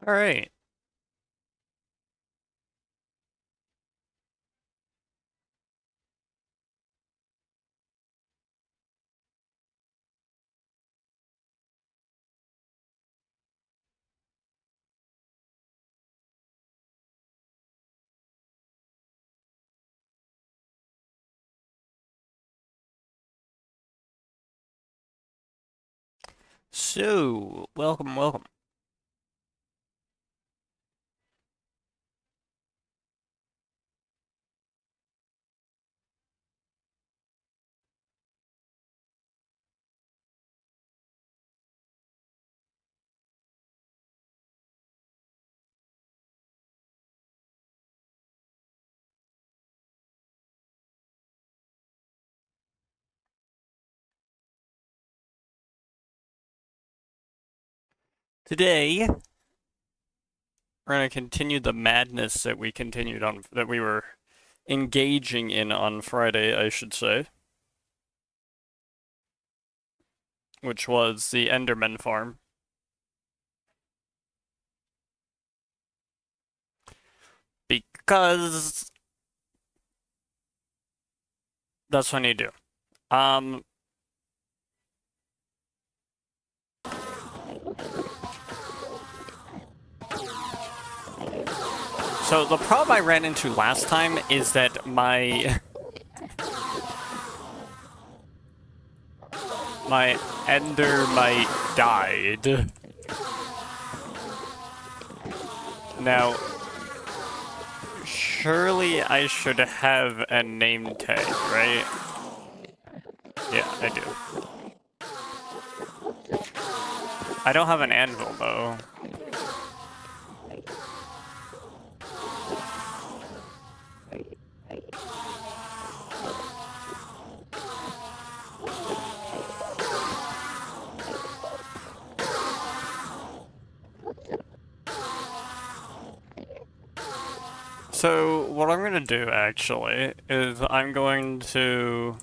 Alright. So, welcome. Today, we're gonna continue the madness that we were engaging in on Friday, I should say. Which was the Enderman farm. Because that's what I need to do. So the problem I ran into last time is that my Endermite died. Now, surely I should have a name tag, right? Yeah, I do. I don't have an anvil, though. So, what I'm gonna do, actually, is I'm going to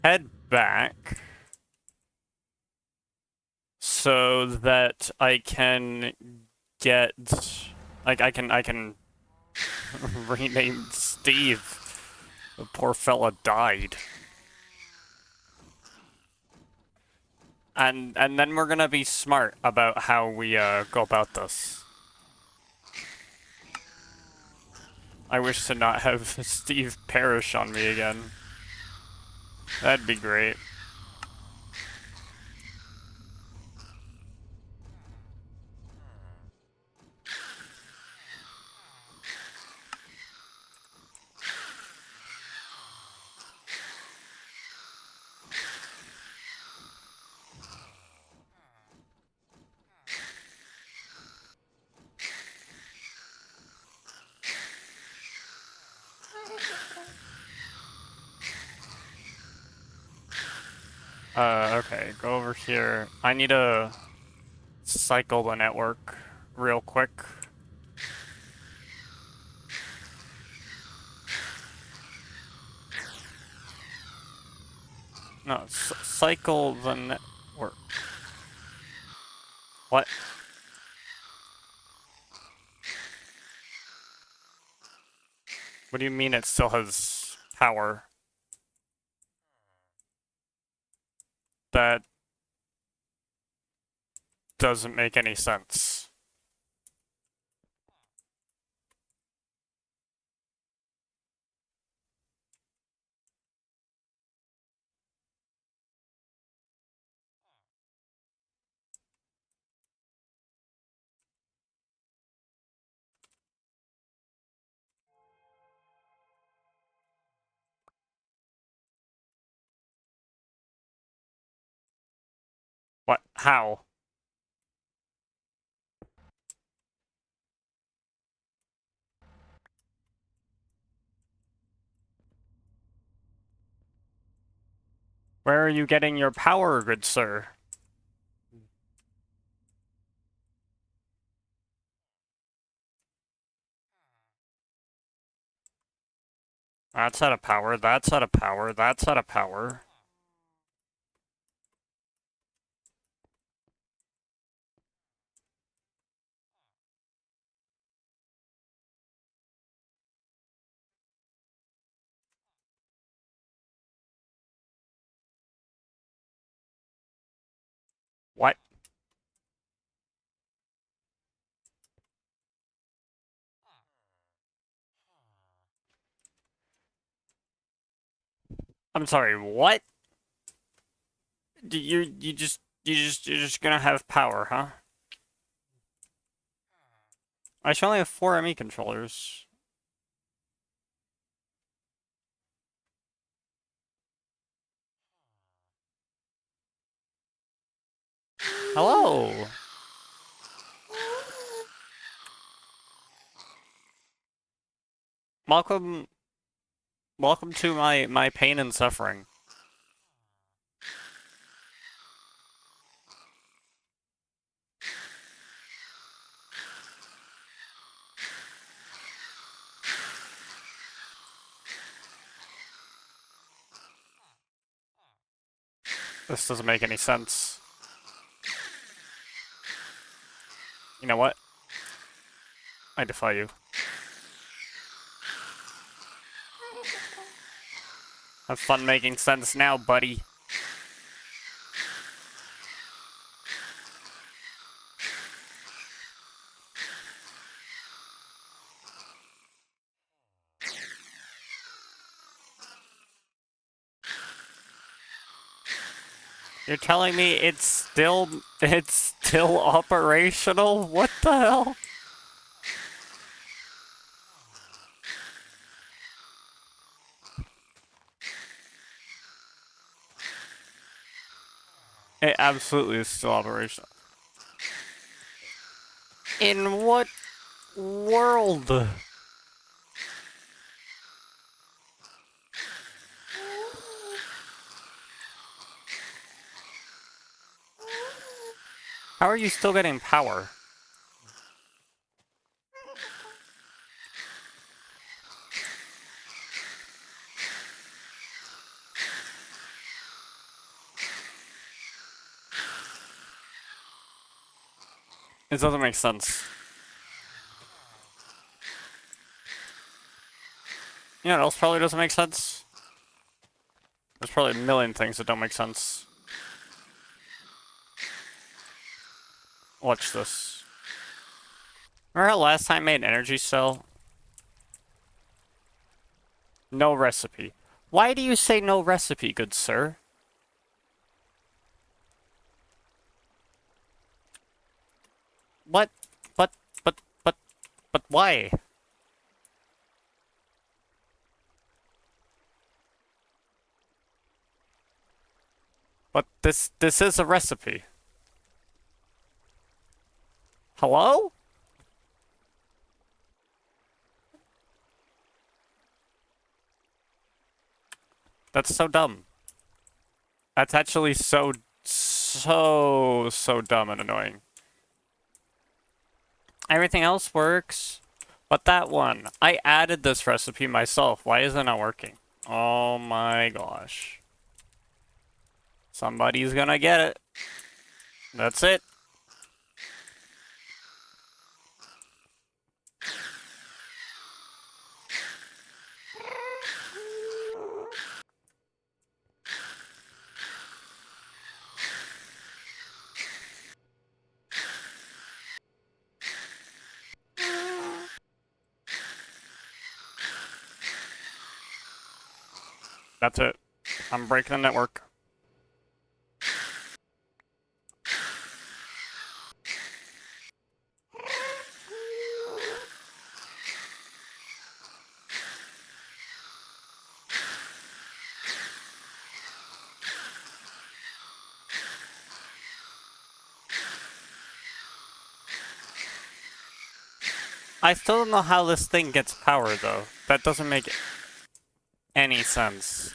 head back so that I can get... Like, I can rename Steve. The poor fella died. And then we're gonna be smart about how we go about this. I wish to not have Steve perish on me again. That'd be great. Okay, go over here. I need to cycle the network real quick. No, cycle the network. What? What do you mean it still has power? That doesn't make any sense. What? How? Where are you getting your power, good sir? That's out of power, that's out of power, that's out of power. I'm sorry, what? You're just gonna have power, huh? I should only have 4 ME controllers. Hello! Welcome to my pain and suffering. This doesn't make any sense. You know what? I defy you. Have fun making sense now, buddy. You're telling me it's still operational? What the hell? It absolutely is still operational. In what world? How are you still getting power? It doesn't make sense. You know what else probably doesn't make sense? There's probably a million things that don't make sense. Watch this. Remember how last time I made an energy cell? No recipe. Why do you say no recipe, good sir? What? But, but why? But this is a recipe. Hello? That's so dumb. That's actually so dumb and annoying. Everything else works, but that one. I added this recipe myself. Why is it not working? Oh my gosh. Somebody's gonna get it. That's it. That's it. I'm breaking the network. I still don't know how this thing gets power, though. That doesn't make any sense.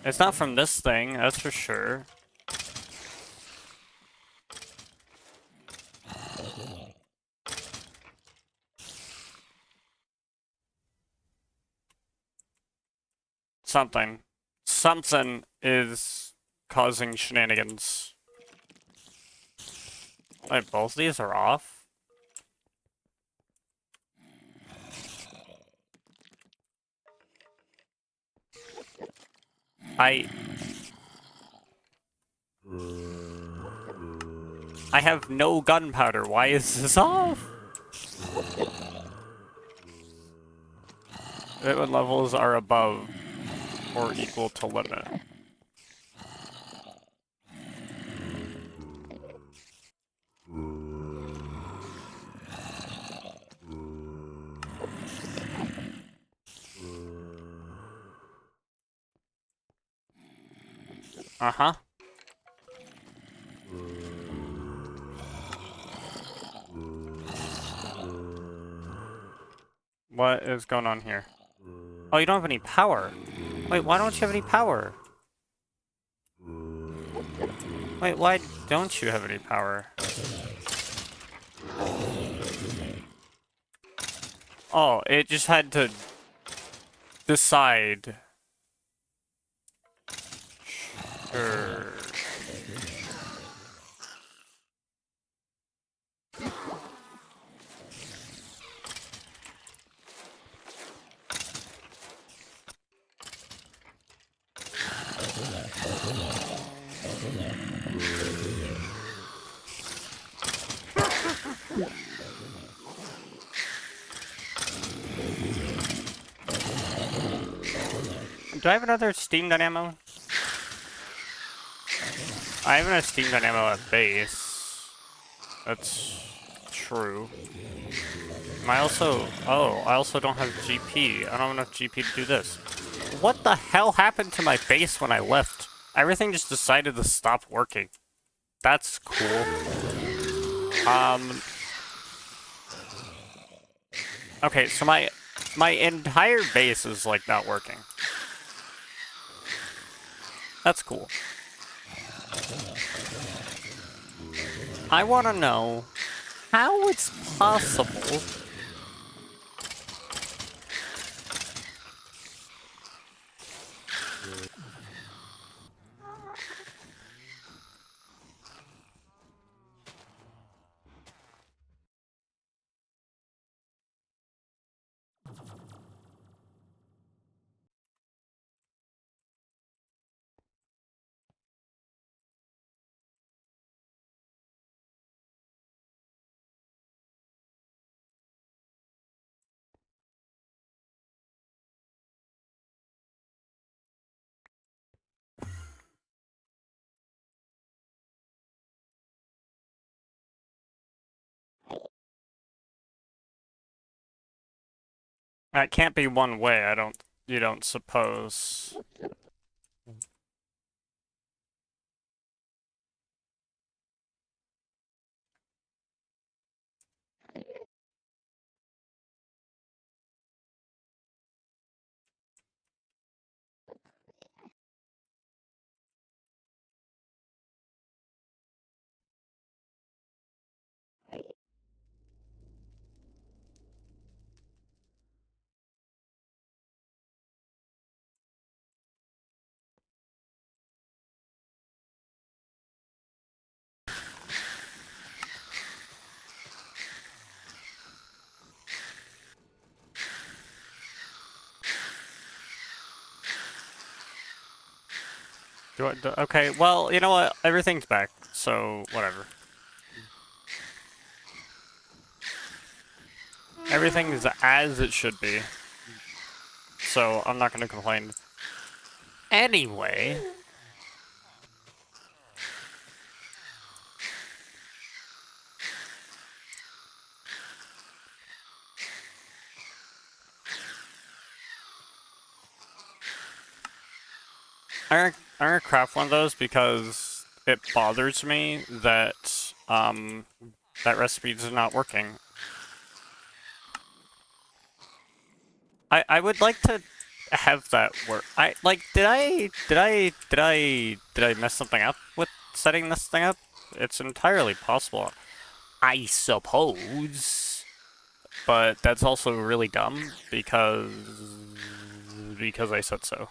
It's not from this thing, that's for sure. Something. Something is causing shenanigans. Wait, both these are off? I have no gunpowder. Why is this off? When levels are above or equal to limit. Uh-huh. What is going on here? Oh, you don't have any power. Wait, why don't you have any power? Wait, why don't you have any power? Oh, it just had to decide. Sure. Do I have another Steam Dynamo? I have a Steam Dynamo at base. That's true. Am I also... Oh, I also don't have GP. I don't have enough GP to do this. What the hell happened to my base when I left? Everything just decided to stop working. That's cool. Okay, so my entire base is, like, not working. That's cool. I want to know how it's possible that can't be one way. You don't suppose. Okay, well, you know what? Everything's back, so whatever. Everything's as it should be. So I'm not gonna complain. Anyway. I'm gonna craft one of those because it bothers me that, that recipe is not working. I would like to have that work. Did I mess something up with setting this thing up? It's entirely possible. I suppose. But that's also really dumb because I said so.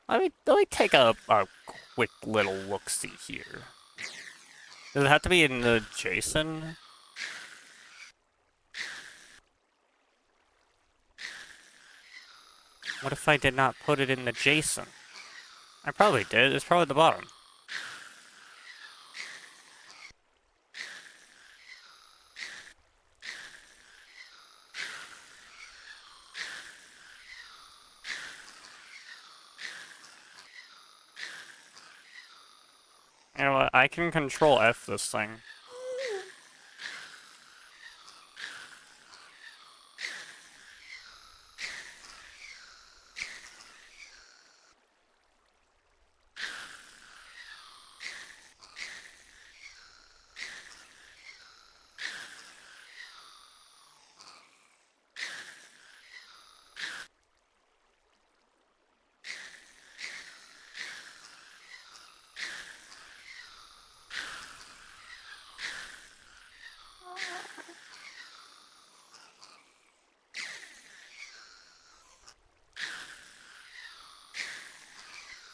Let me take a quick little look-see here. Does it have to be in the JSON? What if I did not put it in the JSON? I probably did. It's probably at the bottom. You know what? I can control F this thing.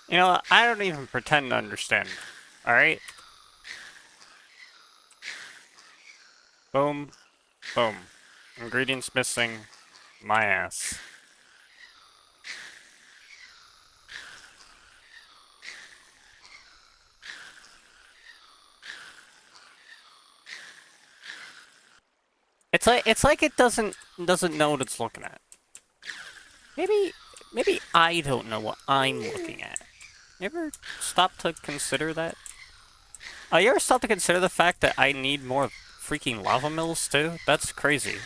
You know what? I don't even pretend to understand. Alright? Boom. Boom. Ingredients missing. My ass. It's like it doesn't know what it's looking at. Maybe I don't know what I'm looking at. You ever stop to consider that? Oh, you ever stop to consider the fact that I need more freaking lava mills too? That's crazy.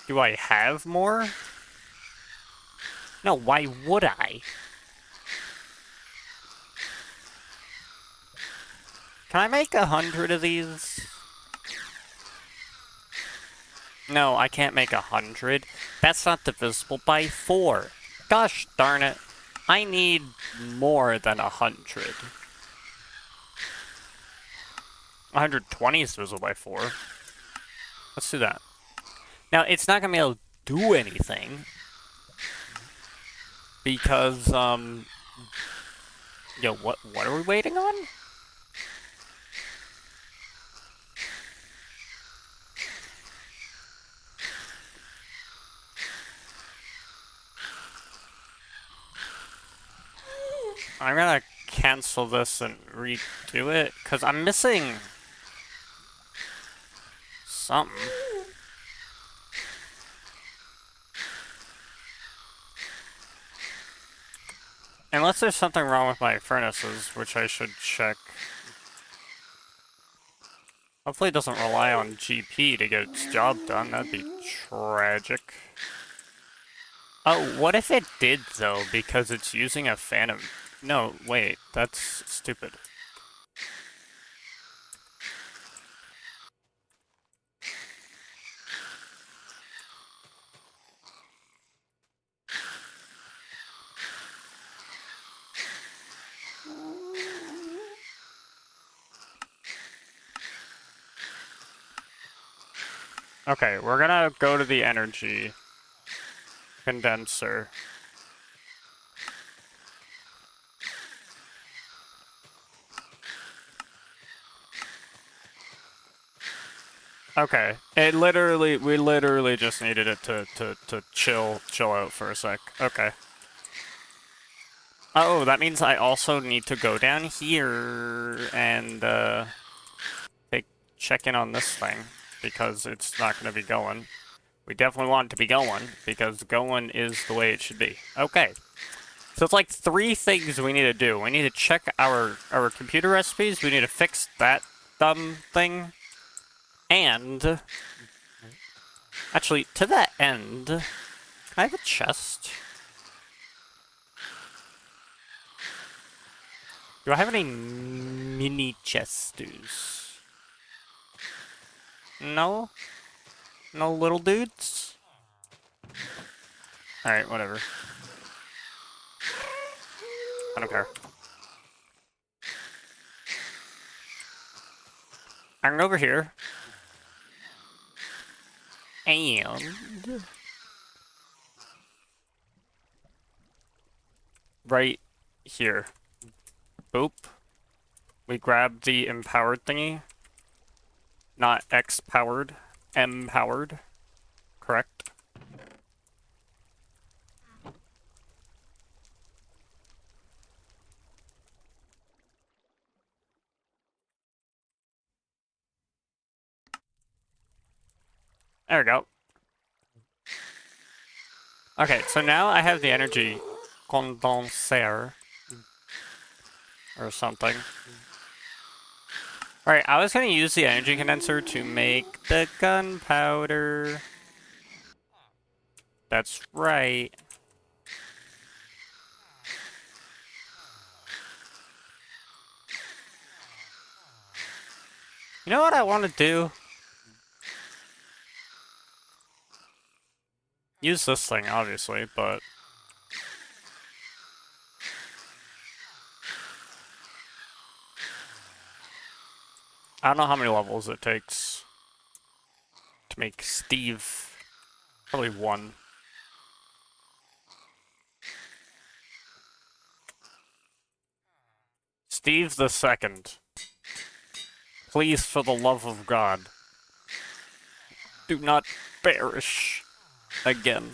Do I have more? No, why would I? Can I make 100 of these? No, I can't make 100. That's not divisible by 4. Gosh darn it. I need more than 100. 120 is divisible by 4. Let's do that. Now, it's not gonna be able to do anything. Because, yo, what are we waiting on? I'm gonna cancel this and redo it, because I'm missing something. Unless there's something wrong with my furnaces, which I should check. Hopefully it doesn't rely on GP to get its job done. That'd be tragic. Oh, what if it did, though, because it's using a phantom... No, wait, that's stupid. Okay, we're gonna go to the energy condenser. Okay, we literally just needed it to chill out for a sec. Okay. Oh, that means I also need to go down here and, check in on this thing, because it's not gonna be going. We definitely want it to be going, because going is the way it should be. Okay. So it's like 3 things we need to do. We need to check our computer recipes, we need to fix that dumb thing, and... Actually, to that end, can I have a chest? Do I have any mini chesters? No? No little dudes? Alright, whatever. I don't care. I'm gonna go over here. And... right here. Boop. We grab the empowered thingy. Not X-powered. M-powered. Correct. There we go. Okay, so now I have the energy condenser or something. Alright, I was gonna use the energy condenser to make the gunpowder. That's right. You know what I want to do? Use this thing, obviously, but... I don't know how many levels it takes to make Steve. Probably one. Steve the Second. Please, for the love of God, do not perish again.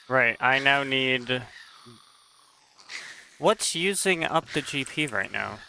Right, I now need... What's using up the GP right now?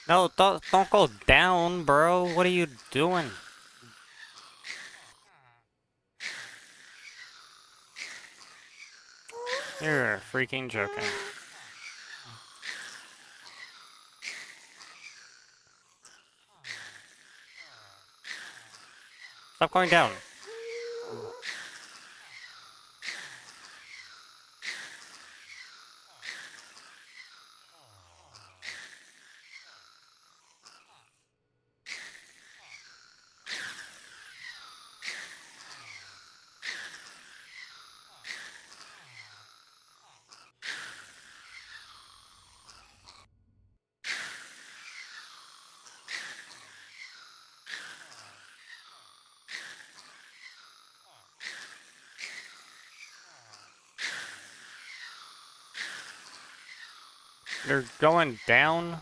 No, don't go down, bro. What are you doing? You're freaking joking. Stop going down. You're going down?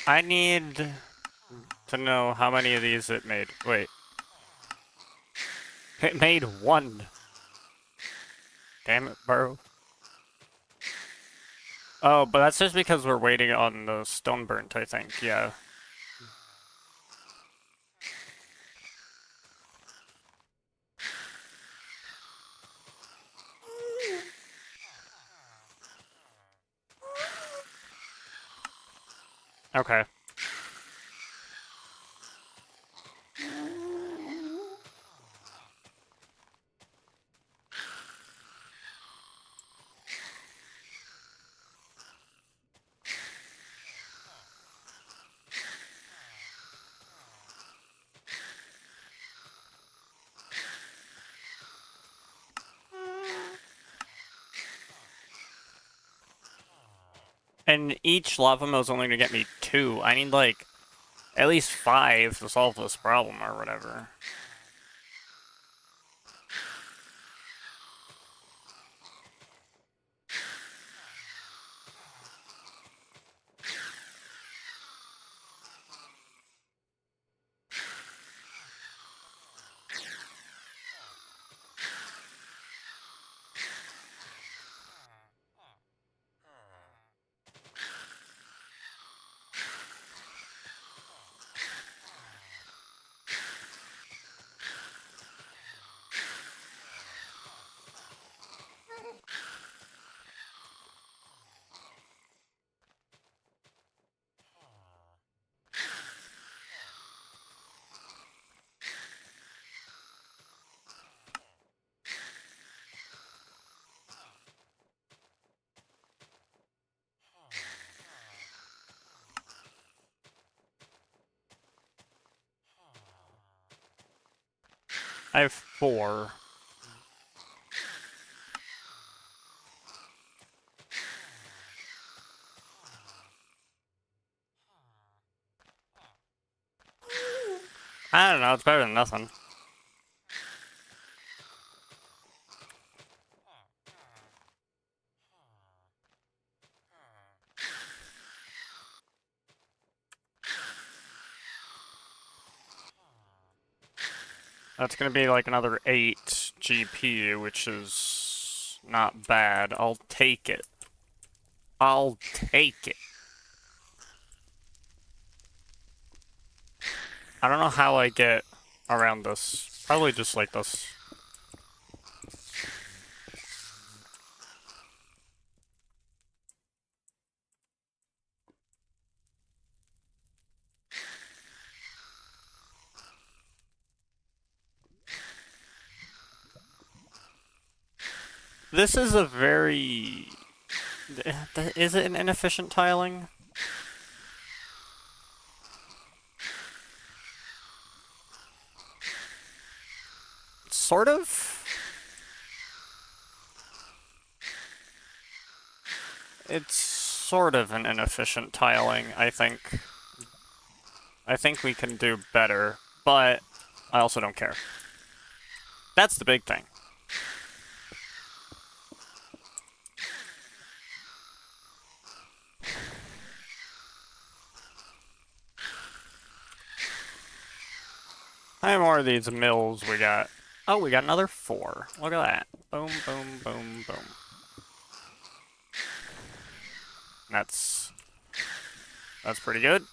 I need to know how many of these it made. Wait. It made one. Damn it, bro. Oh, but that's just because we're waiting on the stone burnt, I think. Yeah. Okay. And each lava mill is only gonna get me 2. I need, like, at least 5 to solve this problem or whatever. I have 4. I don't know, it's better than nothing. That's gonna be like another 8 GP, which is not bad. I'll take it. I'll take it. I don't know how I get around this. Probably just like this. This is a very... Is it an inefficient tiling? Sort of? It's sort of an inefficient tiling, I think. I think we can do better, but I also don't care. That's the big thing. How many more of these mills we got? Oh, we got another 4. Look at that. Boom, boom, boom, boom. That's pretty good.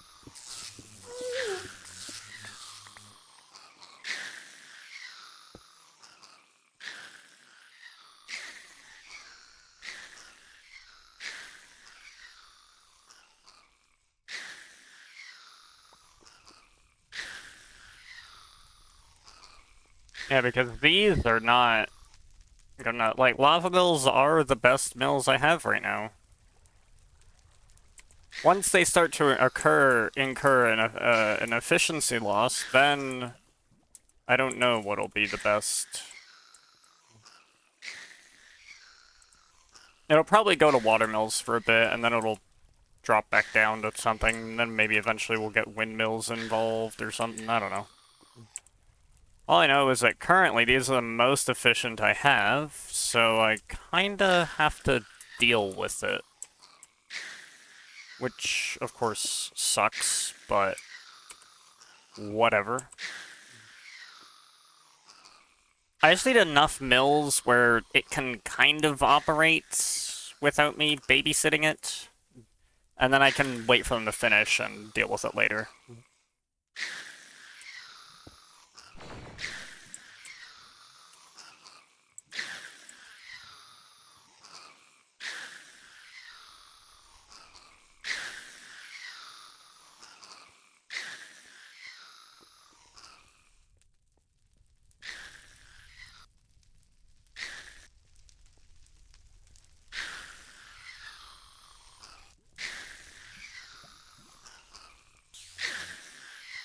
Yeah, because these are not gonna, like, lava mills are the best mills I have right now. Once they start to incur an efficiency loss, then I don't know what'll be the best. It'll probably go to water mills for a bit, and then it'll drop back down to something, and then maybe eventually we'll get windmills involved or something, I don't know. All I know is that currently these are the most efficient I have, so I kinda have to deal with it. Which, of course, sucks, but whatever. I just need enough mills where it can kind of operate without me babysitting it, and then I can wait for them to finish and deal with it later.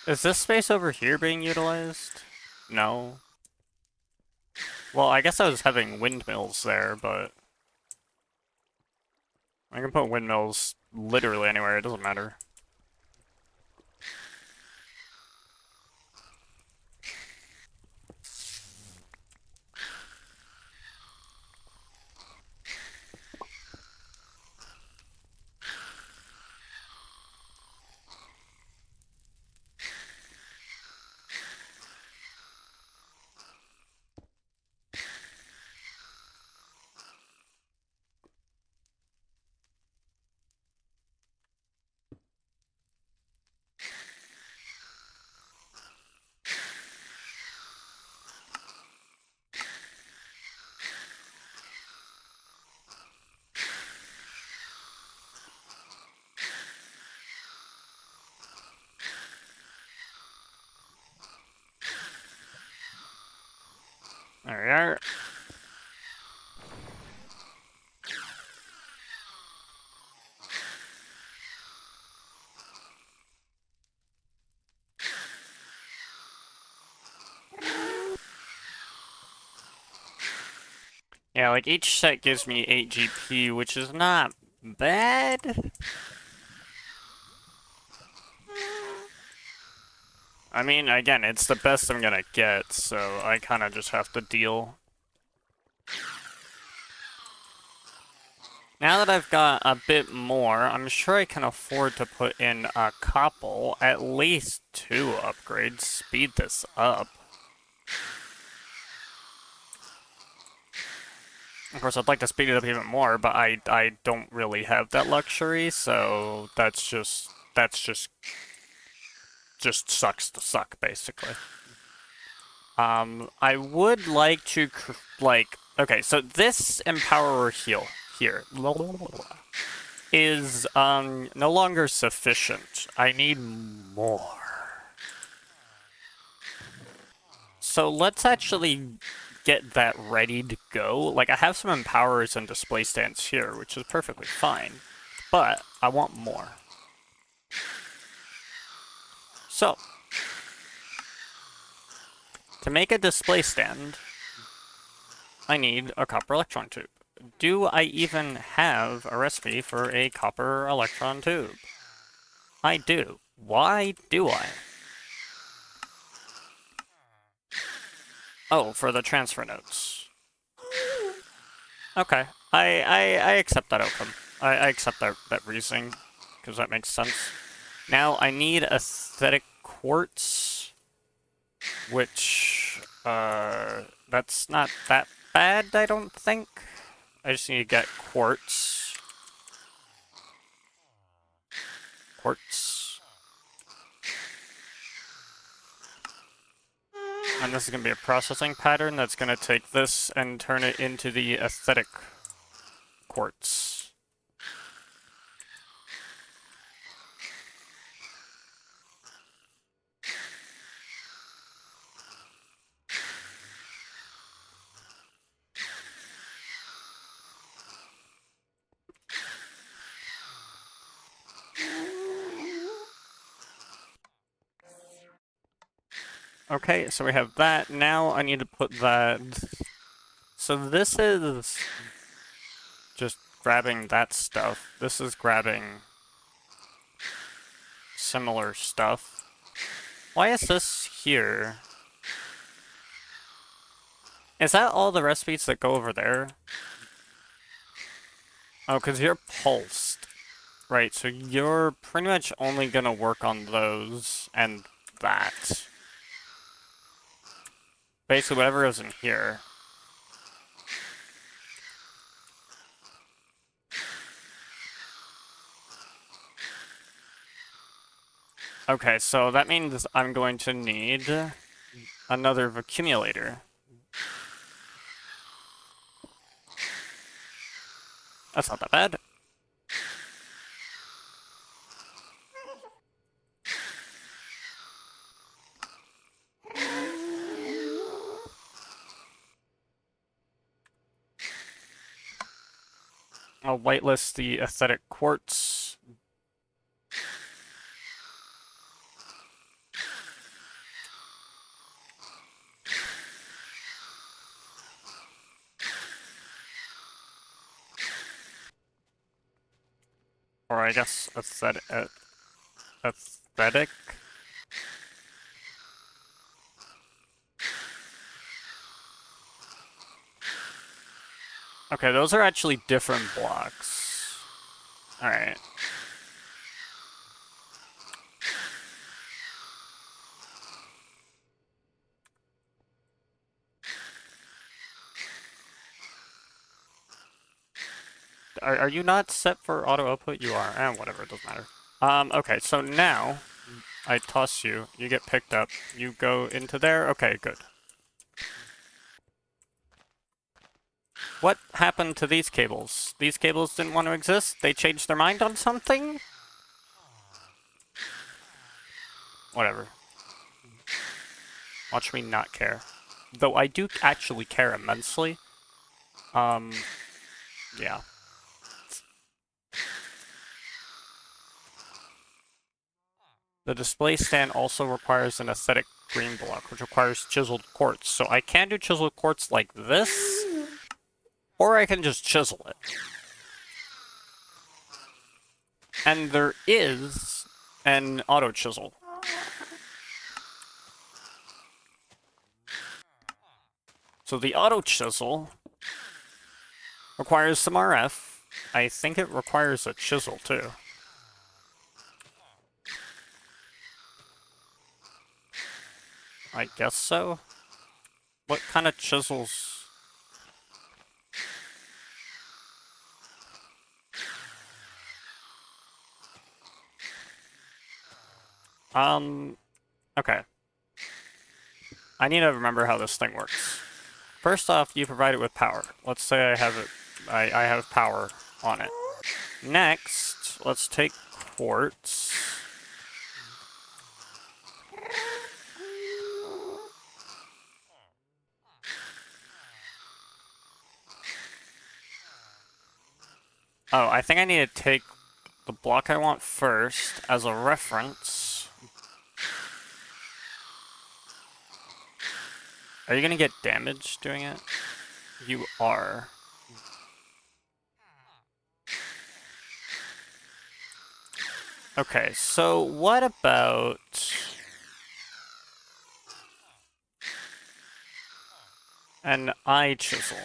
Is this space over here being utilized? No. Well, I guess I was having windmills there, but I can put windmills literally anywhere, it doesn't matter. There we are. Yeah, like each set gives me 8 GP, which is not bad. I mean, again, it's the best I'm gonna get, so I kind of just have to deal. Now that I've got a bit more, I'm sure I can afford to put in a couple, at least 2 upgrades, speed this up. Of course, I'd like to speed it up even more, but I don't really have that luxury, so that's just sucks to suck, basically. I would like to, okay, so this Empower Heal here is, no longer sufficient. I need more. So let's actually get that ready to go. Like, I have some Empowers and Display Stands here, which is perfectly fine, but I want more. So, to make a display stand, I need a copper electron tube. Do I even have a recipe for a copper electron tube? I do. Why do I? Oh, for the transfer nodes. Okay. I accept that outcome. I accept that reasoning, because that makes sense. Now I need aesthetic quartz, which, that's not that bad, I don't think. I just need to get quartz. Quartz. And this is going to be a processing pattern that's going to take this and turn it into the aesthetic quartz. Okay, so we have that. Now I need to put that... So this is just grabbing that stuff. This is grabbing similar stuff. Why is this here? Is that all the recipes that go over there? Oh, because you're pulsed. Right, so you're pretty much only gonna work on those and that. Basically, whatever goes in here. Okay, so that means I'm going to need another accumulator. That's not that bad. I'll whitelist the aesthetic quartz. Or I guess aesthetic. Aesthetic? Okay, those are actually different blocks. Alright. Are you not set for auto output? You are. Whatever, it doesn't matter. Okay, so now I toss you, you get picked up, you go into there. Okay, good. What happened to these cables? These cables didn't want to exist? They changed their mind on something? Whatever. Watch me not care. Though I do actually care immensely. Yeah. The display stand also requires an aesthetic green block, which requires chiseled quartz. So I can do chiseled quartz like this. Or I can just chisel it. And there is an auto chisel. So the auto chisel requires some RF. I think it requires a chisel too. I guess so. What kind of chisels? Okay. I need to remember how this thing works. First off, you provide it with power. Let's say I have it, I have power on it. Next, let's take quartz. Oh, I think I need to take the block I want first as a reference. Are you gonna get damage doing it? You are. Okay, so what about... an eye chisel?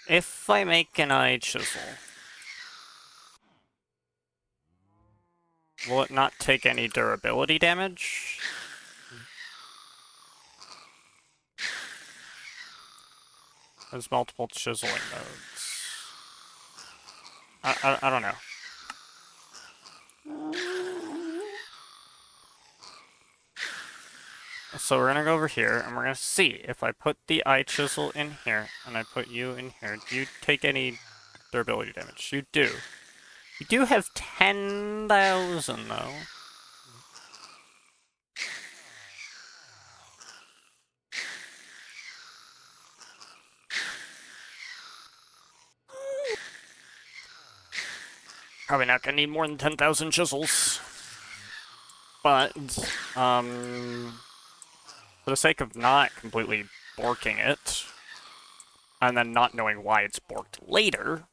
If I make an eye chisel, will it not take any durability damage? There's multiple chiseling modes. I don't know. So we're gonna go over here, and we're gonna see if I put the eye chisel in here, and I put you in here, do you take any durability damage? You do. You do have 10,000, though. Probably not gonna need more than 10,000 chisels. But, for the sake of not completely borking it, and then not knowing why it's borked later...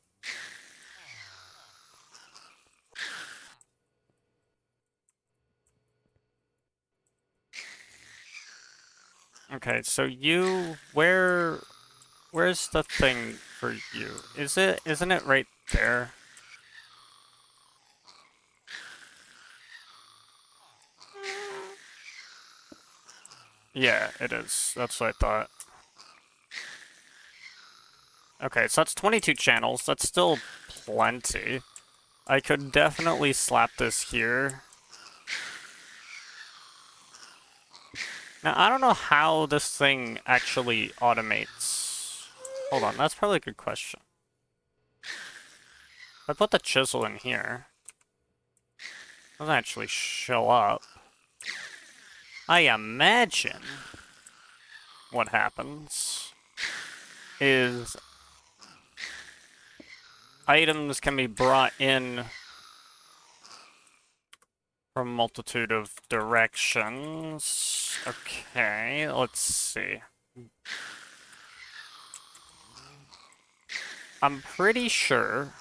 Okay, so you... Where's the thing for you? Isn't it right there? Yeah, it is. That's what I thought. Okay, so that's 22 channels. That's still plenty. I could definitely slap this here. Now, I don't know how this thing actually automates. Hold on, that's probably a good question. If I put the chisel in here, it doesn't actually show up. I imagine what happens is items can be brought in from a multitude of directions. Okay, let's see. I'm pretty sure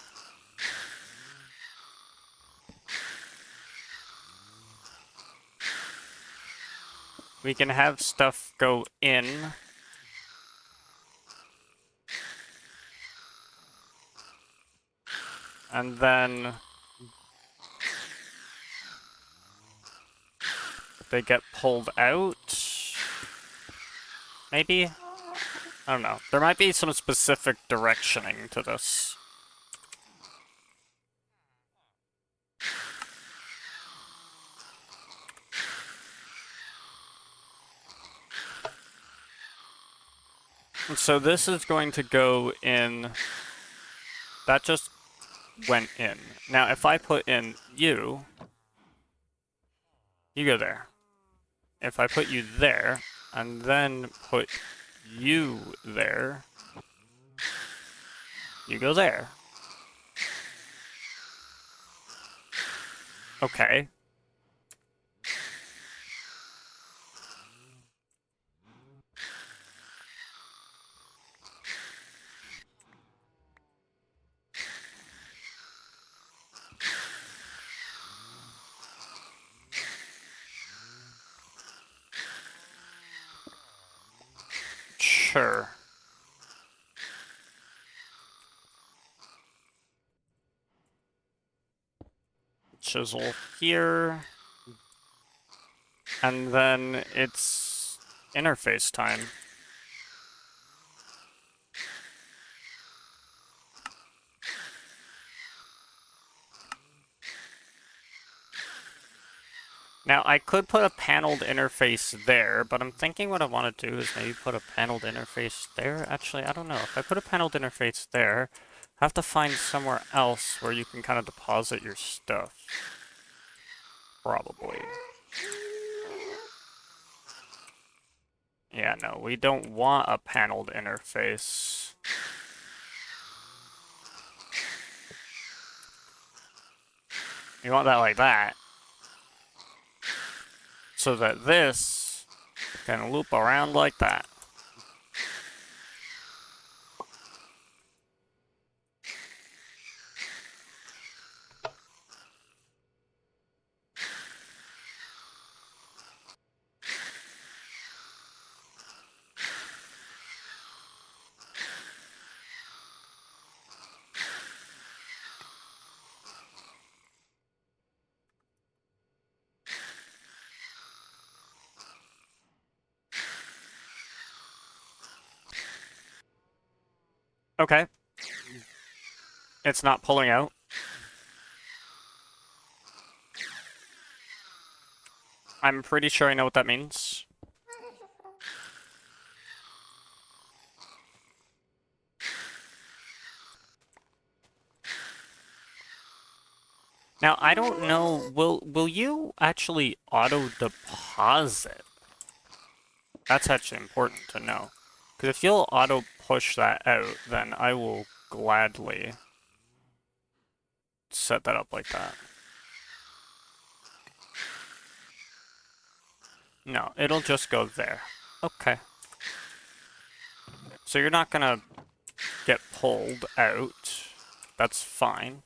we can have stuff go in and then they get pulled out. Maybe? I don't know. There might be some specific directioning to this. And so this is going to go in... That just went in. Now, if I put in you, you go there. If I put you there, and then put you there, you go there. Okay. Sure. Chisel here. And then it's interface time. Now, I could put a paneled interface there, but I'm thinking what I want to do is maybe put a paneled interface there. Actually, I don't know. If I put a paneled interface there, I have to find somewhere else where you can kind of deposit your stuff. Probably. Yeah, no, we don't want a paneled interface. You want that like that. So that this can loop around like that. Okay. It's not pulling out. I'm pretty sure I know what that means. Now, I don't know, will you actually auto-deposit? That's actually important to know. Because if you'll auto-push that out, then I will gladly set that up like that. No, it'll just go there. Okay. So you're not gonna get pulled out. That's fine.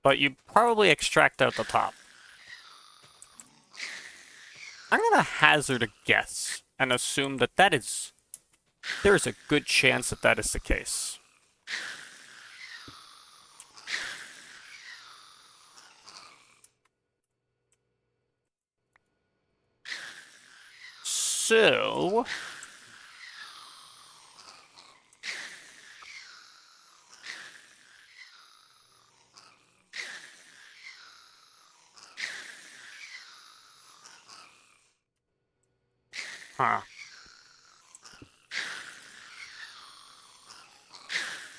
But you probably extract out the top. I'm gonna hazard a guess and assume that there's a good chance that that is the case. So... Huh.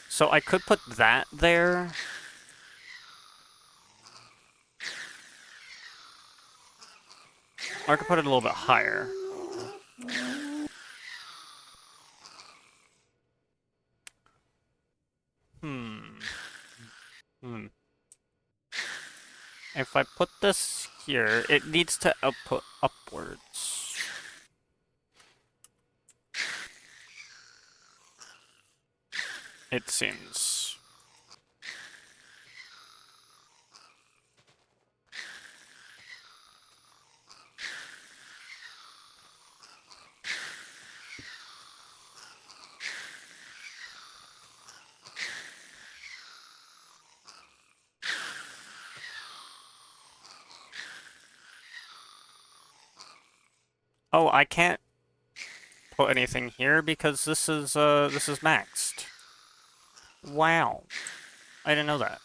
So I could put that there. Or I could put it a little bit higher. If I put this here, it needs to output upwards. It seems. Oh, I can't put anything here because this is maxed. Wow. I didn't know that.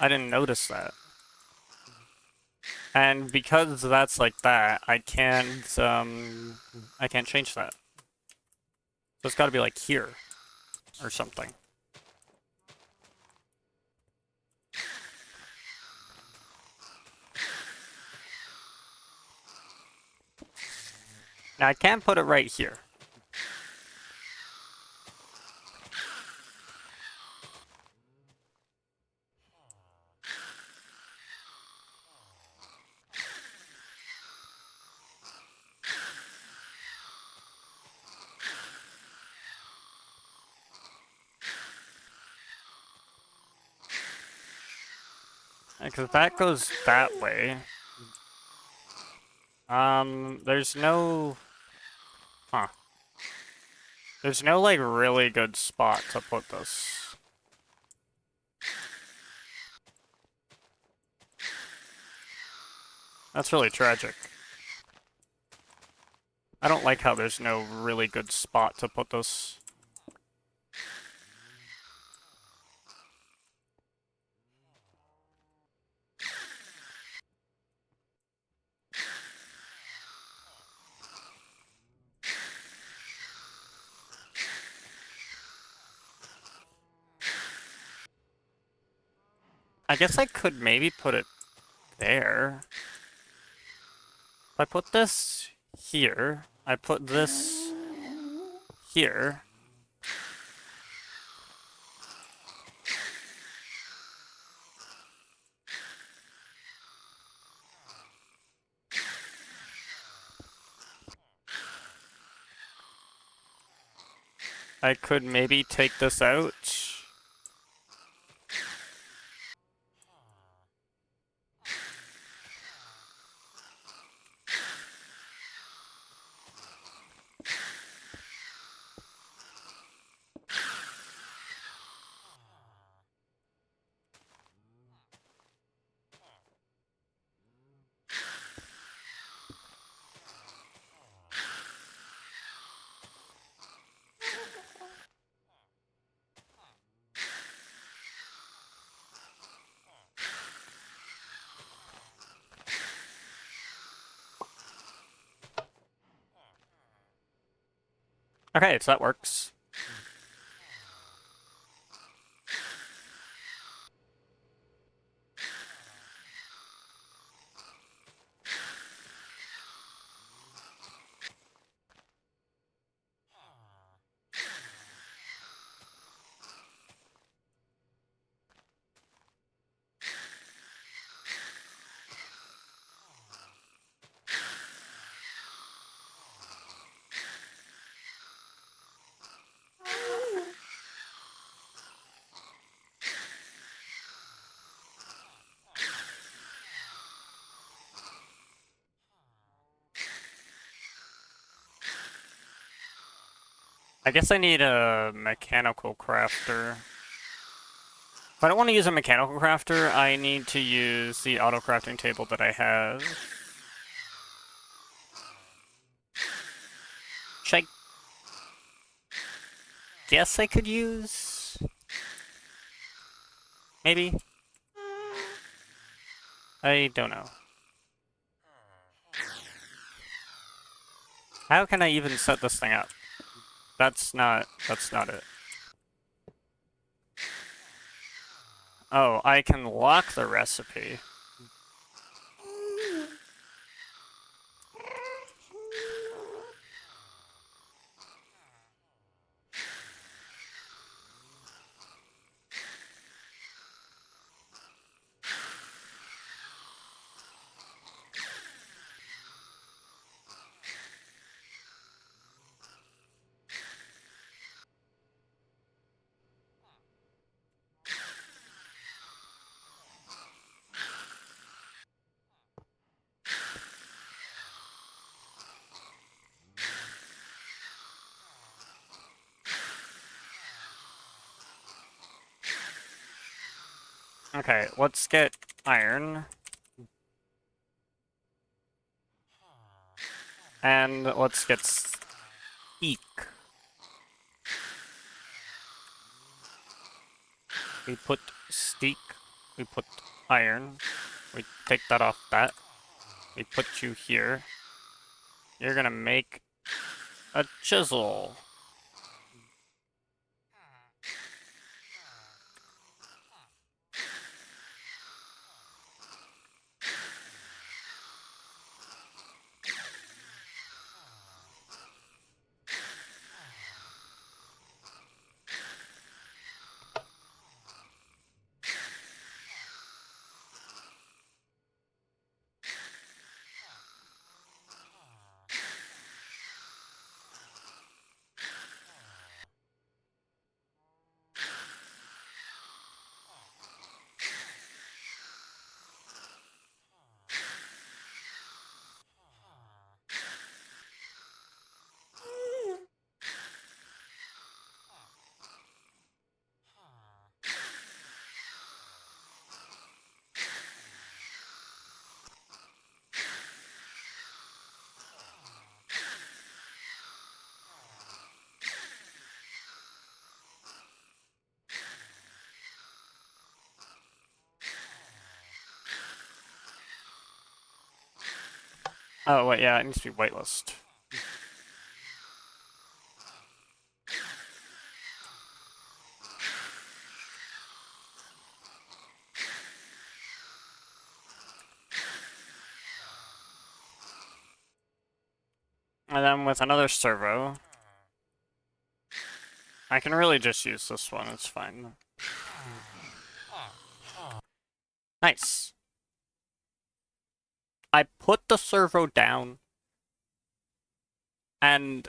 I didn't notice that. And because that's like that, I can't change that. So it's gotta be like here. Or something. Now I can put it right here. Because if that goes that way, there's no Huh. There's no, like, really good spot to put this. That's really tragic. I don't like how there's no really good spot to put this. I guess I could maybe put it there. If I put this here, I put this here. I could maybe take this out. Okay, so that works. I guess I need a mechanical crafter. If I don't want to use a mechanical crafter, I need to use the auto crafting table that I have. Which I guess I could use? Maybe? I don't know. How can I even set this thing up? That's not it. Oh, I can lock the recipe. Okay, let's get iron. And let's get steak. We put steak, we put iron, we take that off that, we put you here. You're gonna make a chisel. Oh, wait, yeah, it needs to be whitelist. And then with another servo, I can really just use this one, it's fine. Nice. I put the servo down, and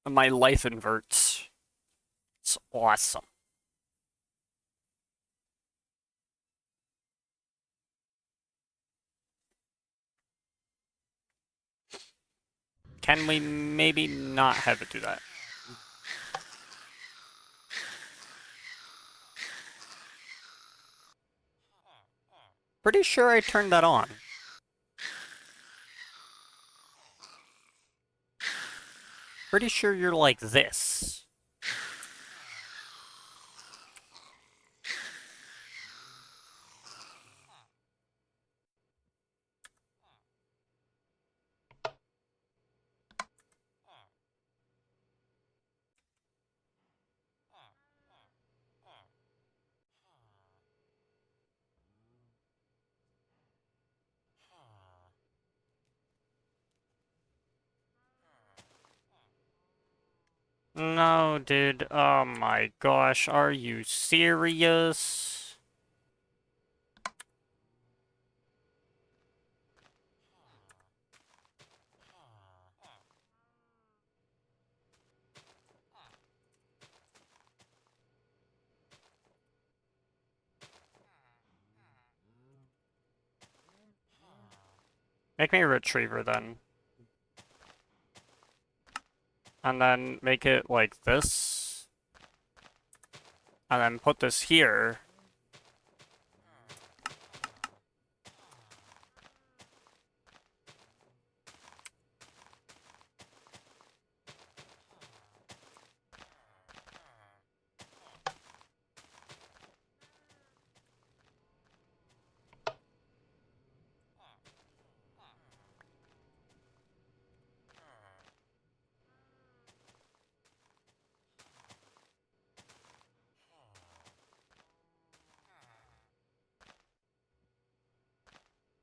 my life inverts. It's awesome. Can we maybe not have it do that? Pretty sure I turned that on. Pretty sure you're like this. No, dude. Oh my gosh, are you serious? Make me a retriever then. And then make it like this. And then put this here.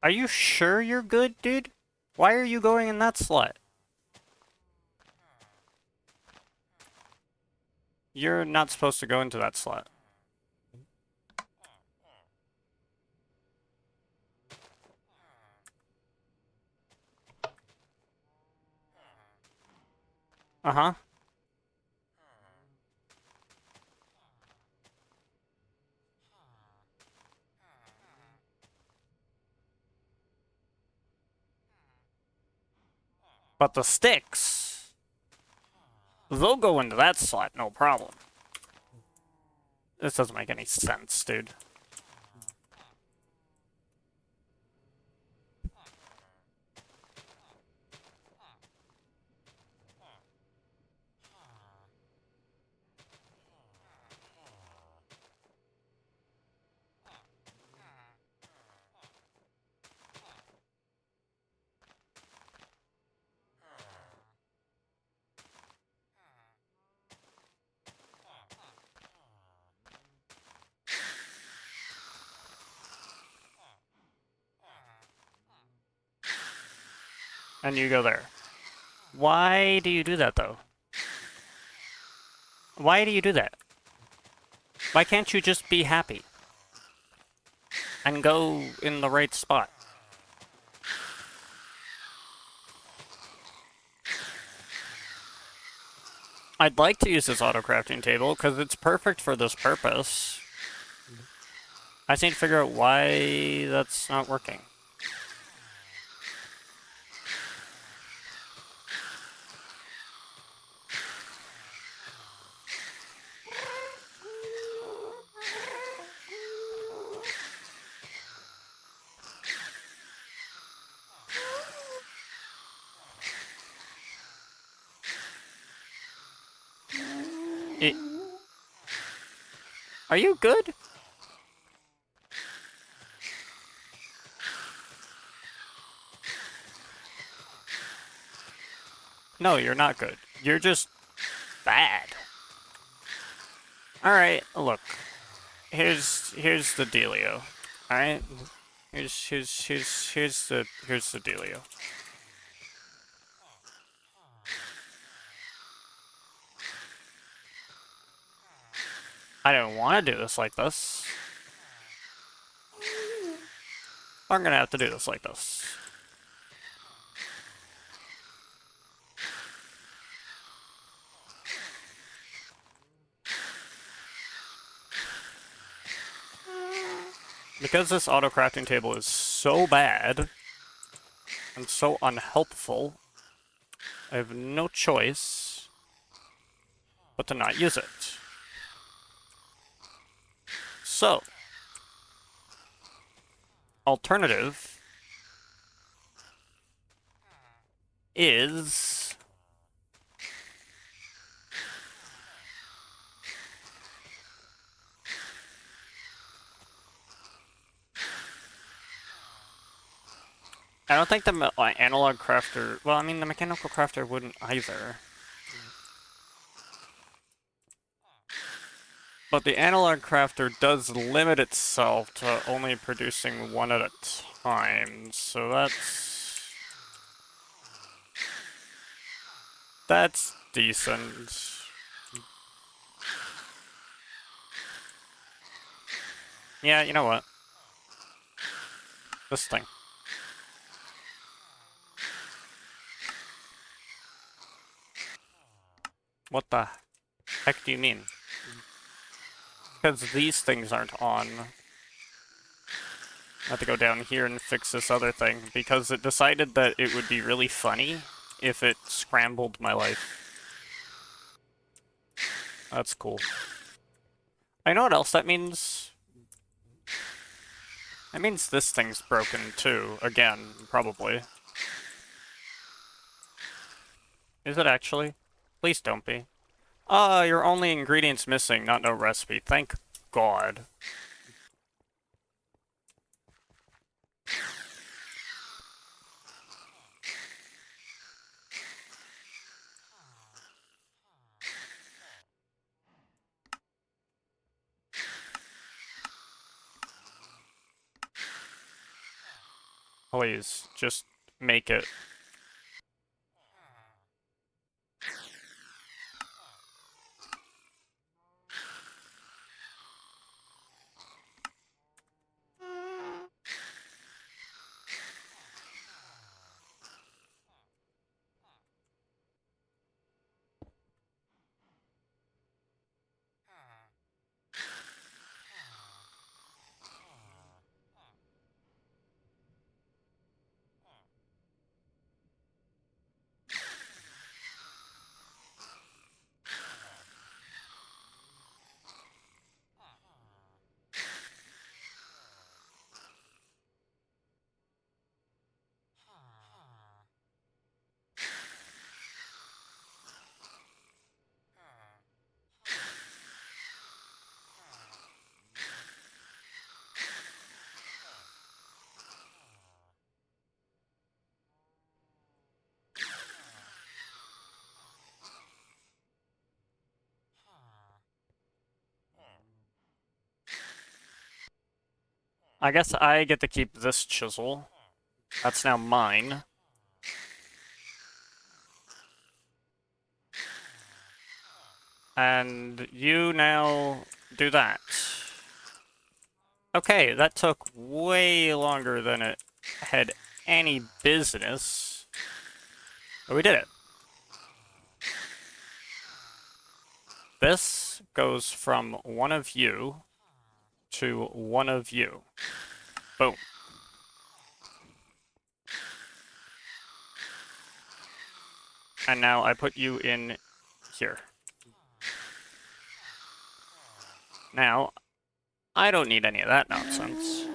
Are you sure you're good, dude? Why are you going in that slot? You're not supposed to go into that slot. Uh-huh. But the sticks, they'll go into that slot, no problem. This doesn't make any sense, dude. And you go there. Why do you do that, though? Why do you do that? Why can't you just be happy? And go in the right spot? I'd like to use this auto-crafting table, because it's perfect for this purpose. I just need to figure out why that's not working. Are you good? No, you're not good. You're just bad. Alright, look. Here's the dealio. Alright? Here's the dealio. I don't want to do this like this. I'm gonna have to do this like this. Because this auto crafting table is so bad and so unhelpful, I have no choice but to not use it. So, alternative is I don't think the analog crafter, well, I mean, the mechanical crafter wouldn't either. But the analog crafter does limit itself to only producing one at a time, so that's decent. Yeah, you know what? This thing. What the heck do you mean? Because these things aren't on. I have to go down here and fix this other thing, because it decided that it would be really funny if it scrambled my life. That's cool. I know what else that means. That means this thing's broken too, again, probably. Is it actually? Please don't be. Your only ingredient's missing, not no recipe. Thank God. Please, just make it. I guess I get to keep this chisel. That's now mine. And you now do that. Okay, that took way longer than it had any business. But we did it. This goes from one of you to one of you. Boom. And now I put you in here. Now, I don't need any of that nonsense.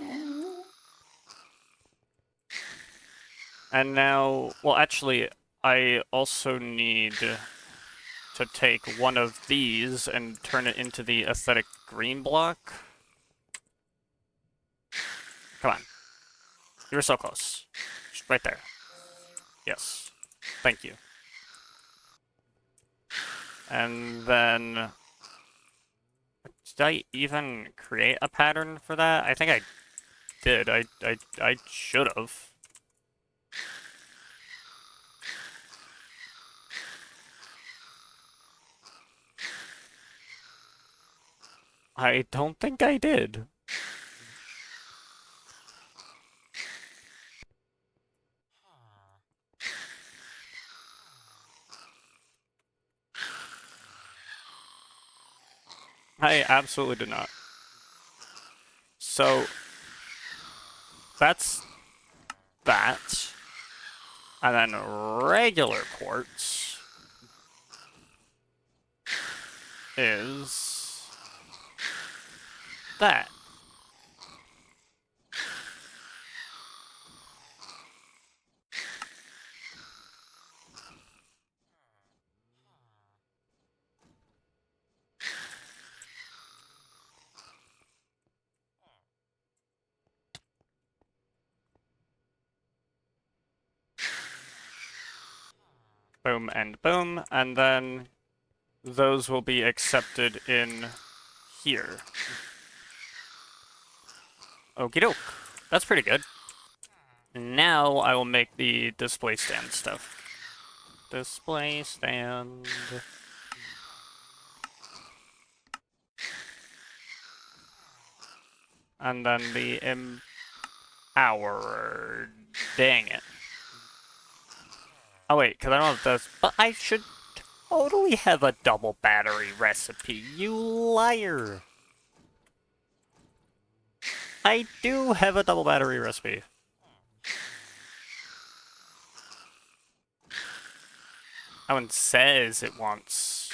And now, well, actually, I also need to take one of these and turn it into the aesthetic green block. Come on. You were so close. Just right there. Yes. Thank you. And then... Did I even create a pattern for that? I think I did. I should have. I don't think I did. I absolutely did not. So, that's that. And then regular quartz is that. Boom and boom, and then those will be accepted in here. Okie doke. That's pretty good. Now I will make the display stand stuff. Display stand. And then the empowerer. Dang it. Oh wait, because I don't have this, but I should totally have a double battery recipe, you liar! I do have a double battery recipe. That one says it wants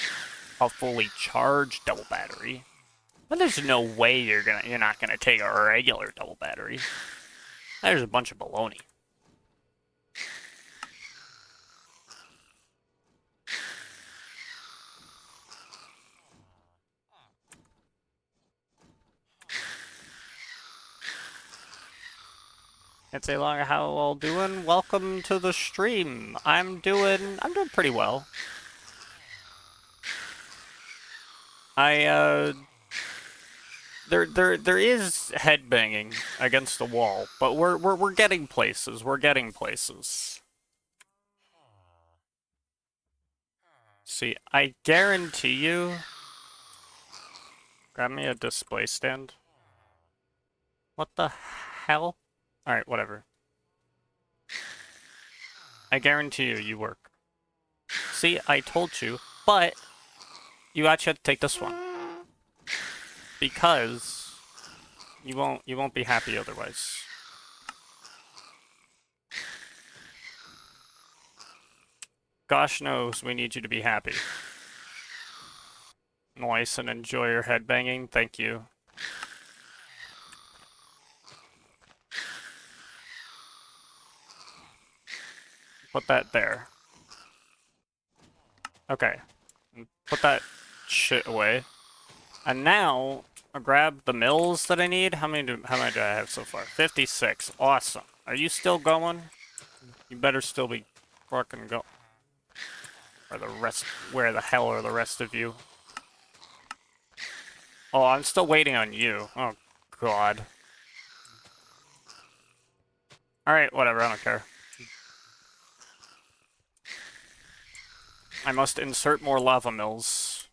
a fully charged double battery. But there's no way you're not gonna take a regular double battery. There's a bunch of baloney. It's a long how all doing? Welcome to the stream. I'm doing pretty well. There is headbanging against the wall, but we're getting places. We're getting places. See, I guarantee you. Grab me a display stand. What the hell? Alright, whatever. I guarantee you work. See, I told you, but you actually have to take this one. Because you won't be happy otherwise. Gosh knows we need you to be happy. Nice and enjoy your headbanging. Thank you. Put that there. Okay. Put that shit away. And now, I'll grab the mills that I need. How many do I have so far? 56. Awesome. Are you still going? You better still be fucking go. Or the rest, where the hell are the rest of you? Oh, I'm still waiting on you. Oh, God. Alright, whatever, I don't care. I must insert more lava mills.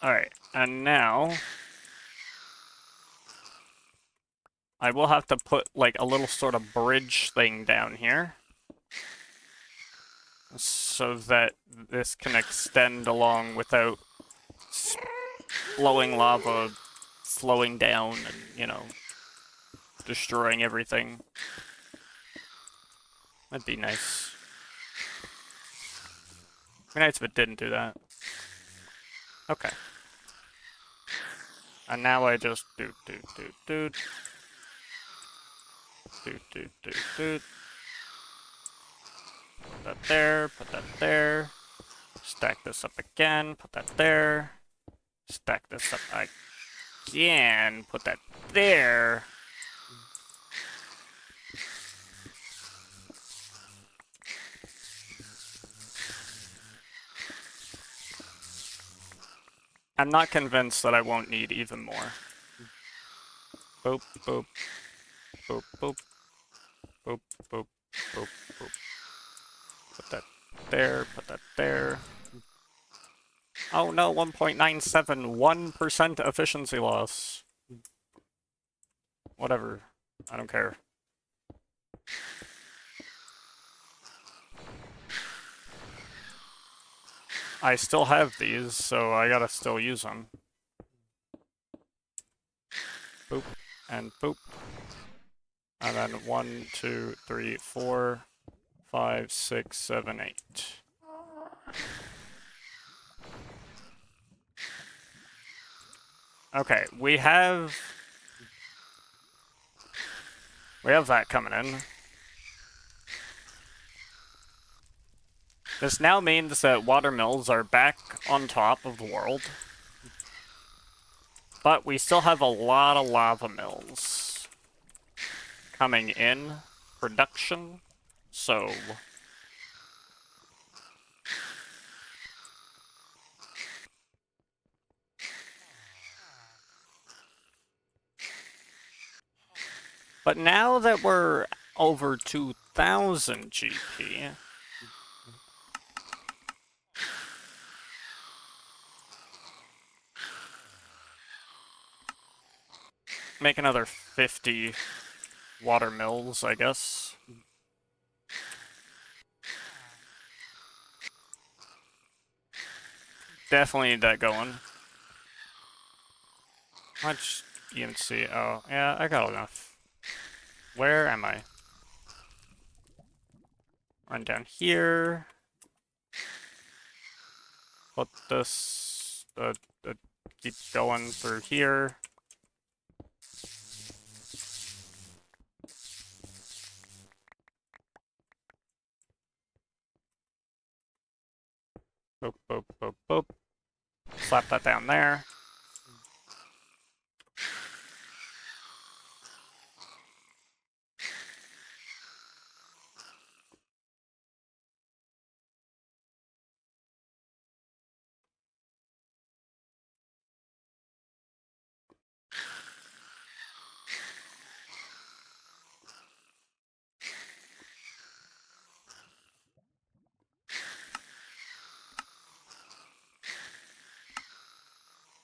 Alright, and now... I will have to put, like, a little sort of bridge thing down here. So that this can extend along without flowing lava flowing down and, you know, destroying everything. That'd be nice. It'd be nice if it didn't do that. Okay. And now I just do. Put that there, put that there. Stack this up again, put that there. Stack this up again, put that there. I'm not convinced that I won't need even more. Boop, boop, boop, boop, boop, boop, boop, boop. Put that there, put that there. Oh no, 1.971% efficiency loss. Whatever. I don't care. I still have these, so I gotta still use them. Boop, and boop. And then 1, 2, 3, 4, 5, 6, 7, 8. Okay, we have that coming in. This now means that water mills are back on top of the world. But we still have a lot of lava mills coming in production, so but now that we're over 2,000 GP, make another 50 water mills, I guess. Definitely need that going. How much EMC? Oh, yeah, I got enough. Where am I? Run down here. Put this, keep going through here. Boop, boop, boop, boop. Slap that down there.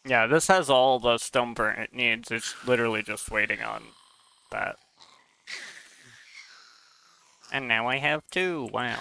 Yeah, this has all the stone burn it needs. It's literally just waiting on that. And now I have two. Wow.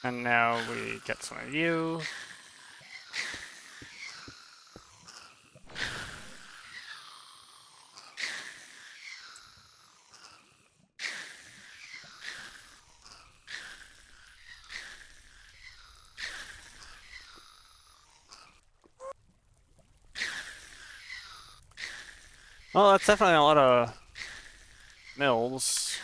And now we get some of you. Well, that's definitely a lot of mills.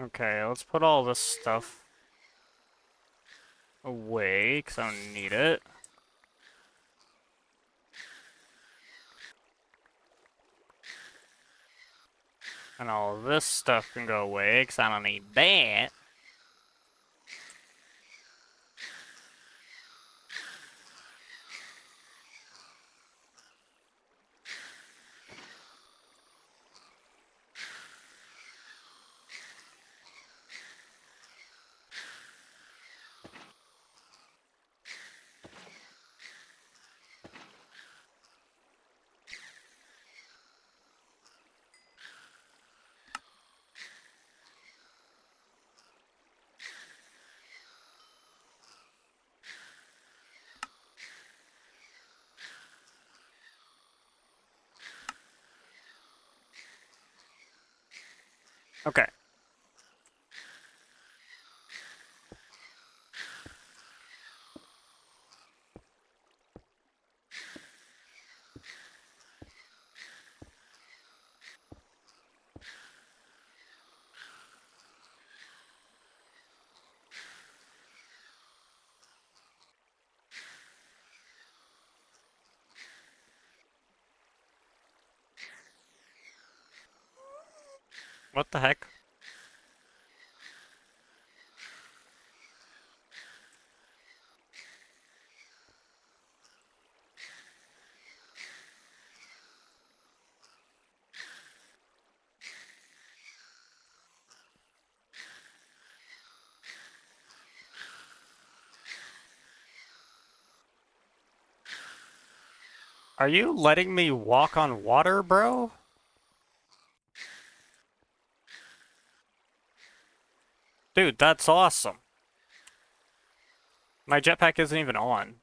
Okay, let's put all this stuff away, because I don't need it. And all this stuff can go away, because I don't need that. Okay. What the heck? Are you letting me walk on water, bro? Dude, that's awesome. My jetpack isn't even on.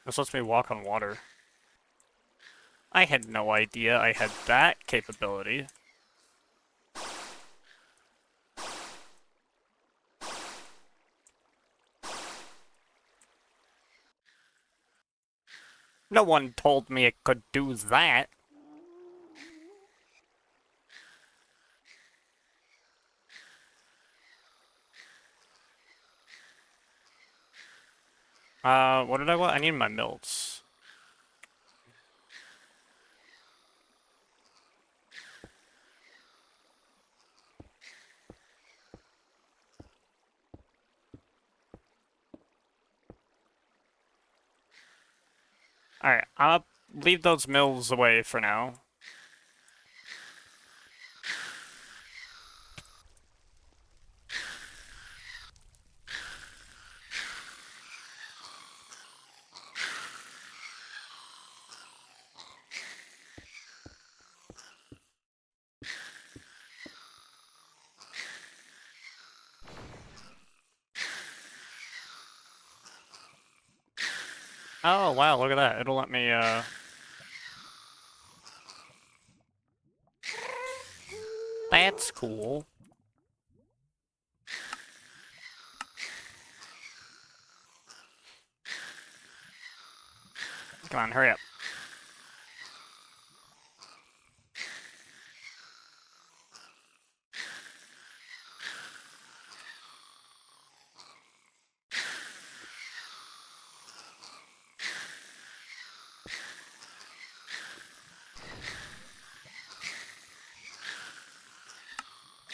This lets me walk on water. I had no idea I had that capability. No one told me it could do that. What did I want? I need my mills. Alright, I'll leave those mills away for now. Oh, wow, look at that. It'll let me, That's cool. Come on, hurry up.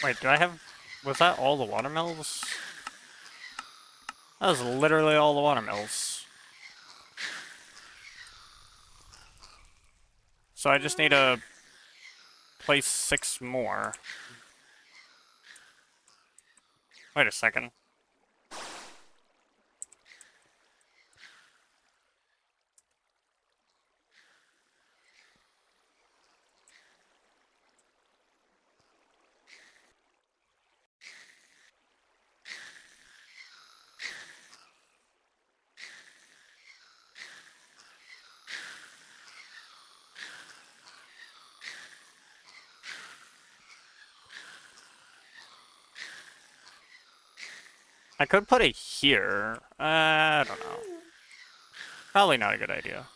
Wait, do I have... Was that all the watermills? That was literally all the watermills. So I just need to place 6 more. Wait a second. I could put it here. I don't know. Probably not a good idea.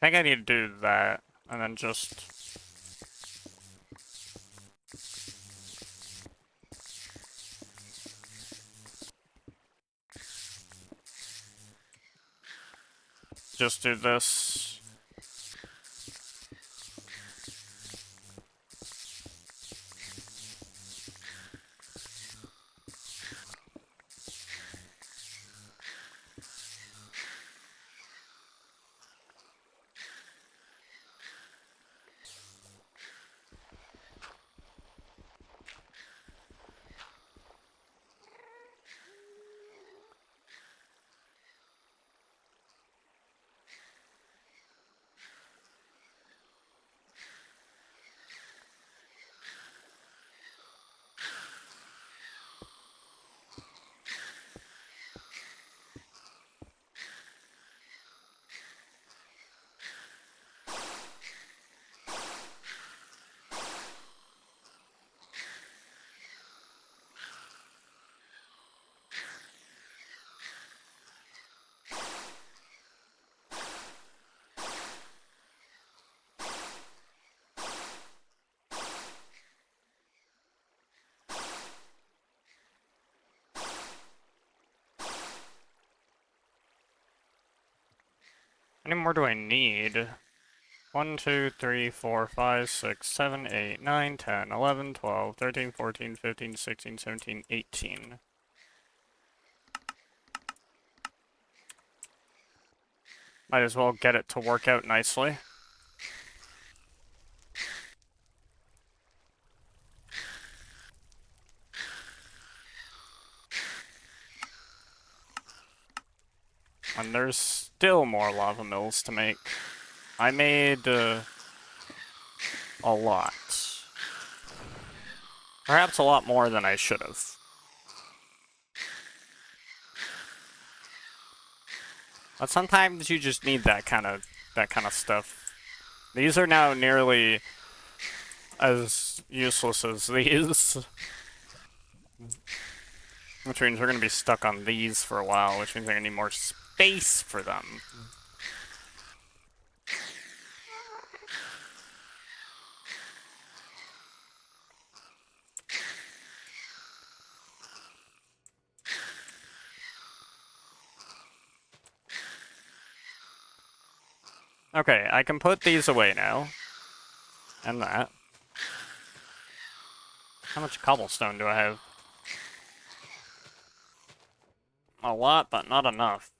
I think I need to do that, and then just... Just do this. How many more do I need? 1, 2, 3, 4, 5, 6, 7, 8, 9, 10, 11, 12, 13, 14, 15, 16, 17, 18. Might as well get it to work out nicely. And there's still more lava mills to make. I made a lot. Perhaps a lot more than I should have. But sometimes you just need that kind of stuff. These are now nearly as useless as these. Which means we're going to be stuck on these for a while, which means I need more space for them. Okay, I can put these away now. And that. How much cobblestone do I have? A lot, but not enough.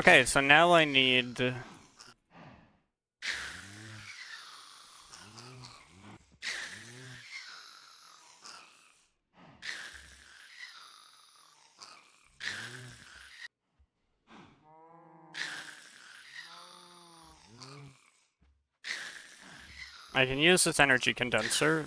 Okay, so now I need... I can use this energy condenser.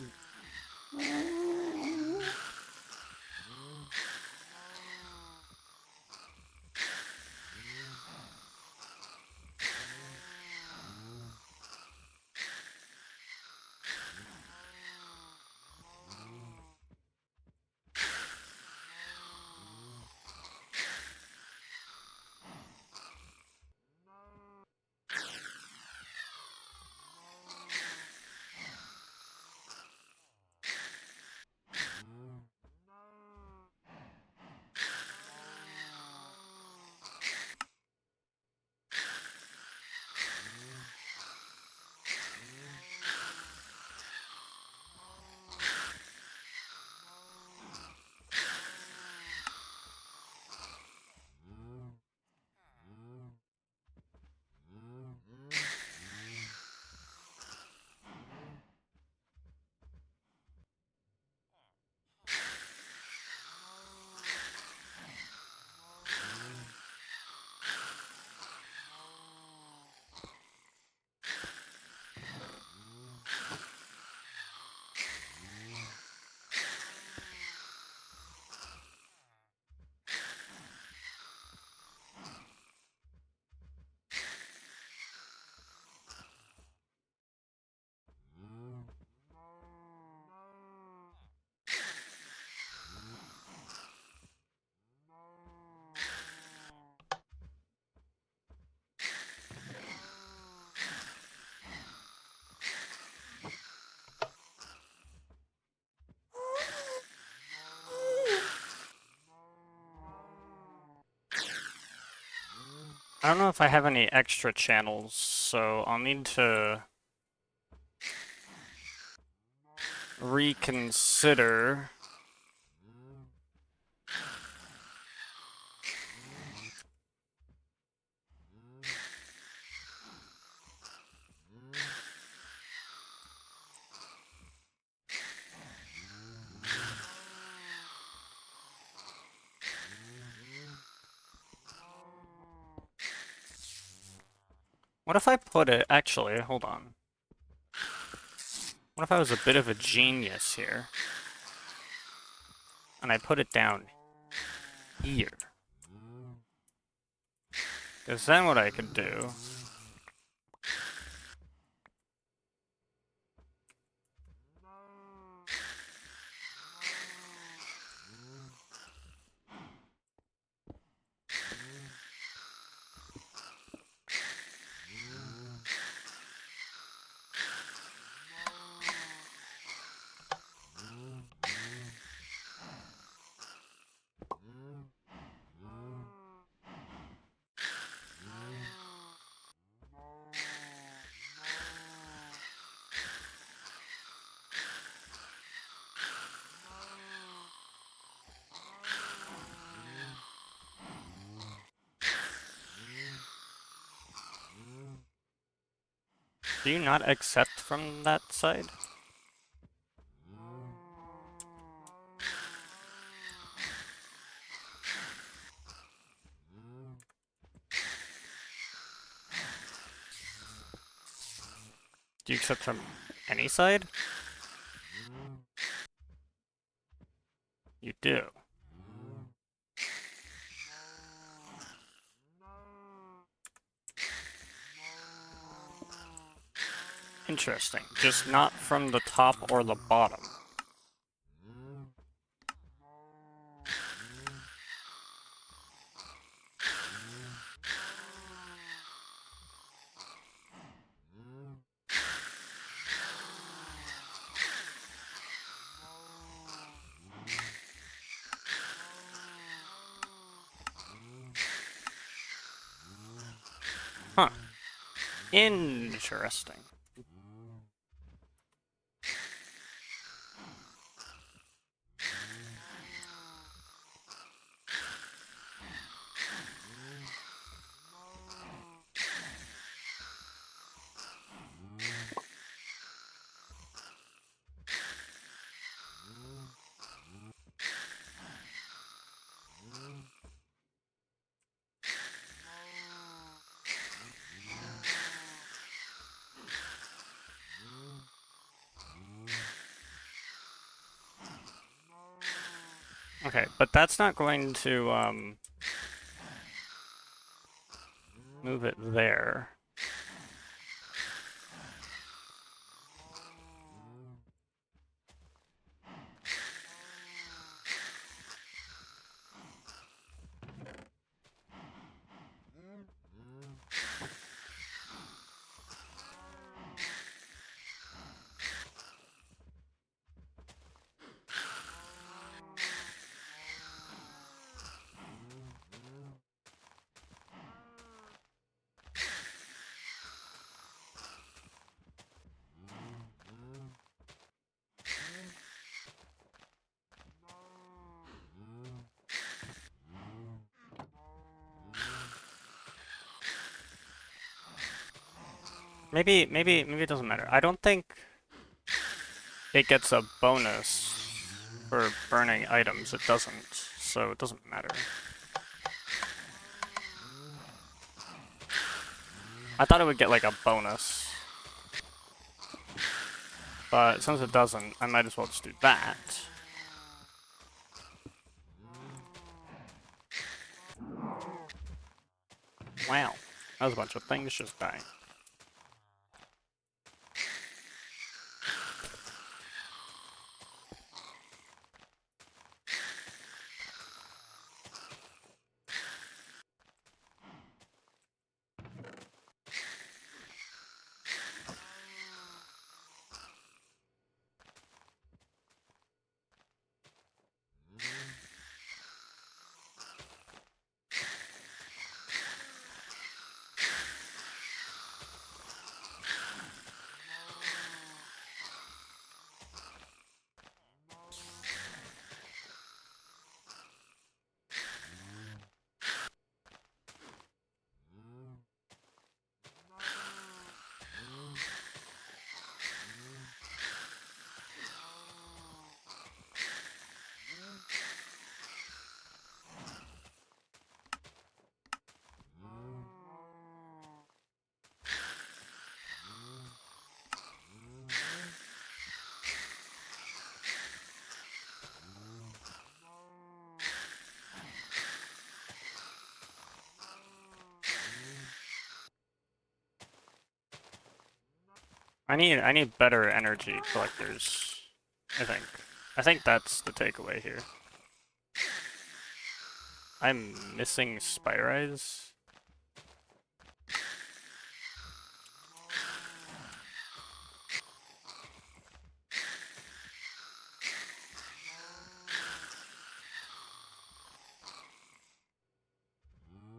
I don't know if I have any extra channels, so I'll need to reconsider. What if I put it... Actually, hold on. What if I was a bit of a genius here? And I put it down here. Because then what I could do... Do you not accept from that side? Do you accept from any side? You do. Interesting. Just not from the top or the bottom. Huh. Interesting. Okay, but that's not going to move it there. Maybe it doesn't matter. I don't think it gets a bonus for burning items. It doesn't, so it doesn't matter. I thought it would get like a bonus, but since it doesn't, I might as well just do that. Wow, that was a bunch of things just dying. I need better energy collectors, I think. I think that's the takeaway here. I'm missing Spire Eyes.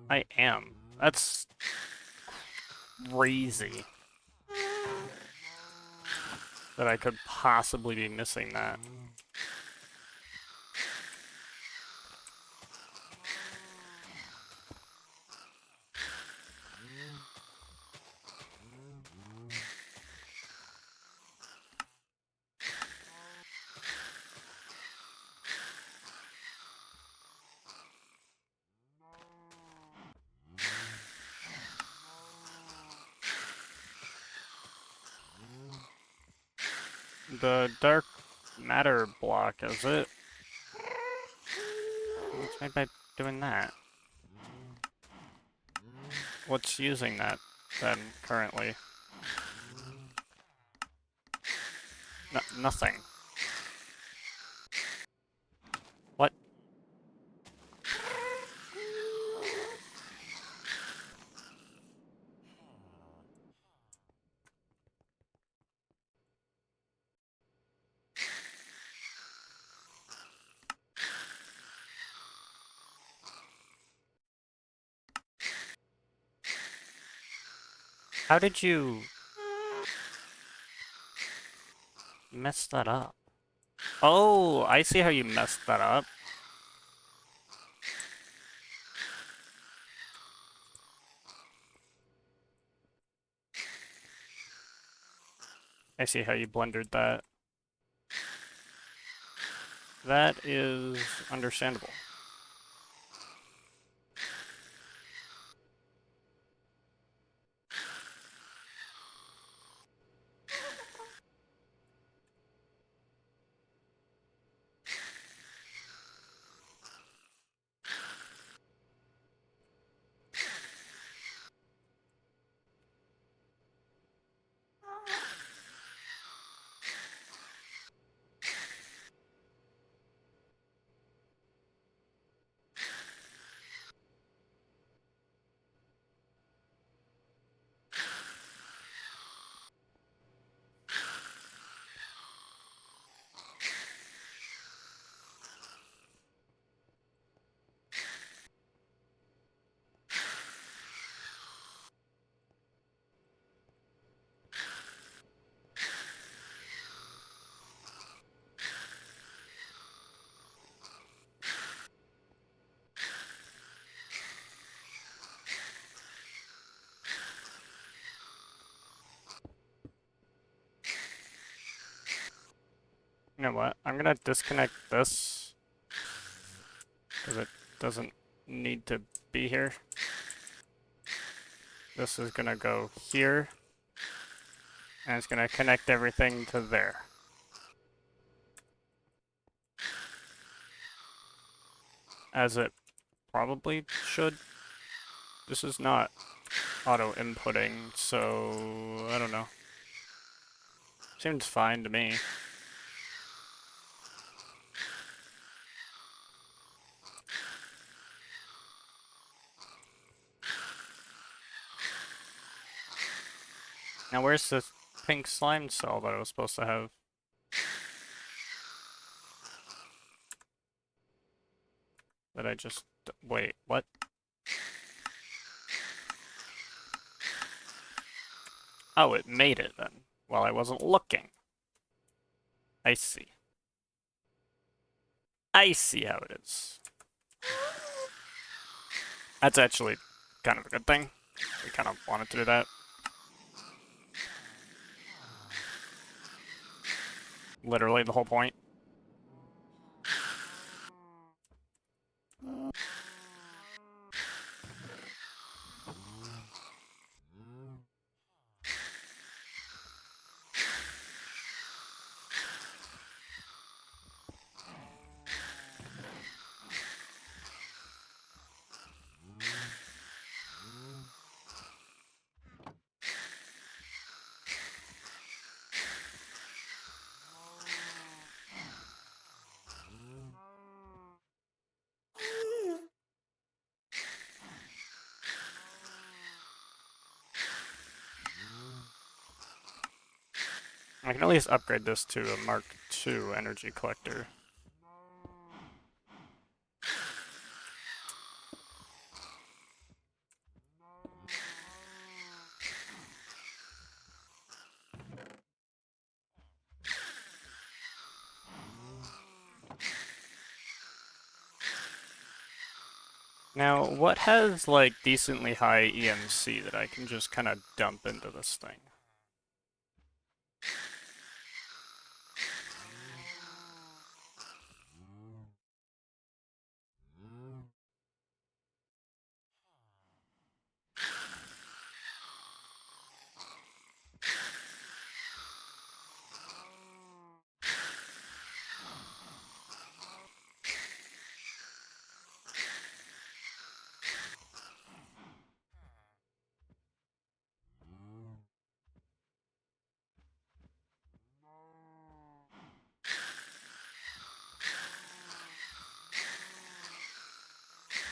I am. That's crazy that I could possibly be missing that. The dark matter block, is it? What's made by doing that? What's using that then currently? Nothing. What? How did you mess that up? Oh, I see how you messed that up. I see how you blundered that. That is understandable. You know what? I'm gonna disconnect this because it doesn't need to be here. This is gonna go here, and it's gonna connect everything to there. As it probably should. This is not auto-inputting, so I don't know. Seems fine to me. Now where's this pink slime cell that I was supposed to have? That I just... Wait, what? Oh, it made it then, while I wasn't looking. I see. I see how it is. That's actually kind of a good thing. We kind of wanted to do that. Literally the whole point. I can at least upgrade this to a Mark II energy collector. Now, what has, like, decently high EMC that I can just kind of dump into this thing?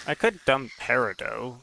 I could dump Peridot.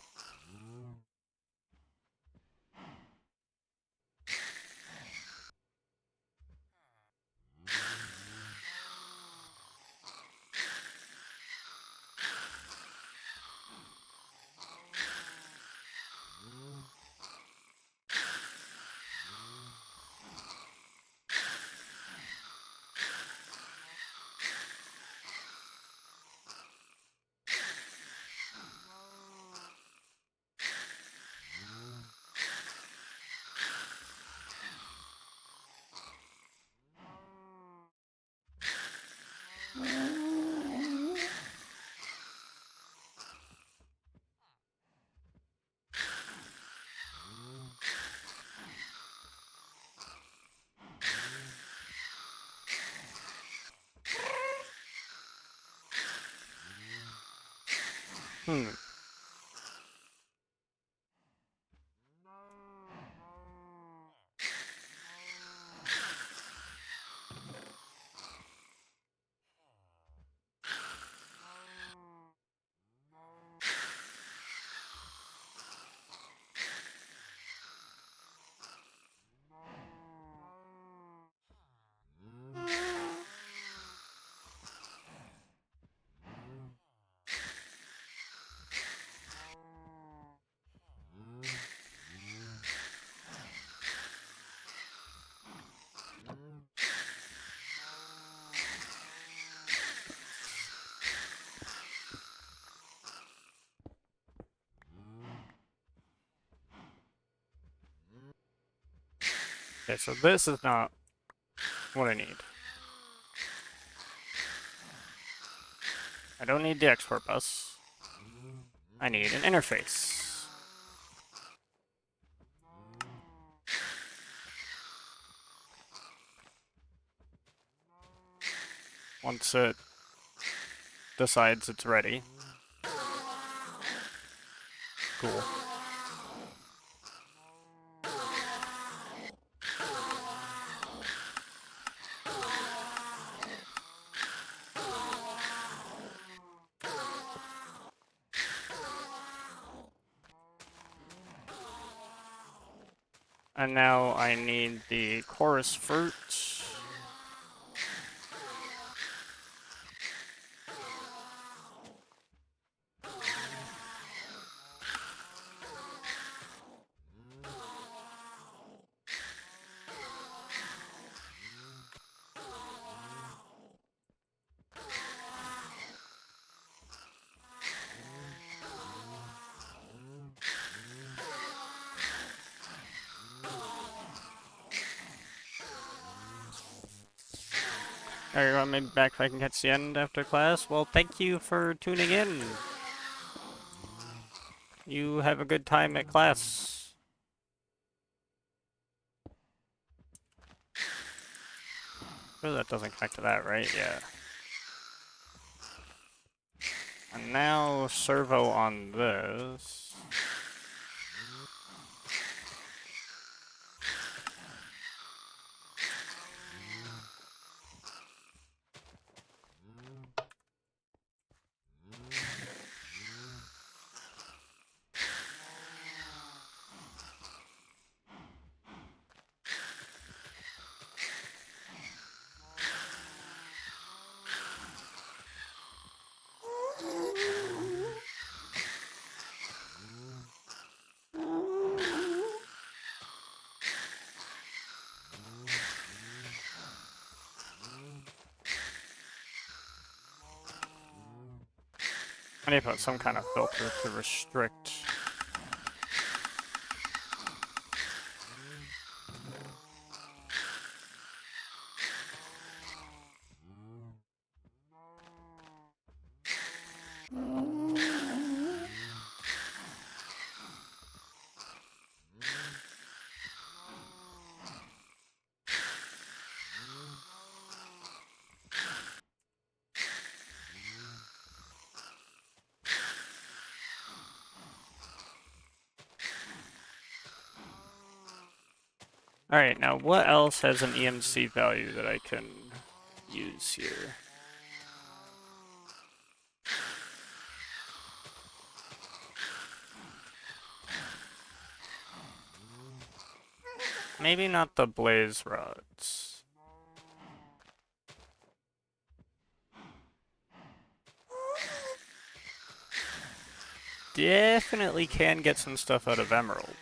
Hmm. Okay, so this is not what I need. I don't need the export bus. I need an interface. Once it decides it's ready. Cool. And now I need the chorus fruit. Alright, well, maybe back if I can catch the end after class. Well, thank you for tuning in. You have a good time at class. Oh, that doesn't connect to that, right? Yeah. And now servo on this. I need to put some kind of filter to restrict. Alright, now what else has an EMC value that I can use here? Maybe not the blaze rods. Definitely can get some stuff out of emeralds.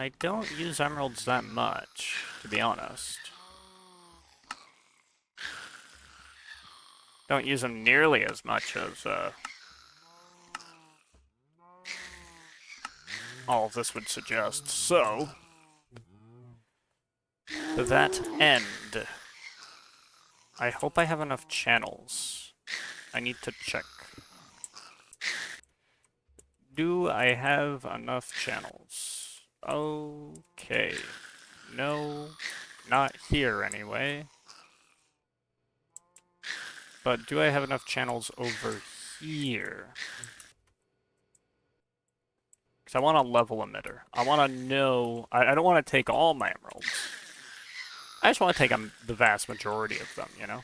I don't use emeralds that much, to be honest. Don't use them nearly as much as all of this would suggest. So, to that end, I hope I have enough channels. I need to check. Do I have enough channels? Okay. No, not here anyway. But do I have enough channels over here? Because I want a level emitter. I want to know... I don't want to take all my emeralds. I just want to take the vast majority of them, you know?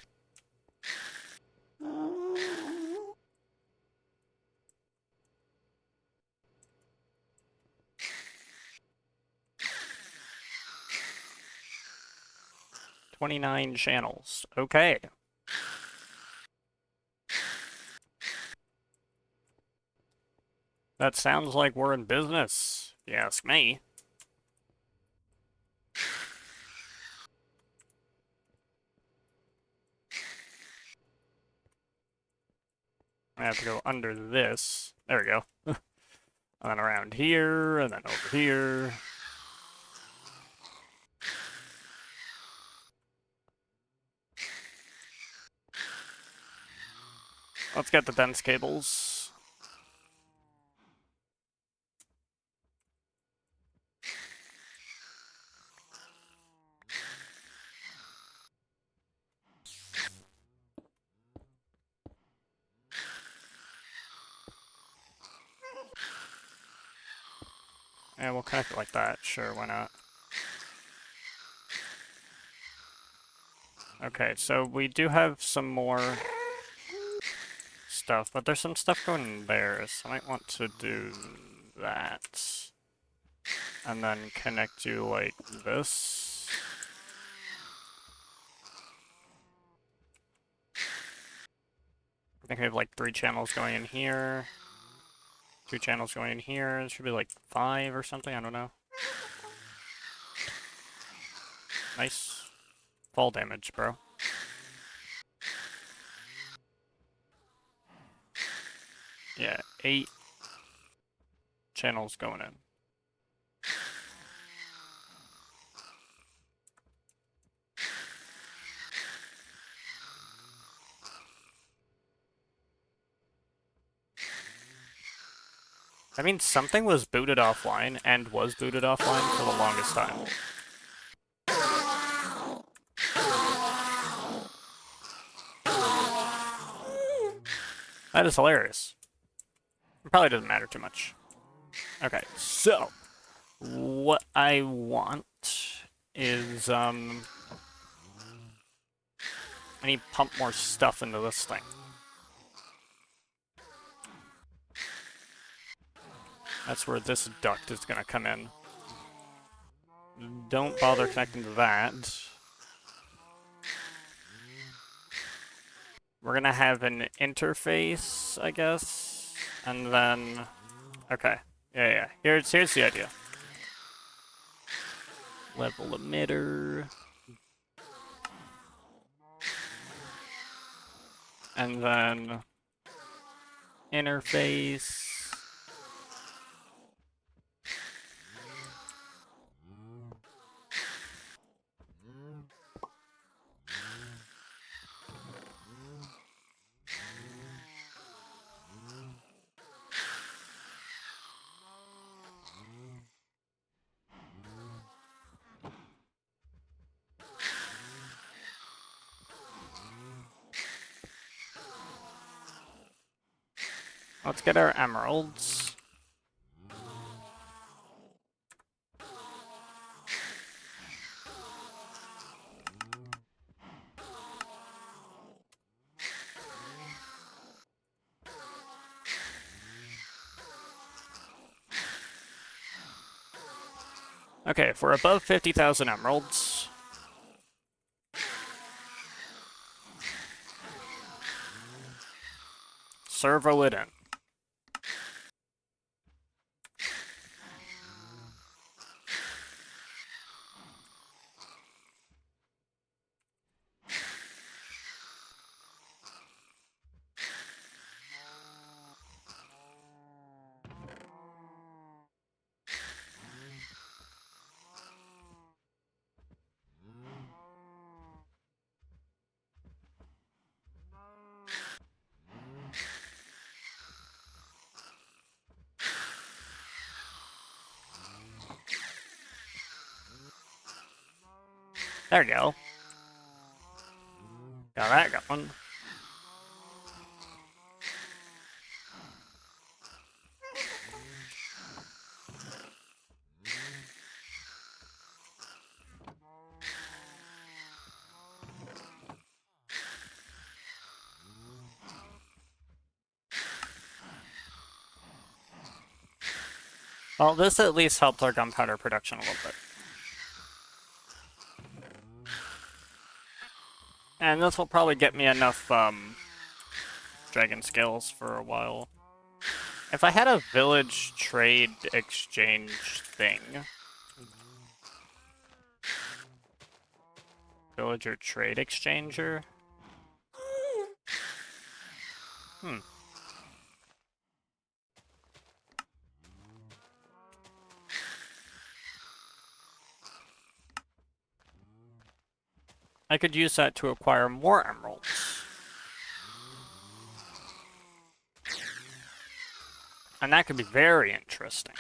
$29 channels. Okay. That sounds like we're in business, if you ask me. I have to go under this. There we go. And then around here, and then over here. Let's get the dense cables. And we'll connect it like that. Sure, why not? Okay, so we do have some more stuff, but there's some stuff going there, so I might want to do that. And then connect you like this. I think we have like 3 channels going in here. 2 channels going in here. It should be like 5 or something, I don't know. Nice. Fall damage, bro. Yeah, 8 channels going in. I mean, something was booted offline and was booted offline for the longest time. That is hilarious. It probably doesn't matter too much. Okay, so what I want is I need to pump more stuff into this thing. That's where this duct is gonna come in. Don't bother connecting to that. We're gonna have an interface, I guess, and then okay, yeah. Here's the idea. Level emitter, and then interface. Let's get our emeralds. Okay, if we're above 50,000 emeralds, servo it in. There you go. Got that going. Well, this at least helped our gunpowder production a little bit. And this will probably get me enough dragon scales for a while. If I had a village trade exchange thing. Villager trade exchanger? I could use that to acquire more emeralds. And that could be very interesting.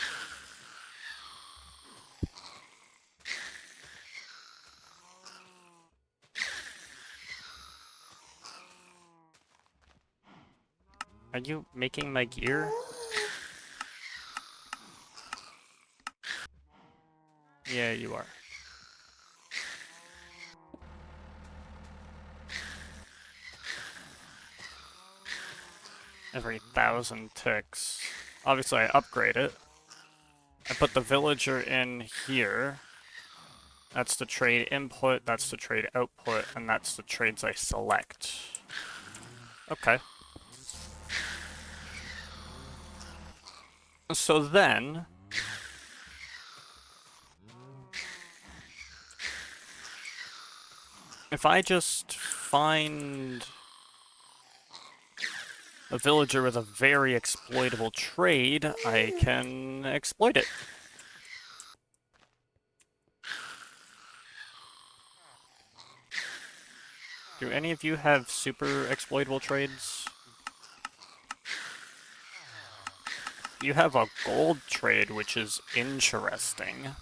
Are you making my gear? Yeah, you are. Every 1,000 ticks. Obviously, I upgrade it. I put the villager in here. That's the trade input, that's the trade output, and that's the trades I select. Okay. So then... if I just find a villager with a very exploitable trade, I can exploit it. Do any of you have super exploitable trades? You have a gold trade, which is interesting.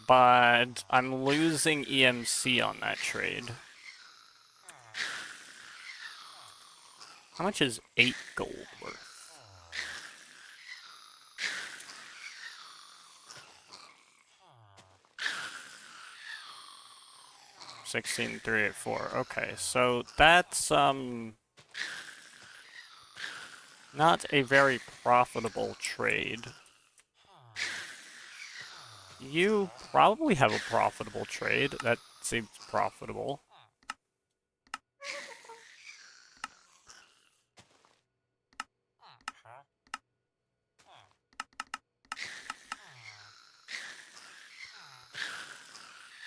But I'm losing EMC on that trade. How much is 8 gold worth? 16,384. Okay, so that's not a very profitable trade. You probably have a profitable trade. That seems profitable.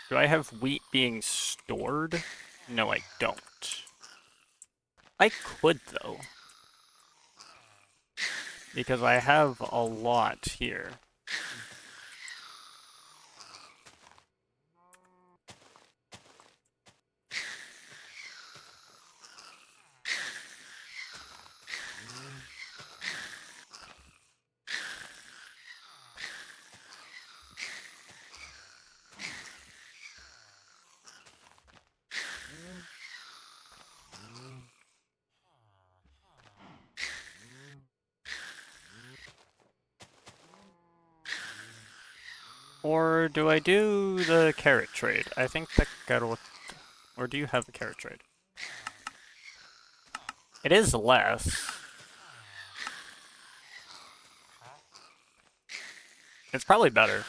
Do I have wheat being stored? No, I don't. I could, though. Because I have a lot here. Or do I do the carrot trade? I think the carrot... Or do you have the carrot trade? It is less. It's probably better.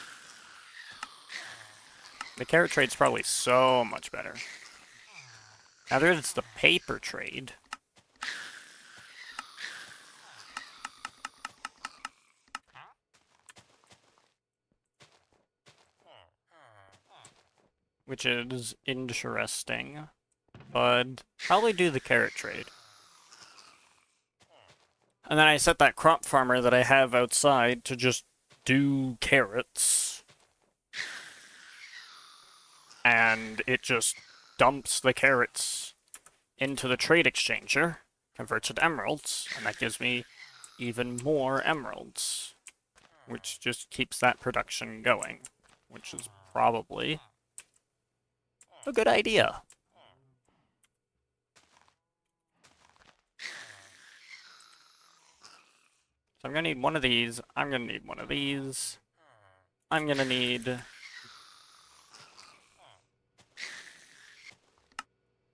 The carrot trade's probably so much better. Now there's the paper trade. Which is interesting. But probably do the carrot trade. And then I set that crop farmer that I have outside to just do carrots. And it just dumps the carrots into the trade exchanger, converts it to emeralds, and that gives me even more emeralds. Which just keeps that production going. Which is probably a good idea. So I'm gonna need one of these, I'm gonna need one of these, I'm gonna need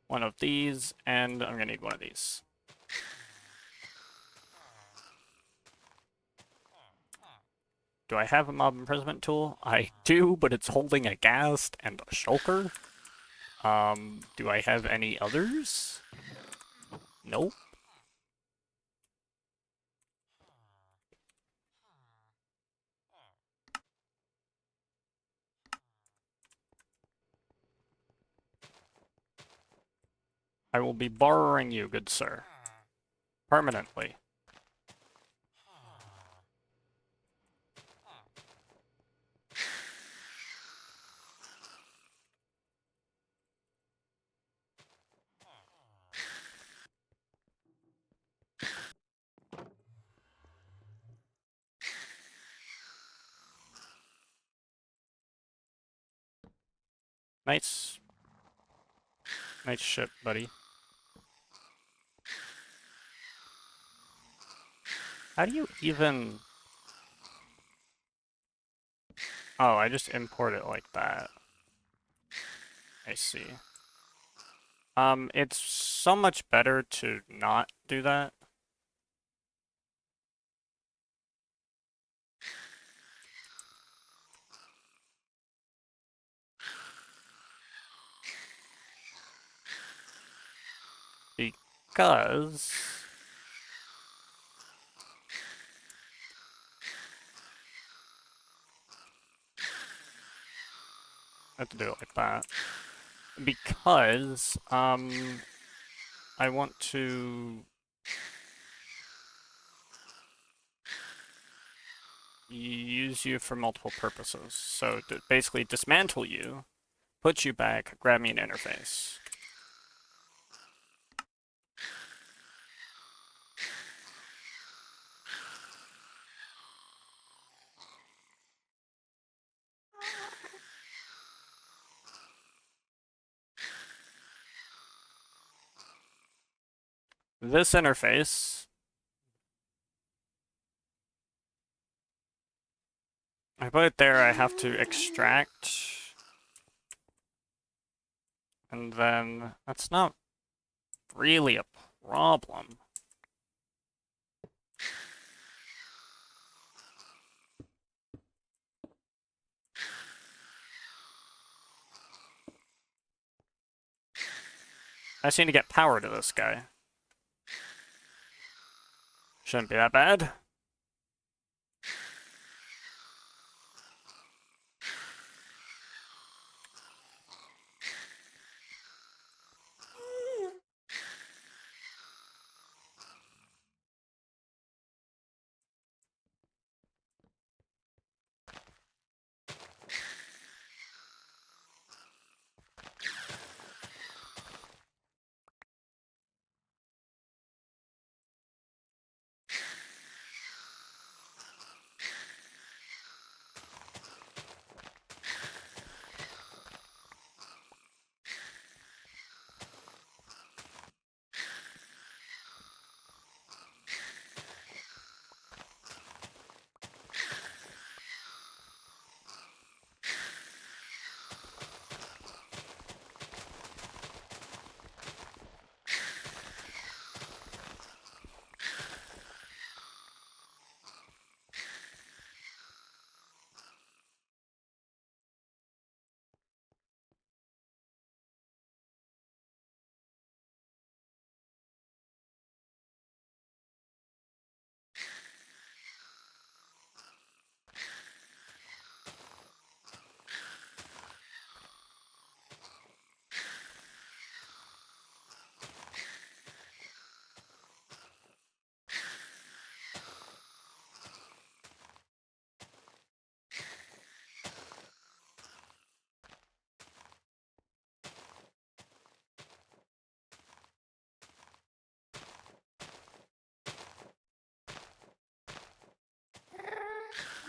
one of these, and I'm gonna need one of these. Do I have a mob imprisonment tool? I do, but it's holding a ghast and a shulker. Do I have any others? Nope. I will be borrowing you, good sir. Permanently. Nice. Nice ship, buddy. How do you even... Oh, I just import it like that. I see. It's so much better to not do that. Because... I have to do it like that. Because, I want to use you for multiple purposes. So to basically dismantle you, put you back, grab me an interface. This interface, I put it there, I have to extract, and then that's not really a problem. I just need to get power to this guy. Shouldn't be that bad.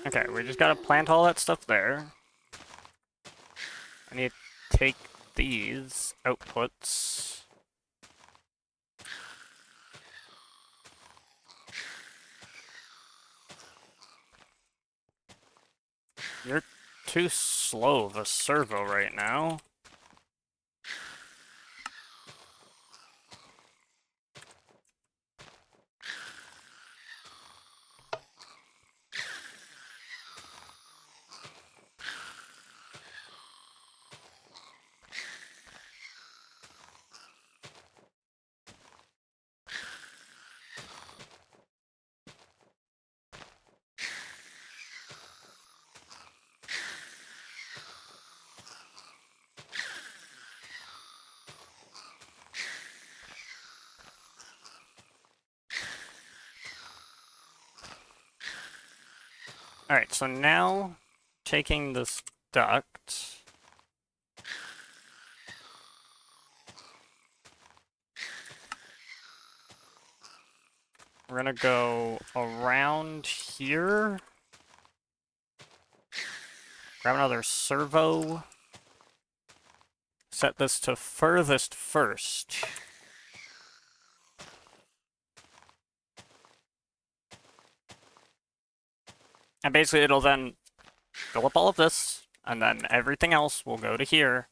Okay, we just gotta plant all that stuff there. I need to take these outputs. You're too slow of a servo right now. Alright, so now taking this duct. We're gonna go around here. Grab another servo. set this to furthest first. And basically it'll then fill up all of this, and then everything else will go to here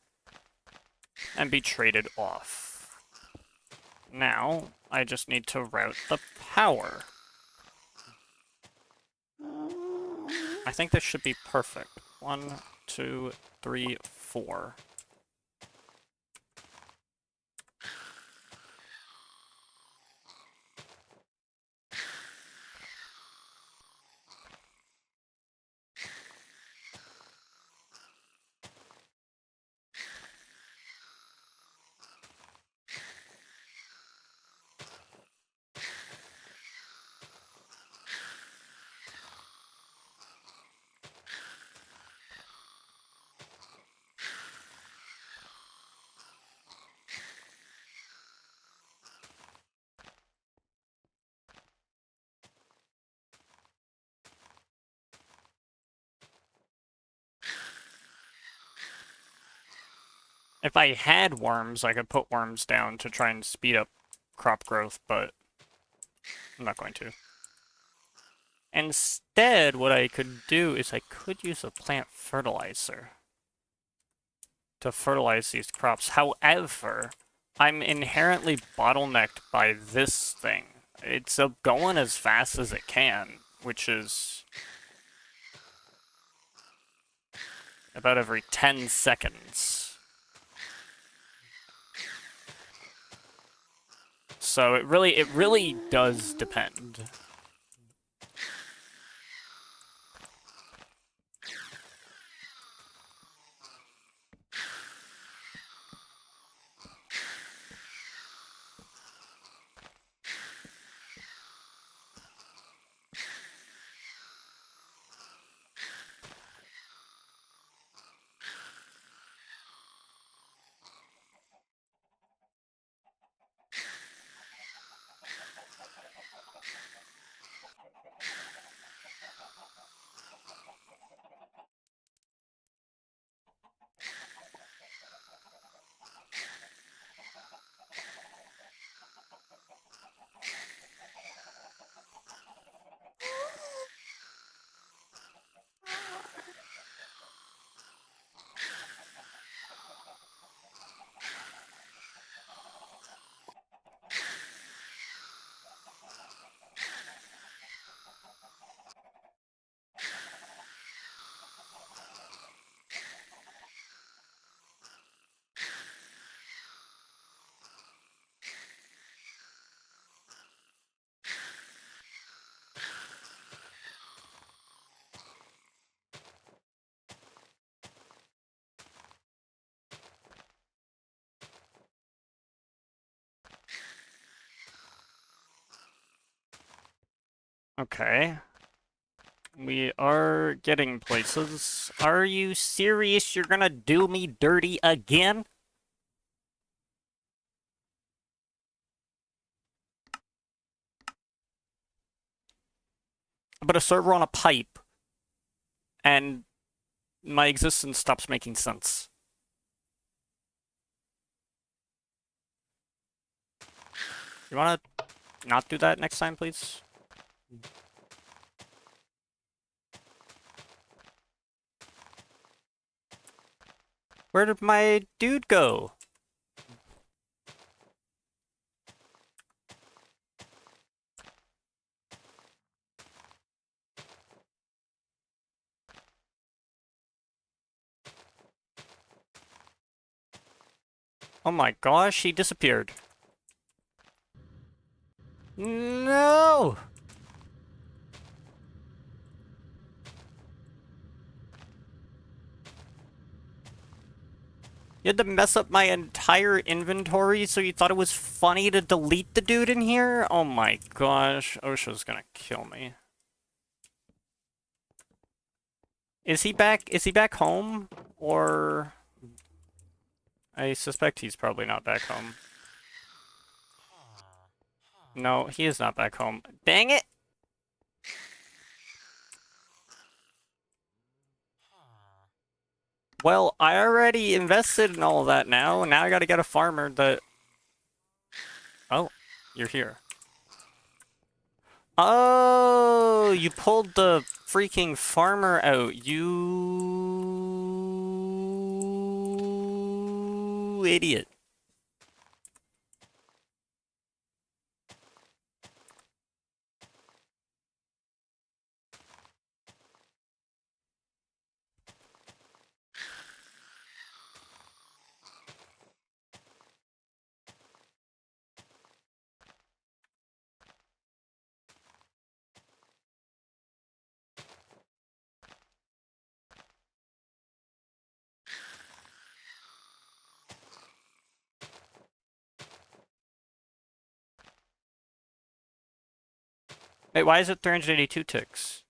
and be traded off. Now, I just need to route the power. I think this should be perfect. 1, 2, 3, 4. If I had worms, I could put worms down to try and speed up crop growth, but I'm not going to. Instead, what I could do is I could use a plant fertilizer to fertilize these crops. However, I'm inherently bottlenecked by this thing. It's going as fast as it can, which is about every 10 seconds. So it really does depend. Okay. We are getting places. Are you serious? You're gonna do me dirty again? But a server on a pipe, and my existence stops making sense. You wanna not do that next time, please? Where did my dude go? Oh my gosh, he disappeared. No! You had to mess up my entire inventory so you thought it was funny to delete the dude in here? Oh my gosh, OSHA's gonna kill me. Is he back home? Or... I suspect he's probably not back home. No, he is not back home. Dang it! Well, I already invested in all of that now, and now I gotta get a farmer that... Oh, you're here. Oh, you pulled the freaking farmer out, you idiot. Wait, why is it 382 ticks?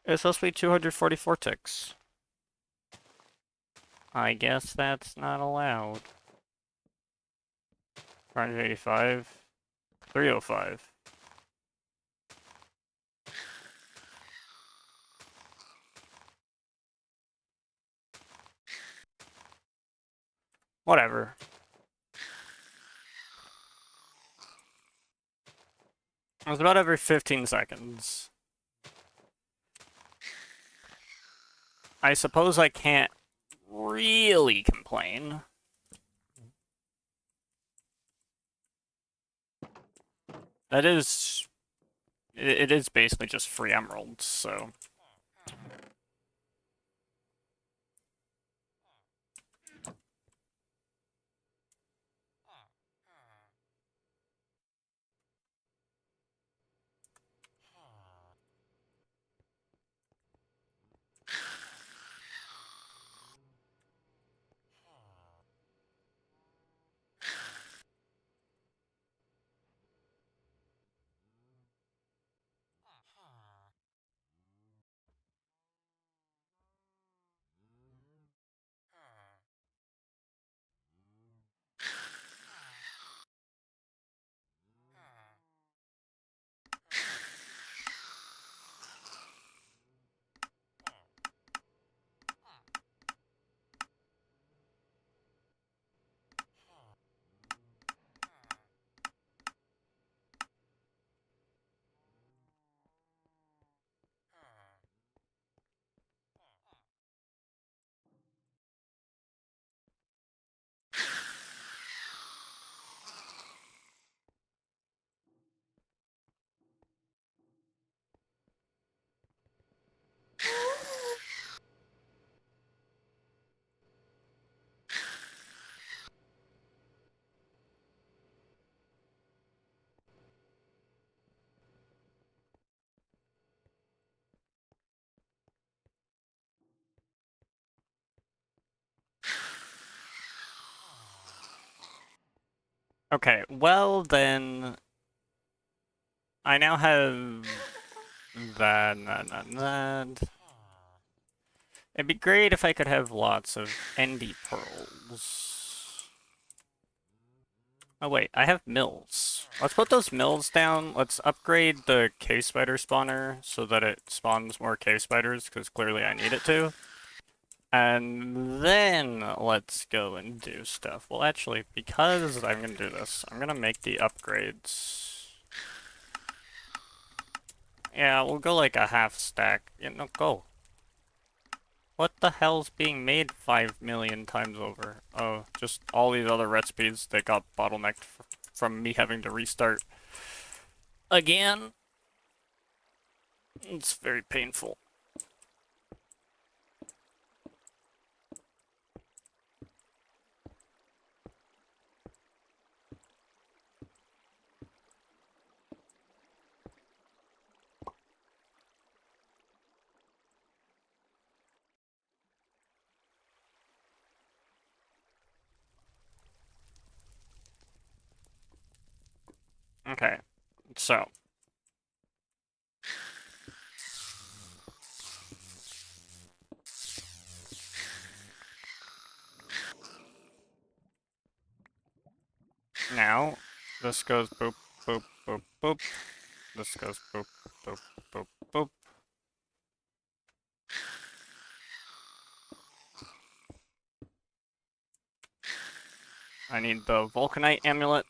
It's supposed to be 244 ticks. I guess that's not allowed. 485. 305. Whatever. It was about every 15 seconds. I suppose I can't really complain. That is... It is basically just free emeralds, so... Okay, well then... I now have... that. It'd be great if I could have lots of endy pearls. Oh wait, I have mills. Let's put those mills down. Let's upgrade the cave spider spawner so that it spawns more cave spiders, because clearly I need it to. And then let's go and do stuff. Well, actually, because I'm gonna do this, I'm gonna make the upgrades. Yeah, we'll go like a half stack. Yeah, no, go. What the hell's being made 5 million times over? Oh, just all these other recipes that got bottlenecked from me having to restart again. It's very painful. Okay, so. Now, This goes boop, boop, boop, boop. This goes boop, boop, boop, boop. I need the Vulcanite amulet.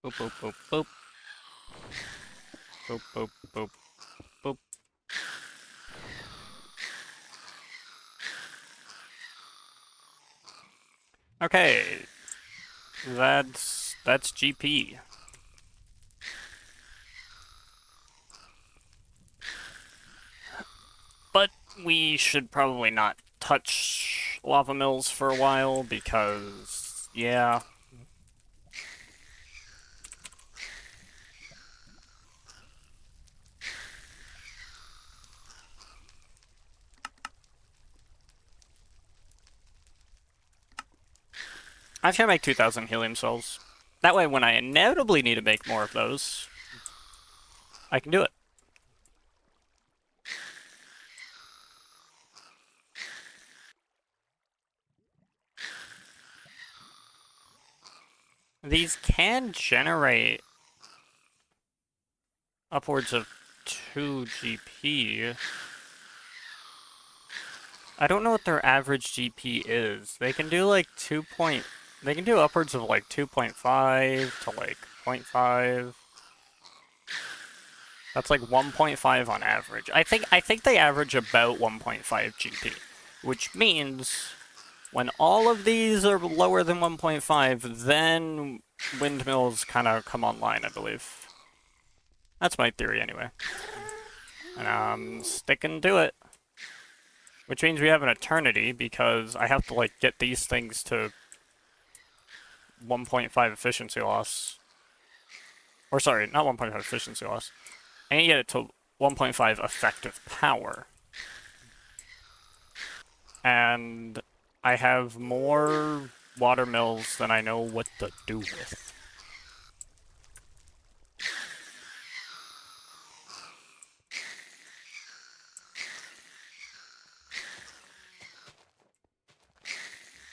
Boop, boop, boop, boop. Boop, boop, boop, boop. Okay. That's GP. But we should probably not touch lava mills for a while because, yeah. I should make 2,000 helium cells. That way, when I inevitably need to make more of those, I can do it. These can generate upwards of 2 GP. I don't know what their average GP is. They can do like they can do upwards of like 2.5 to like 0.5. That's like 1.5 on average. I think they average about 1.5 GP, which means when all of these are lower than 1.5, then windmills kind of come online, I believe. That's my theory anyway. And I'm sticking to it. Which means we have an eternity because I have to like get these things to 1.5 efficiency loss. Or sorry, not 1.5 efficiency loss. I need to get it to 1.5 effective power. And I have more water mills than I know what to do with.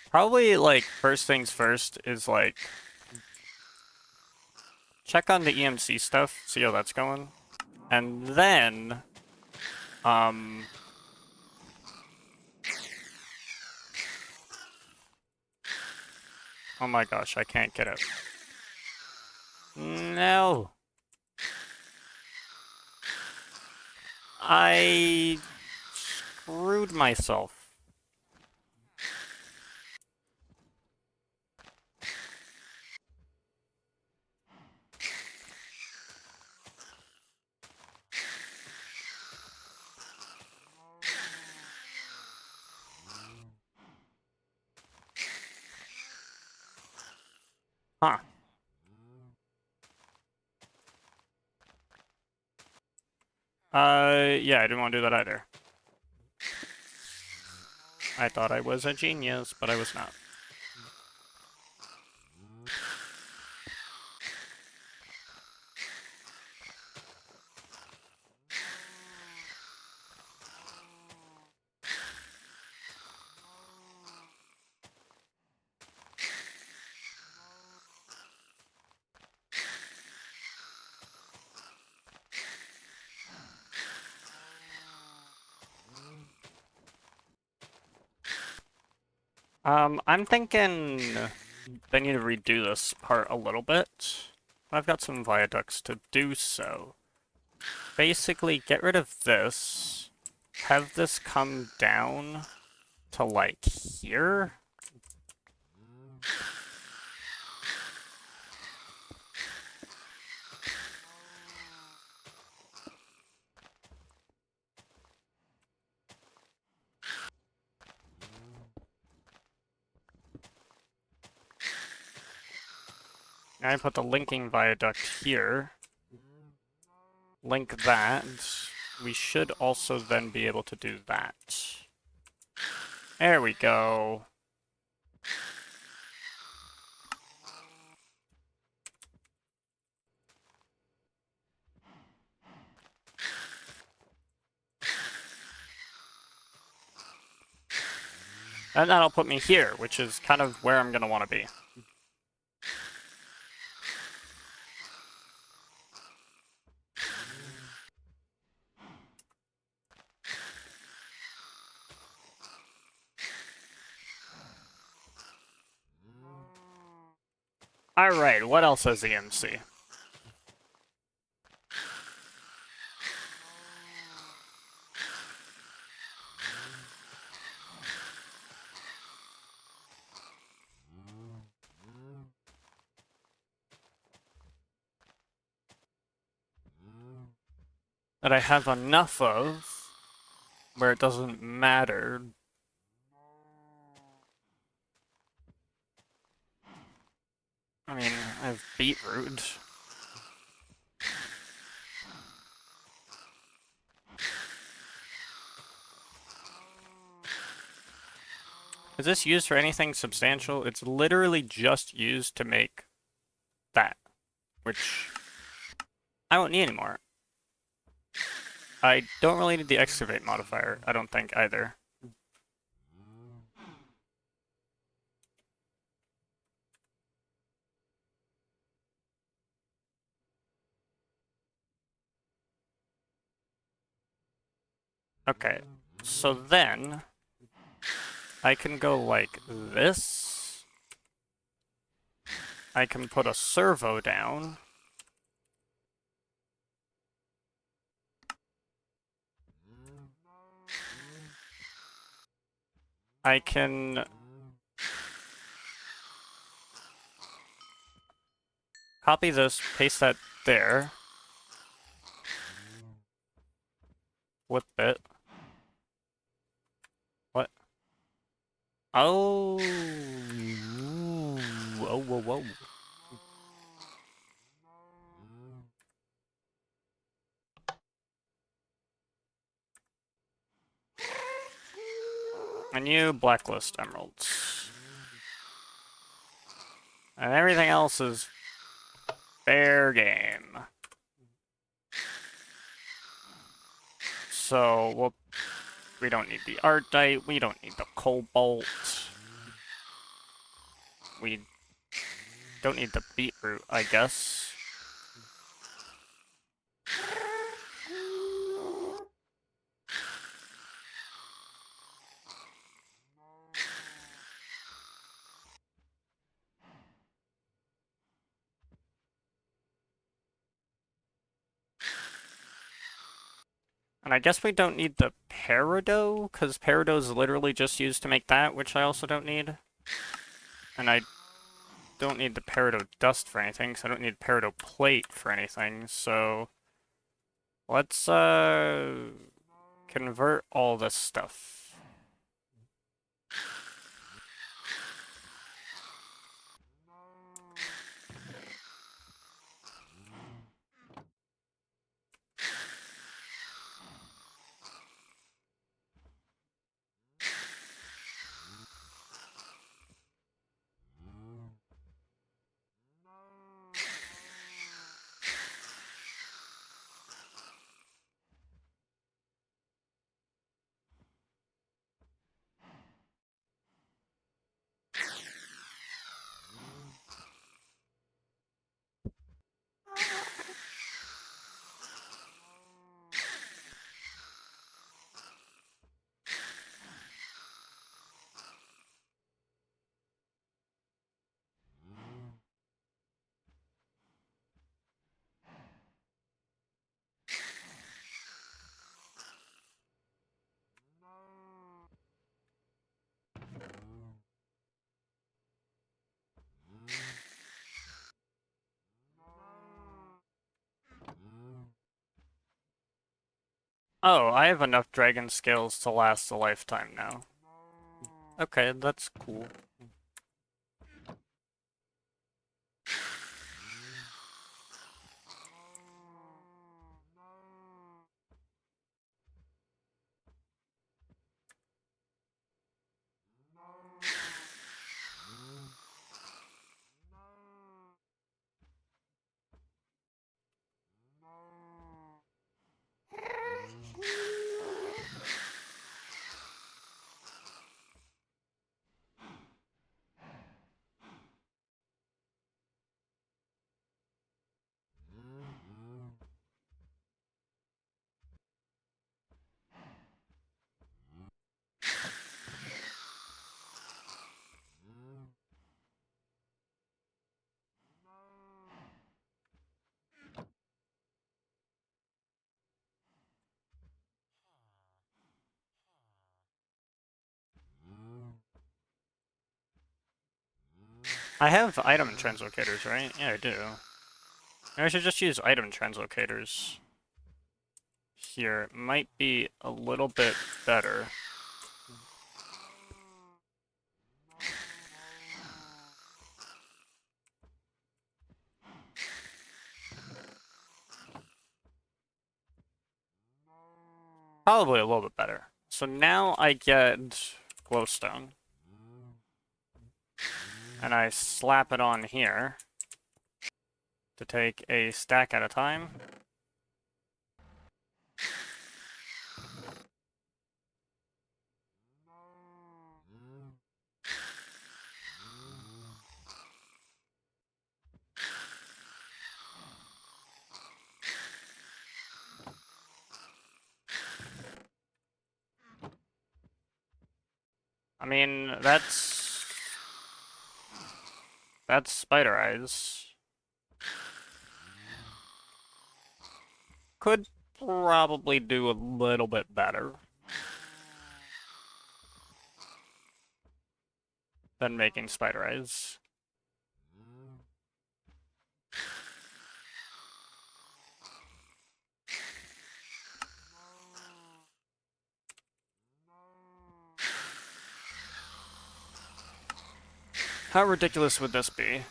Probably, like, first things first is, like, check on the EMC stuff, see how that's going. And then, oh my gosh, I can't get it. No. I screwed myself. Huh. Yeah, I didn't want to do that either. I thought I was a genius, but I was not. I'm thinking I need to redo this part a little bit. I've got some viaducts to do so. Basically, get rid of this. Have this come down to, like, here? Now I put the linking viaduct here. Link that. We should also then be able to do that. There we go. And that'll put me here, which is kind of where I'm going to want to be. Alright, what else has EMC? That I have enough of where it doesn't matter. I mean, I have beetroot. Is this used for anything substantial? It's literally just used to make that, which I won't need anymore. I don't really need the excavate modifier, I don't think, either. Okay, so then I can go like this. I can put a servo down. I can copy this, paste that there. Flip it. What? Oh. Whoa, whoa, whoa. A new blacklist emeralds. And everything else is fair game. So, we don't need the ardite, we don't need the cobalt. We don't need the beetroot, I guess. And I guess we don't need the peridot, because peridot is literally just used to make that, which I also don't need. And I don't need the peridot dust for anything, because I don't need peridot plate for anything, so... Let's, convert all this stuff. Oh, I have enough dragon scales to last a lifetime now. Okay, that's cool. I have item translocators, right? Yeah, I do. Maybe I should just use item translocators here. Might be a little bit better. Probably a little bit better. So now I get glowstone. And I slap it on here to take a stack at a time. I mean, that's spider eyes. Could probably do a little bit better than making spider eyes. How ridiculous would this be?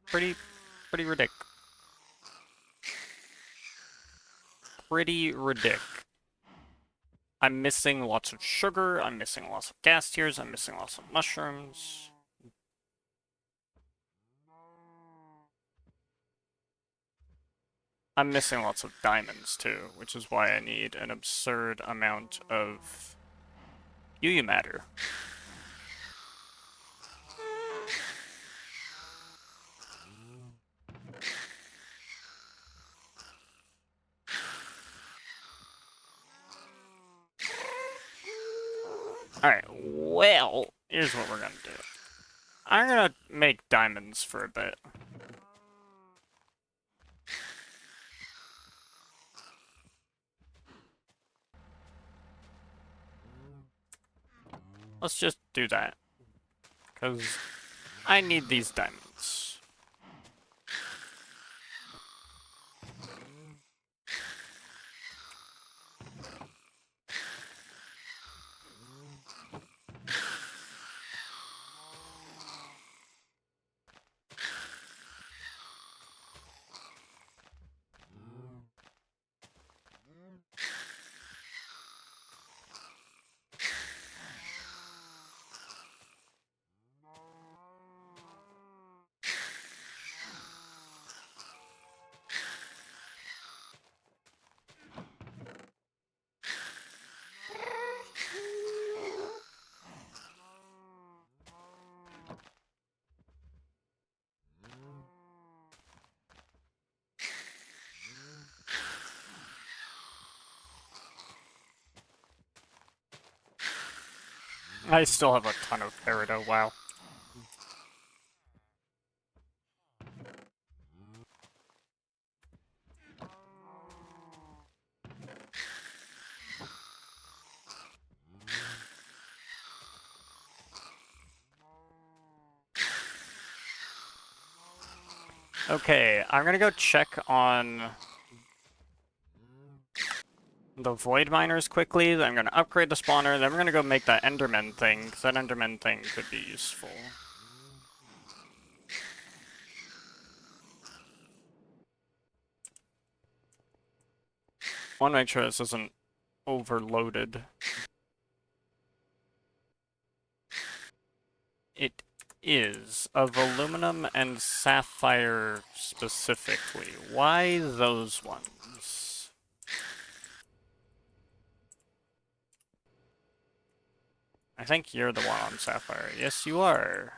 Pretty ridic. Pretty ridic. I'm missing lots of sugar, I'm missing lots of gas tiers, I'm missing lots of mushrooms. I'm missing lots of diamonds too, which is why I need an absurd amount of UU matter. Alright, well, here's what we're gonna do. I'm gonna make diamonds for a bit. Let's just do that. Because I need these diamonds. I still have a ton of peridot, wow. Okay, I'm gonna go check on the void miners quickly. I'm gonna upgrade the spawner, then we're gonna go make that enderman thing, because that enderman thing could be useful. Want to make sure this isn't overloaded. It is of aluminum and sapphire specifically. Why those ones? I think you're the one on sapphire. Yes, you are.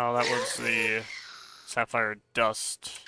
Oh, that was the sapphire dust.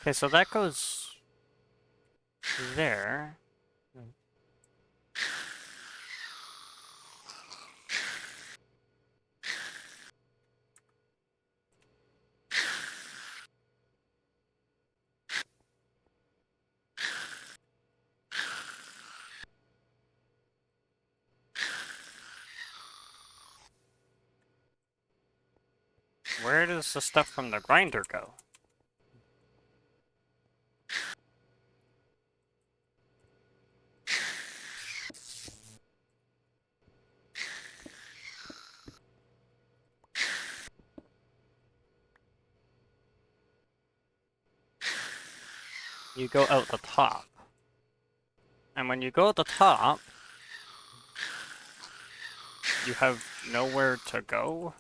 Okay, so that goes there. Where does the stuff from the grinder go? You go out the top. And when you go at the top, you have nowhere to go?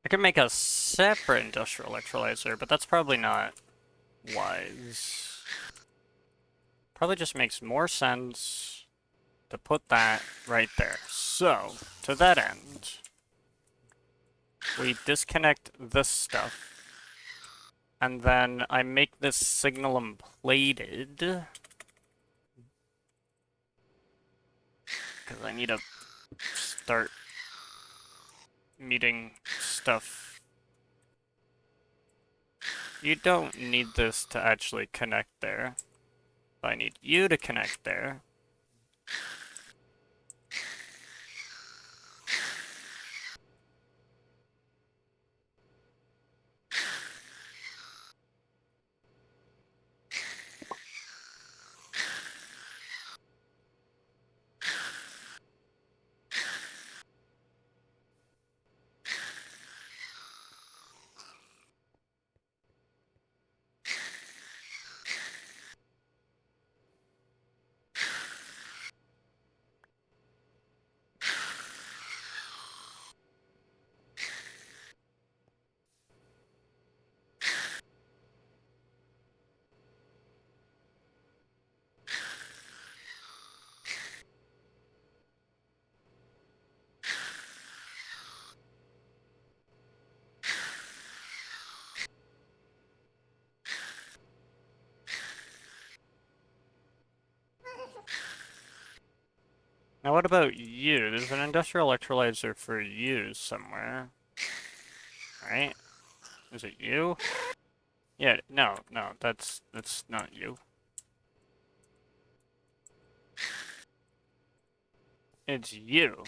I could make a separate industrial electrolyzer, but that's probably not wise. Probably just makes more sense to put that right there. So, to that end, we disconnect this stuff, and then I make this signalum plated, because I need to start meeting stuff. You don't need this to actually connect there. I need you to connect there. Now what about you? There's an industrial electrolyzer for you somewhere. Right? Is it you? Yeah, no, that's not you. It's you.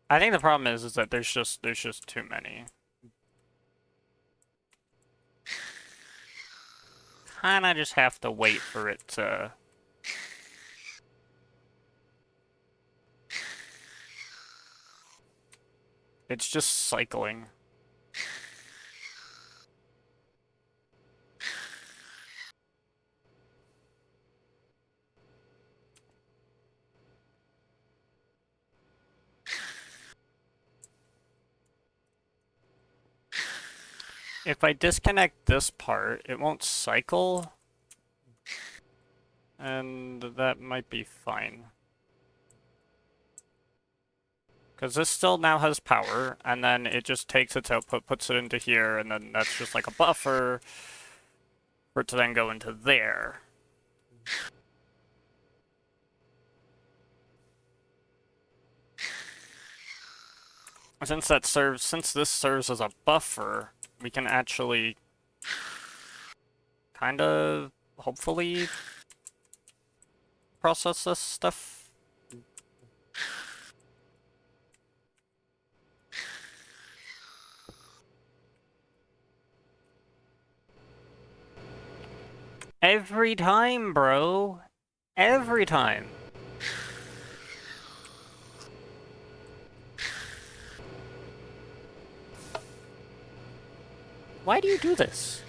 I think the problem is that there's just too many. Kinda just have to wait for it to... It's just cycling. If I disconnect this part, it won't cycle. And that might be fine. Because this still now has power, and then it just takes its output, puts it into here, and then that's just like a buffer for it to then go into there. Since this serves as a buffer, we can actually kind of, hopefully, process this stuff. Every time, bro. Every time. Why do you do this?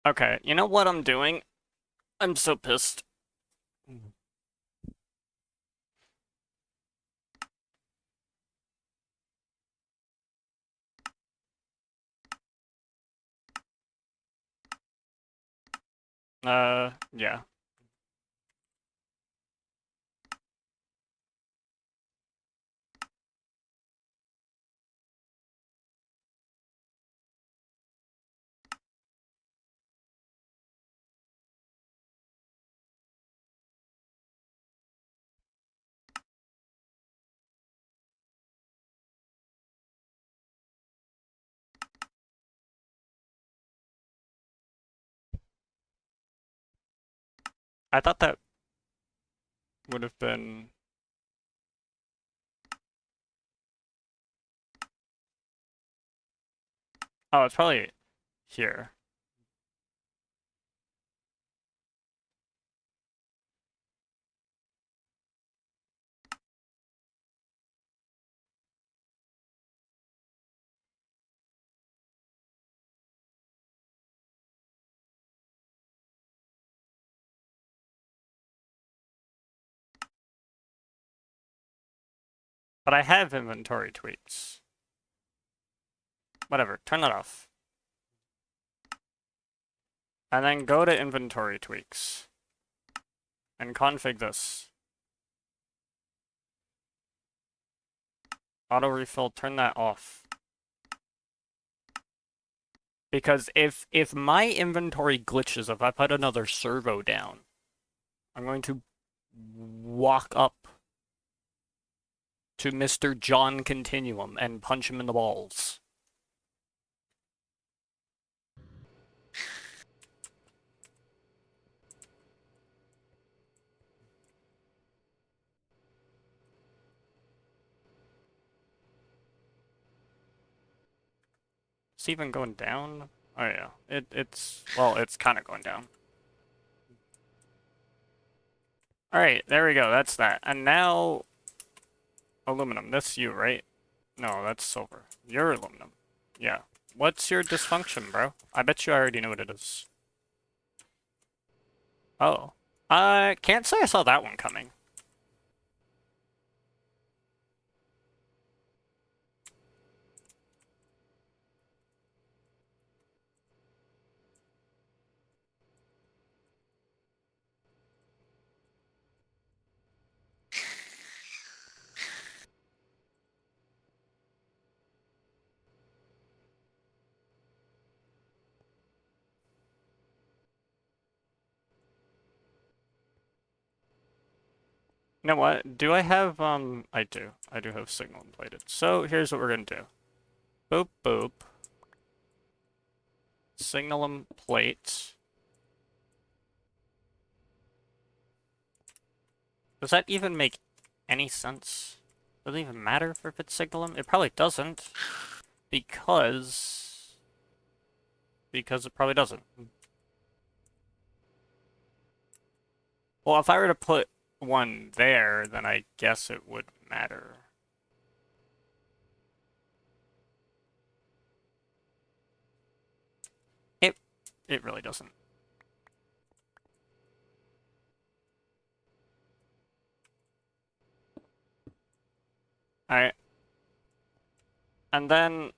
Okay, you know what I'm doing? I'm so pissed. Yeah. I thought that would have been... Oh, it's probably here. But I have inventory tweaks. Whatever, turn that off. And then go to inventory tweaks. And config this. Auto refill, turn that off. Because if my inventory glitches, if I put another servo down, I'm going to walk up to Mr. John Continuum and punch him in the balls. It's even going down? Oh yeah, it's kind of going down. Alright, there we go, that's that. And now, aluminum, that's you, right? No, that's silver. You're aluminum. Yeah. What's your dysfunction, bro? I bet you already know what it is. Oh. I can't say I saw that one coming. You know what? Do I have, I do. I do have signal plated. So here's what we're gonna do. Boop, boop. Signalum plate. Does that even make any sense? Does it even matter if it's signalum? It probably doesn't. Because it probably doesn't. Well, if I were to put one there, then I guess it would matter. It really doesn't. Alright. And then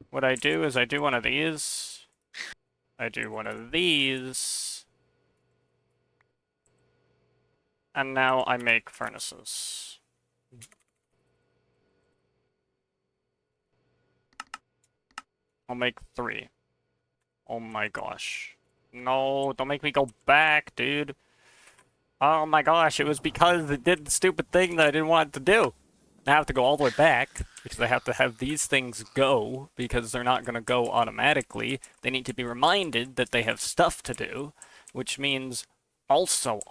what I do is I do one of these. I do one of these. And now I make furnaces. I'll make 3. Oh my gosh. No, don't make me go back, dude. Oh my gosh, it was because it did the stupid thing that I didn't want it to do. I have to go all the way back, because I have to have these things go, because they're not going to go automatically. They need to be reminded that they have stuff to do, which means also,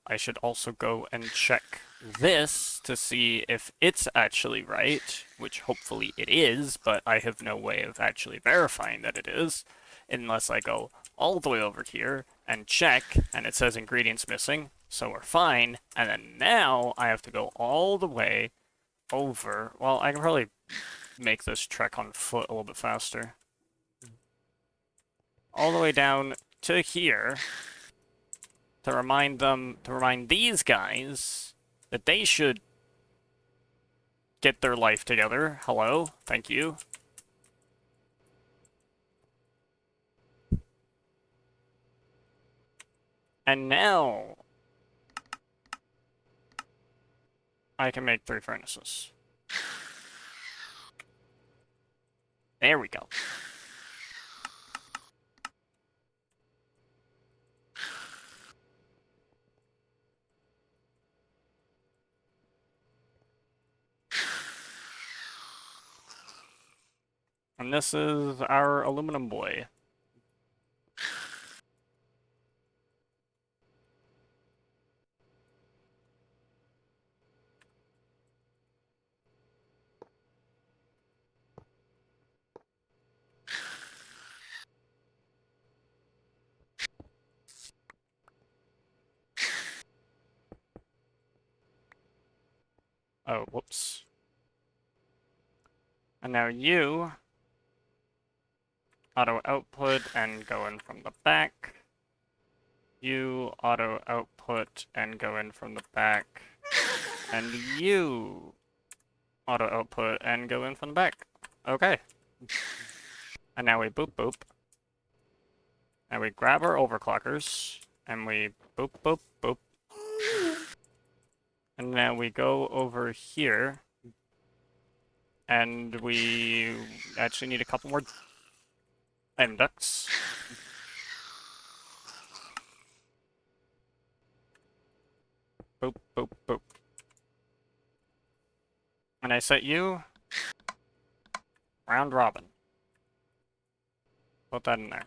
I should also go and check this to see if it's actually right, which hopefully it is, but I have no way of actually verifying that it is, unless I go all the way over here and check, and it says ingredients missing, so we're fine, and then now I have to go all the way over. Well, I can probably make this trek on foot a little bit faster. All the way down to here to remind these guys that they should get their life together. Hello, thank you. And now I can make 3 furnaces. There we go. And this is our aluminum boy. Oh, whoops. And now you auto output and go in from the back. You auto output and go in from the back. And you auto output and go in from the back. Okay. And now we boop boop. And we grab our overclockers. And we boop boop boop. And now we go over here. And we actually need a couple more item ducts. Boop, boop, boop. And I set you round robin. Put that in there.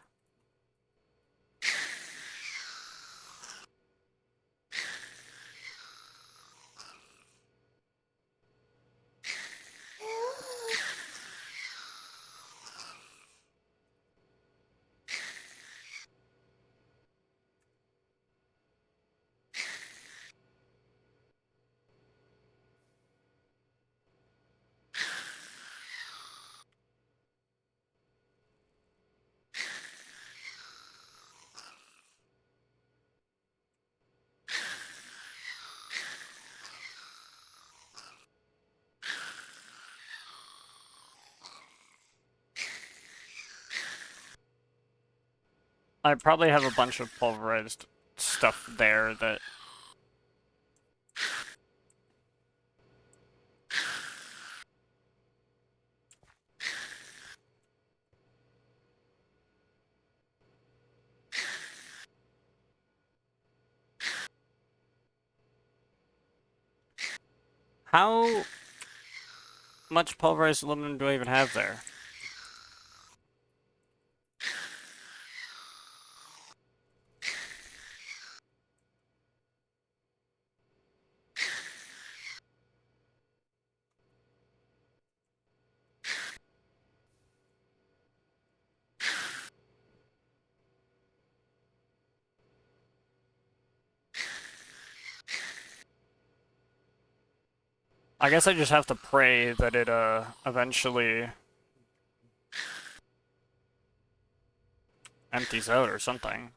I probably have a bunch of pulverized stuff there that... How much pulverized aluminum do I even have there? I guess I just have to pray that it, eventually empties out or something.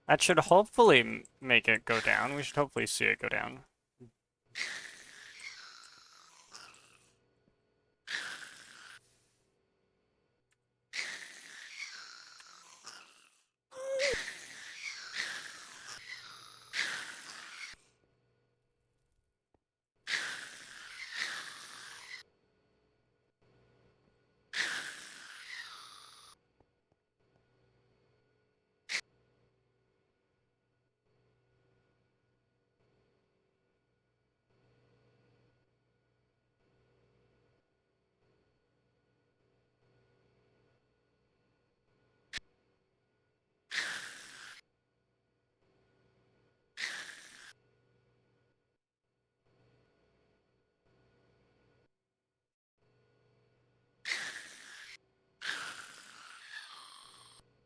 That should hopefully make it go down. We should hopefully see it go down.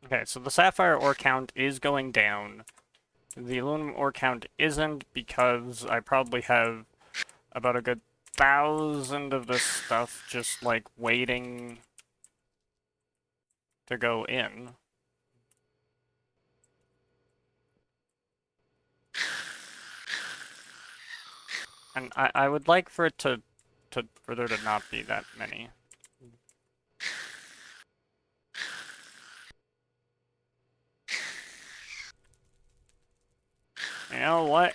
Okay, so the sapphire ore count is going down. The aluminum ore count isn't because I probably have about a good 1,000 of this stuff just like waiting to go in. And I would like for it for there to not be that many. You know what?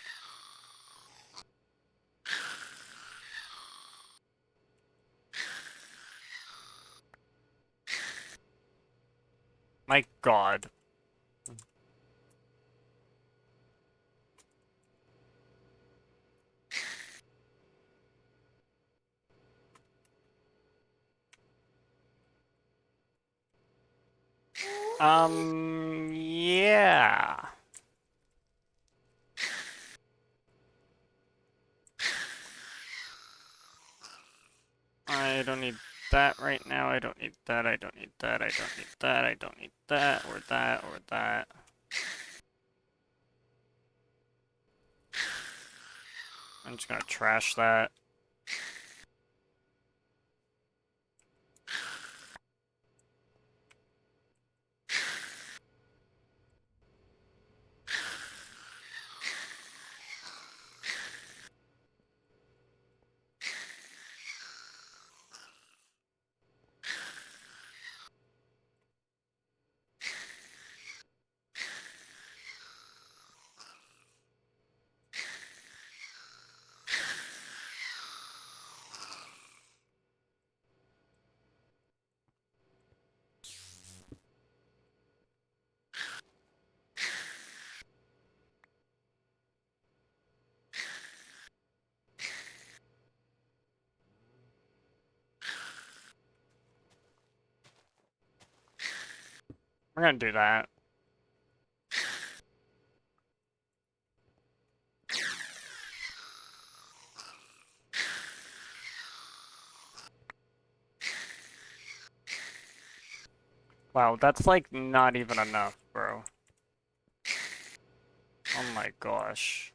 My God. Yeah. I don't need that right now. I don't need that. I don't need that. I don't need that. I don't need that or that or that. I'm just gonna trash that. We're gonna do that. Wow, that's like not even enough, bro. Oh my gosh.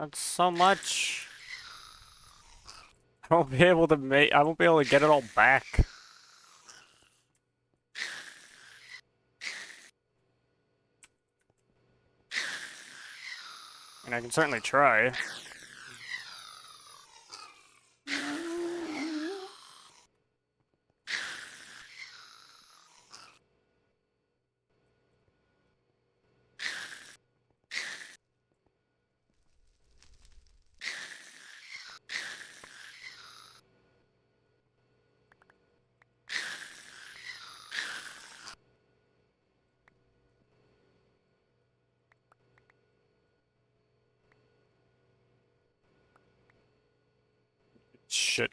That's so much. I won't be able to I won't be able to get it all back. And I can certainly try. Shit.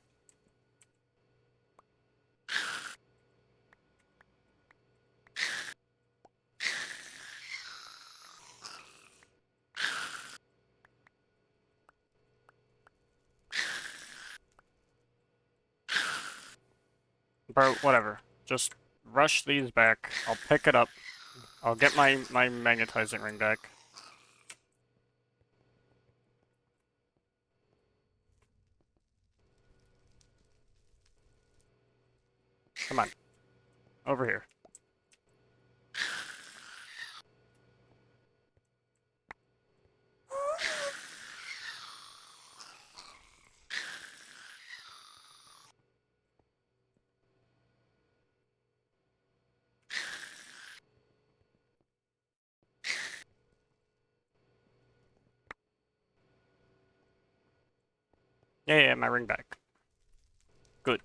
Bro, whatever. Just rush these back. I'll pick it up. I'll get my magnetizing ring back. Come on. Over here. Yeah, my ring back. Good.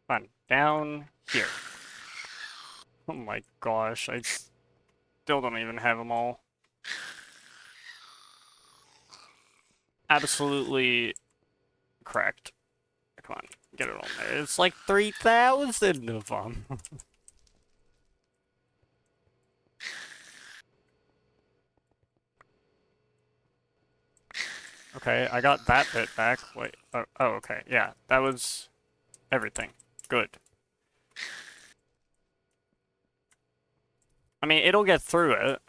Come on. Down here. Oh my gosh, I still don't even have them all. Absolutely cracked. Come on, get it on there. It's like 3,000 of them. Okay, I got that bit back. Wait, oh, okay, yeah, that was everything. Good. I mean, it'll get through it.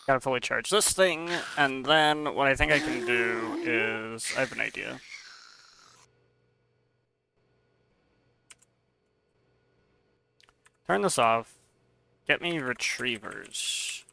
Gotta fully charge this thing, and then what I think I can do is, I have an idea. Turn this off, get me retrievers.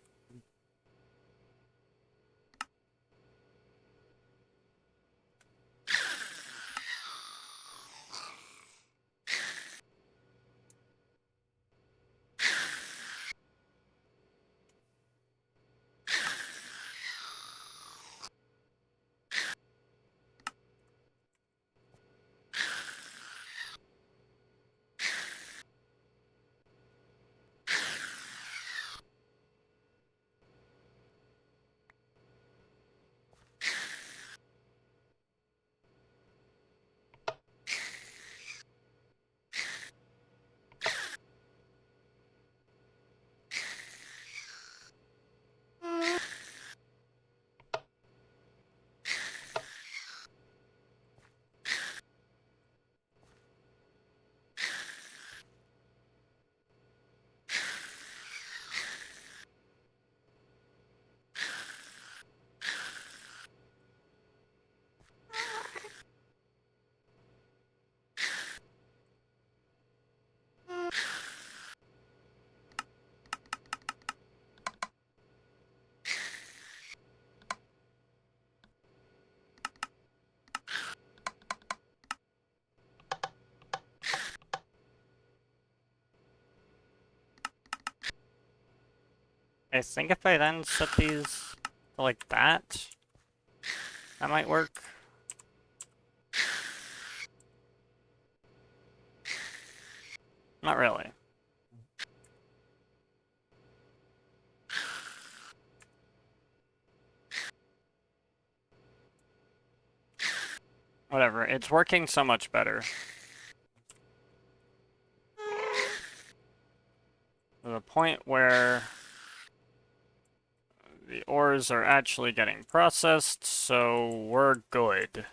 I think if I then set these like that, that might work. Not really. Whatever, it's working so much better. To the point where the ores are actually getting processed, so we're good.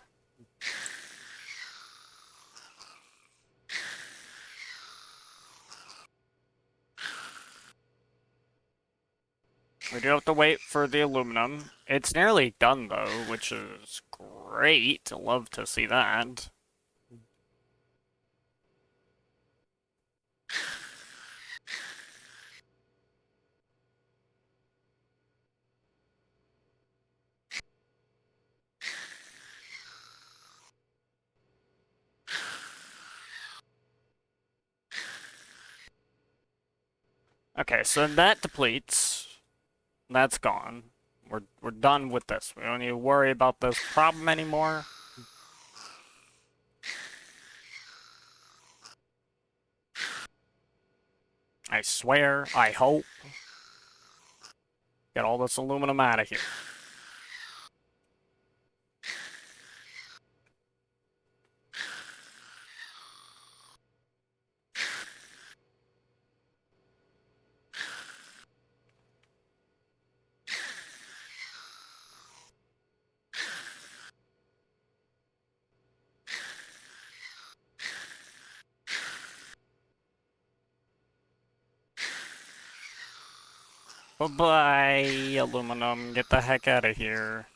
We do have to wait for the aluminum. It's nearly done though, which is great. Love to see that. Okay, so that depletes. That's gone. We're done with this. We don't need to worry about this problem anymore. I swear, I hope. Get all this aluminum out of here. Bye-bye, aluminum. Get the heck out of here.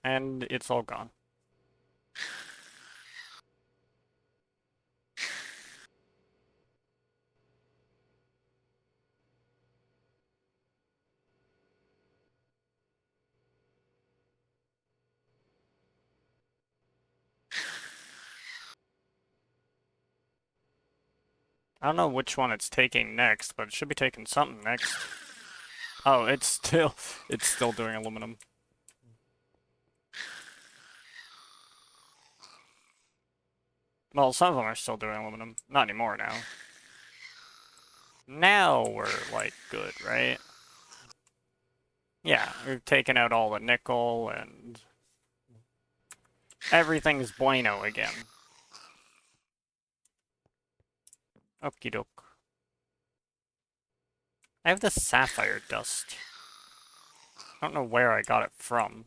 And it's all gone. I don't know which one it's taking next, but it should be taking something next. Oh, it's still doing aluminum. Well, some of them are still doing aluminum. Not anymore now. Now we're, like, good, right? Yeah, we've taken out all the nickel and everything's bueno again. Okie doke. I have the sapphire dust. I don't know where I got it from.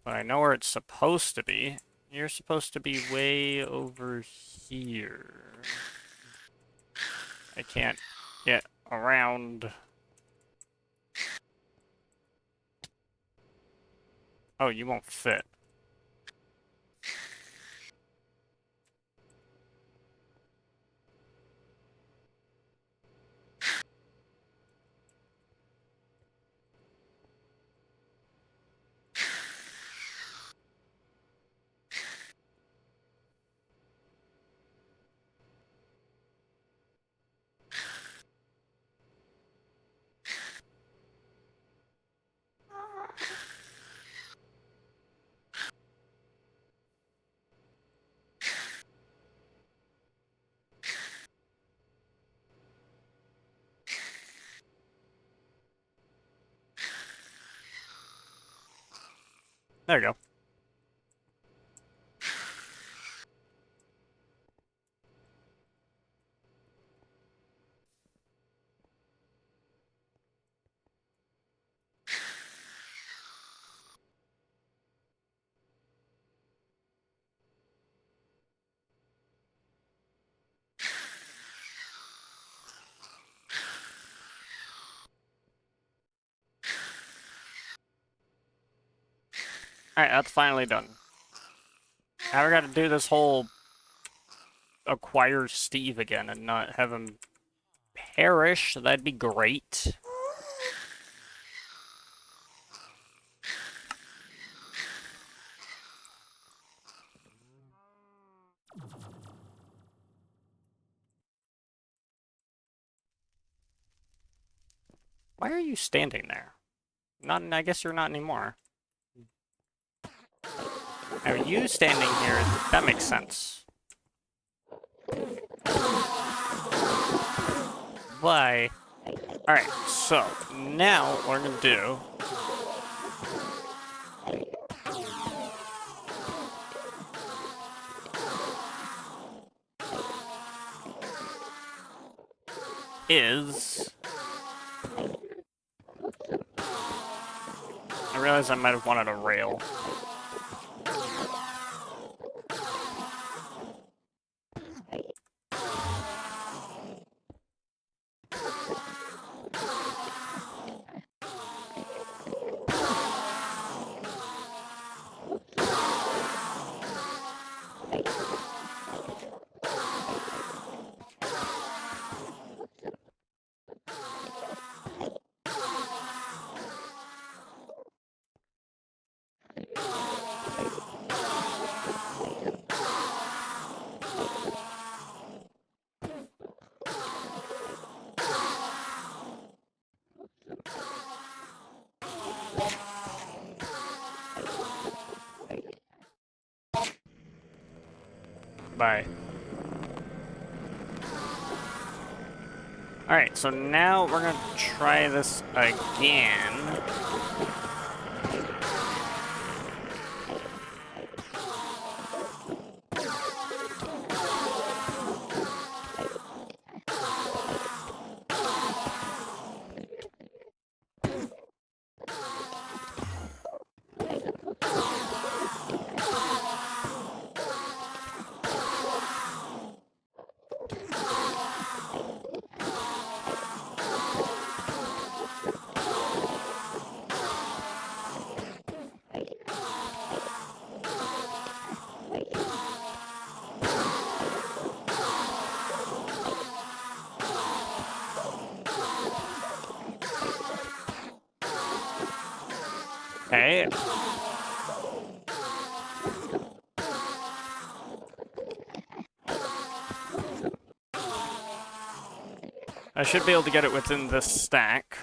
But I know where it's supposed to be. You're supposed to be way over here. I can't get around. Oh, you won't fit. There you go. Alright, that's finally done. Now we gotta do this whole acquire Steve again and not have him perish. That'd be great. Why are you standing there? Not, I guess you're not anymore. Now you standing here, that makes sense. Why? Alright, so now what we're gonna do is I realize I might have wanted a rail. Bye. Alright, so now we're gonna try this again. Okay. I should be able to get it within this stack.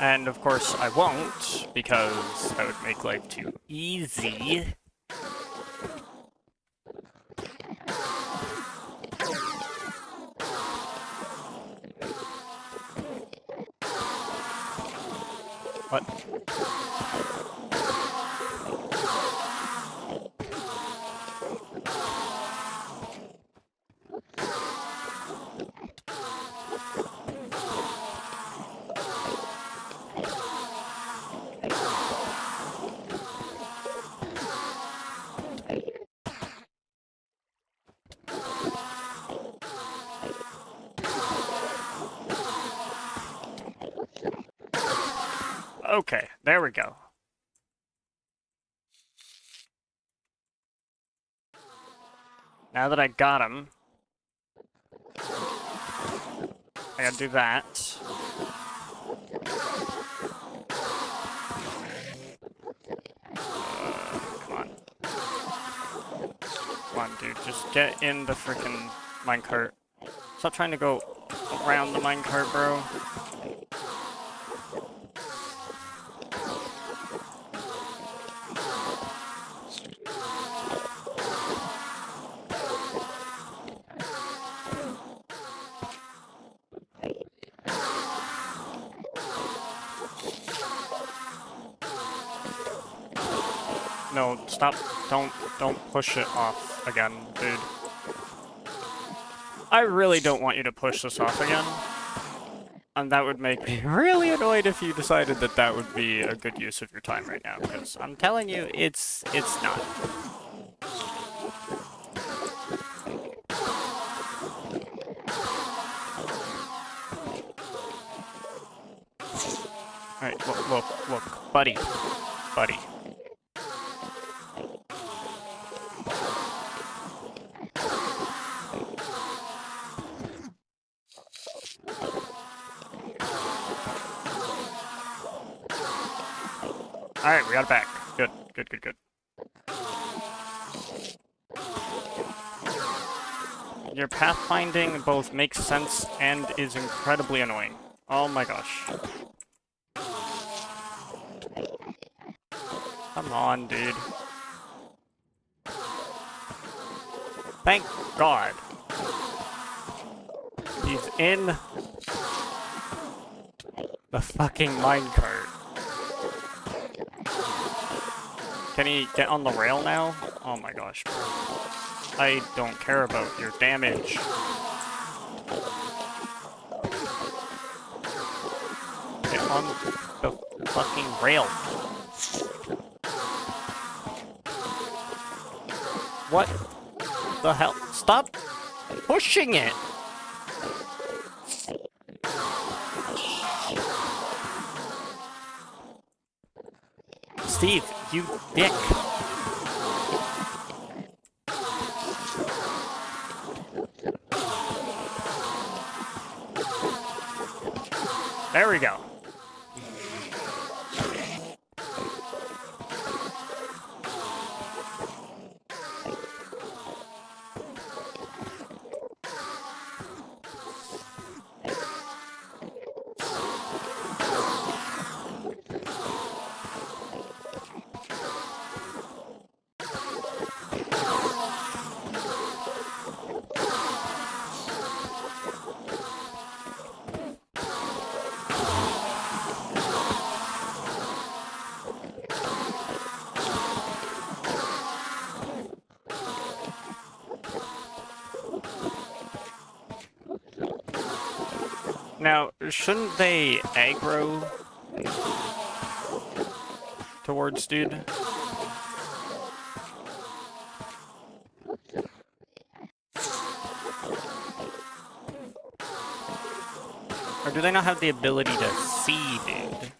And of course I won't, because that would make life too easy. What? Okay, there we go. Now that I got him, I gotta do that. Come on. Come on, dude, just get in the frickin' minecart. Stop trying to go around the minecart, bro. No, stop. Don't push it off again, dude. I really don't want you to push this off again. And that would make me really annoyed if you decided that that would be a good use of your time right now, because I'm telling you, it's not. Alright, look. Buddy. Buddy. Alright, we got it back. Good. Your pathfinding both makes sense and is incredibly annoying. Oh my gosh. Come on, dude. Thank God. He's in the fucking minecart. Can he get on the rail now? Oh my gosh, bro. I don't care about your damage. Get on the fucking rail. What the hell? Stop pushing it! Steve, you dick. There we go. Now, shouldn't they aggro towards dude? Or do they not have the ability to see dude?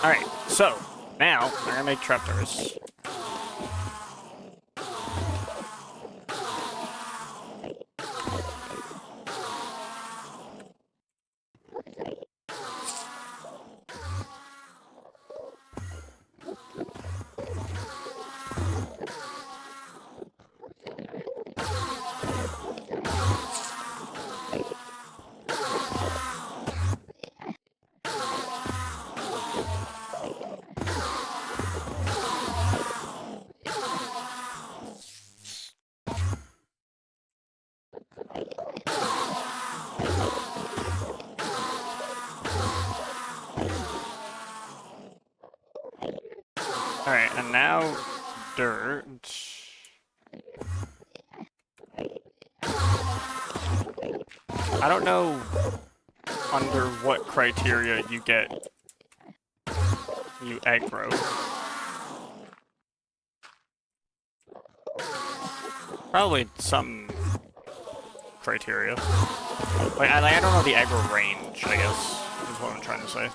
Alright, so, now, we're gonna make trapdoors. Alright, and now dirt. I don't know under what criteria you aggro. Probably some criteria. Like, I don't know the aggro range, I guess, is what I'm trying to say.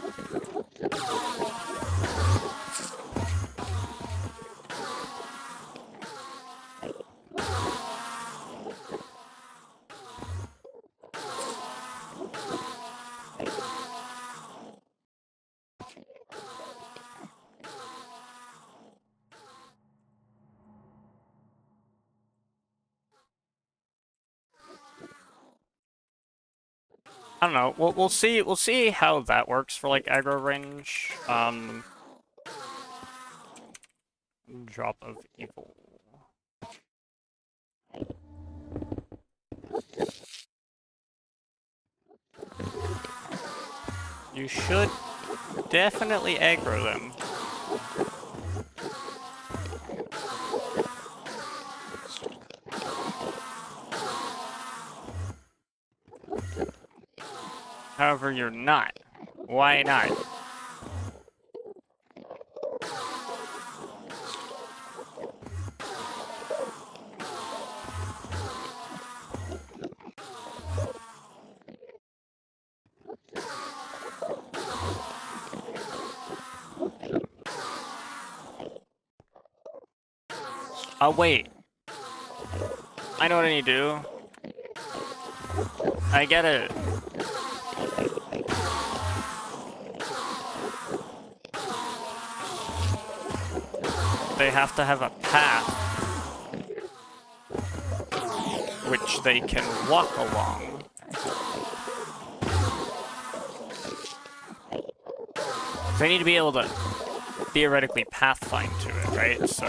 I don't know. We'll see. We'll see how that works for like aggro range. Drop of evil. You should definitely aggro them. However, you're not. Why not? Oh, wait. I know what I need to do. I get it. They have to have a path which they can walk along. They need to be able to theoretically pathfind to it, right? So...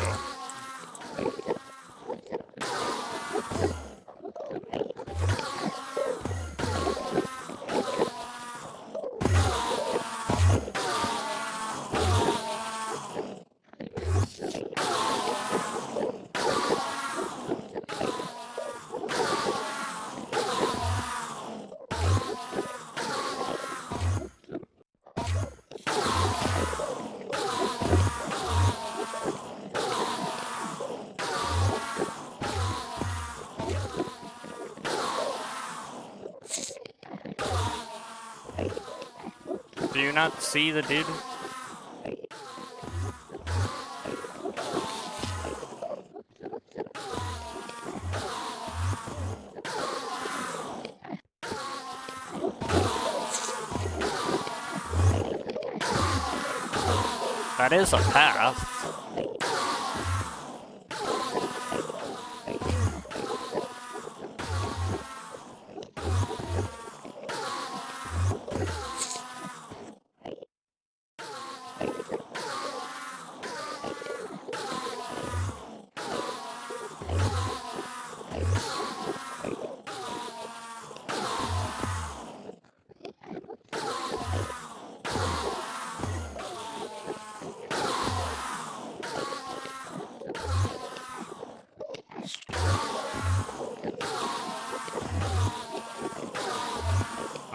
Do you not see the dude? That is a path.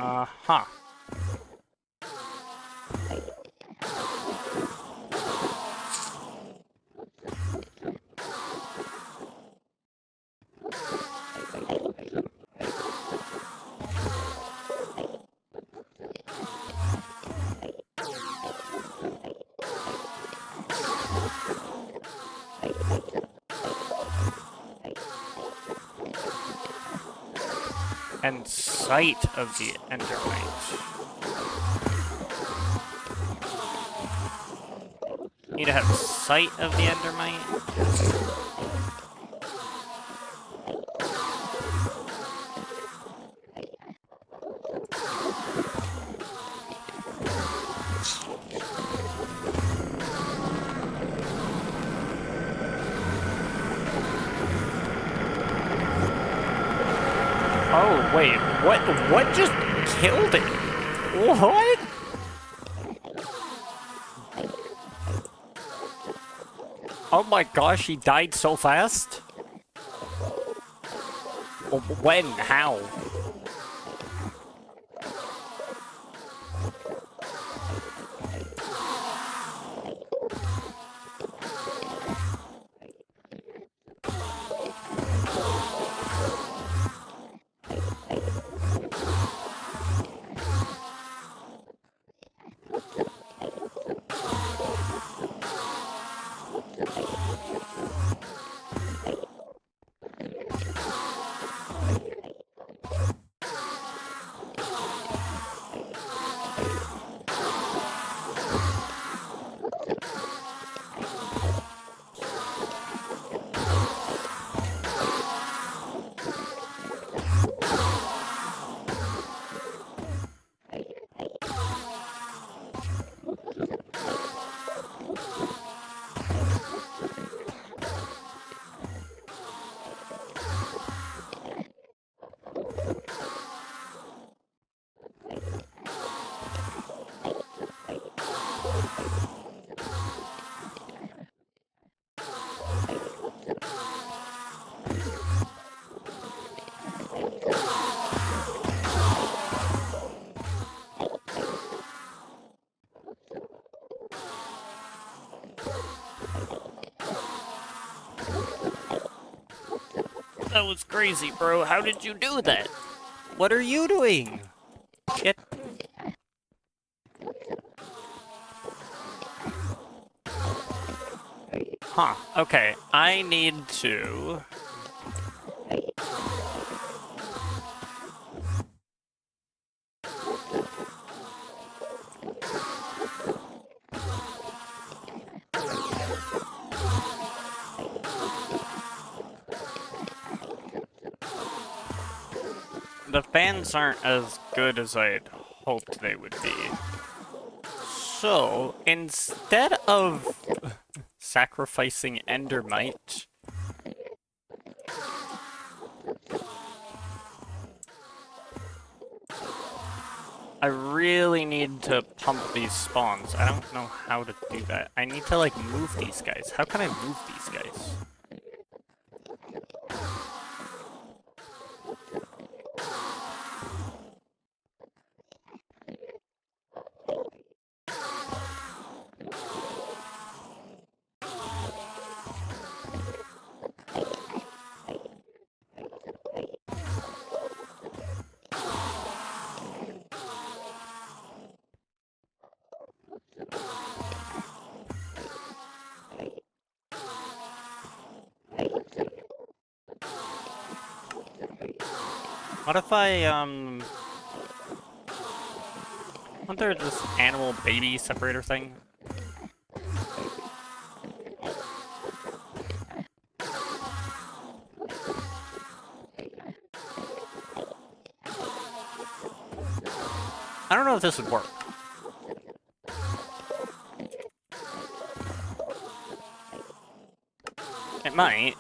Uh-huh. And sight of the Endermite. Need to have sight of the Endermite. Oh, wait, what just killed it? What? Oh my gosh, he died so fast? When? How? That was crazy, bro. How did you do that? What are you doing? Get... Huh, okay. I need to... The fans aren't as good as I'd hoped they would be. So, instead of sacrificing Endermite, I really need to pump these spawns. I don't know how to do that. I need to, like, move these guys. How can I move these guys? What if wasn't there this animal baby separator thing? I don't know if this would work. It might.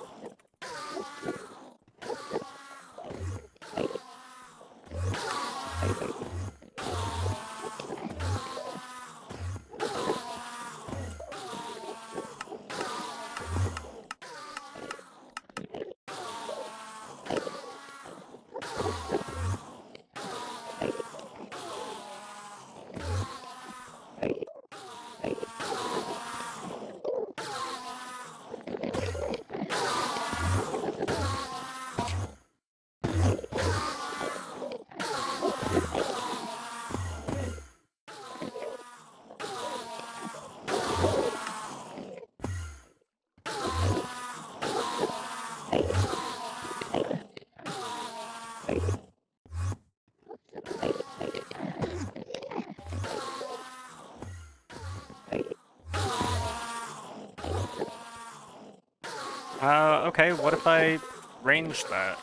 Okay, what if I range that?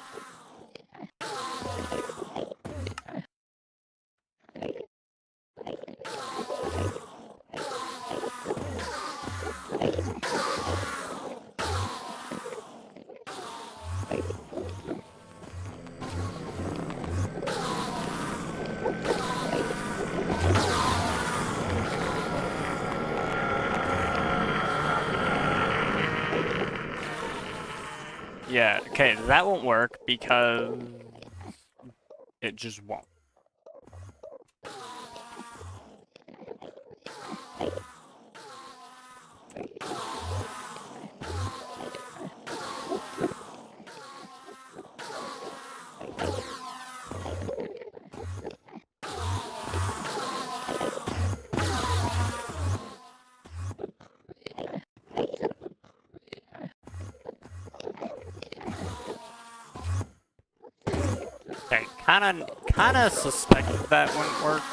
Yeah, okay, that won't work because it just won't. Okay, kinda suspected that wouldn't work.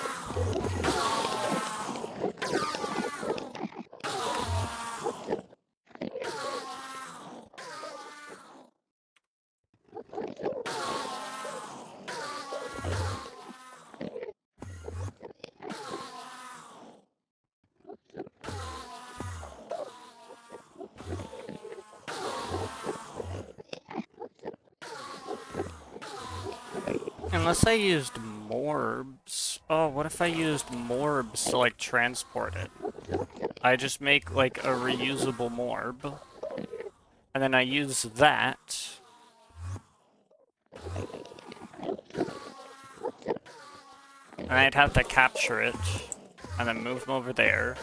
Unless I used morbs. Oh, what if I used morbs to, like, transport it? I just make, like, a reusable morb. And then I use that. And I'd have to capture it. And then move them over there.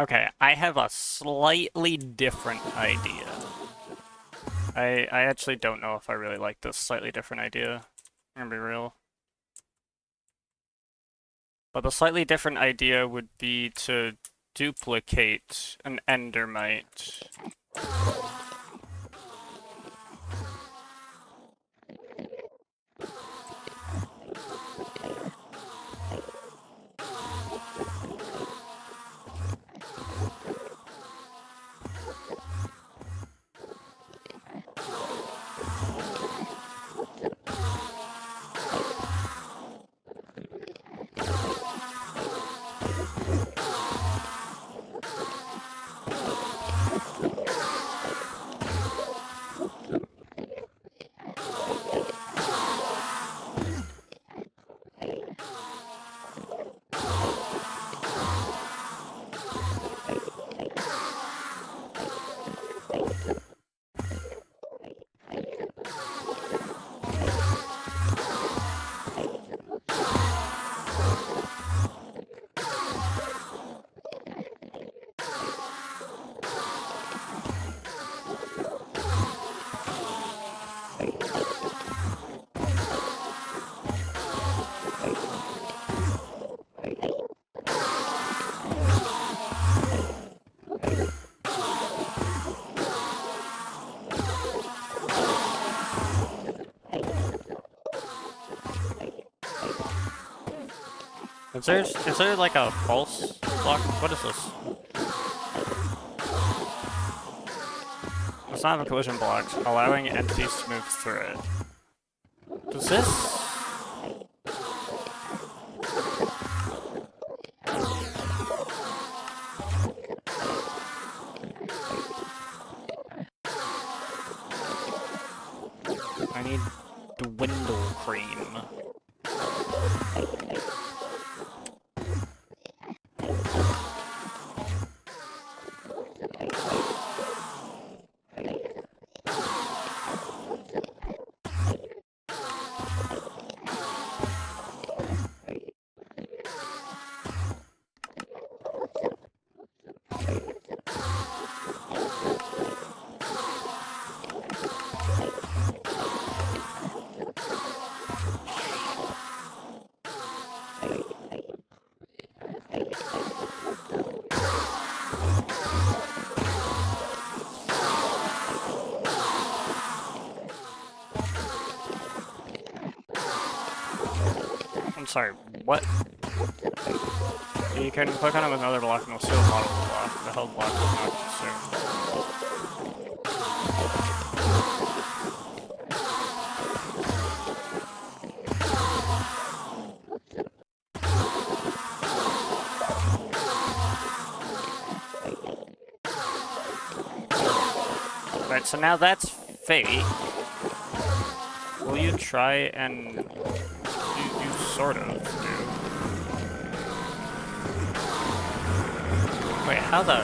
Okay, I have a slightly different idea. I actually don't know if I really like this slightly different idea. I'm gonna be real. But the slightly different idea would be to duplicate an endermite. Is there like a false block? What is this? It's not a collision block, allowing entities to move through it. Does this? I need dwindle cream. I'm sorry, what? You can click on it with another block and it'll steal the model of the block. The held block is not consumed. Right, so now that's fake. Will you try and... You sort of do. Wait, how the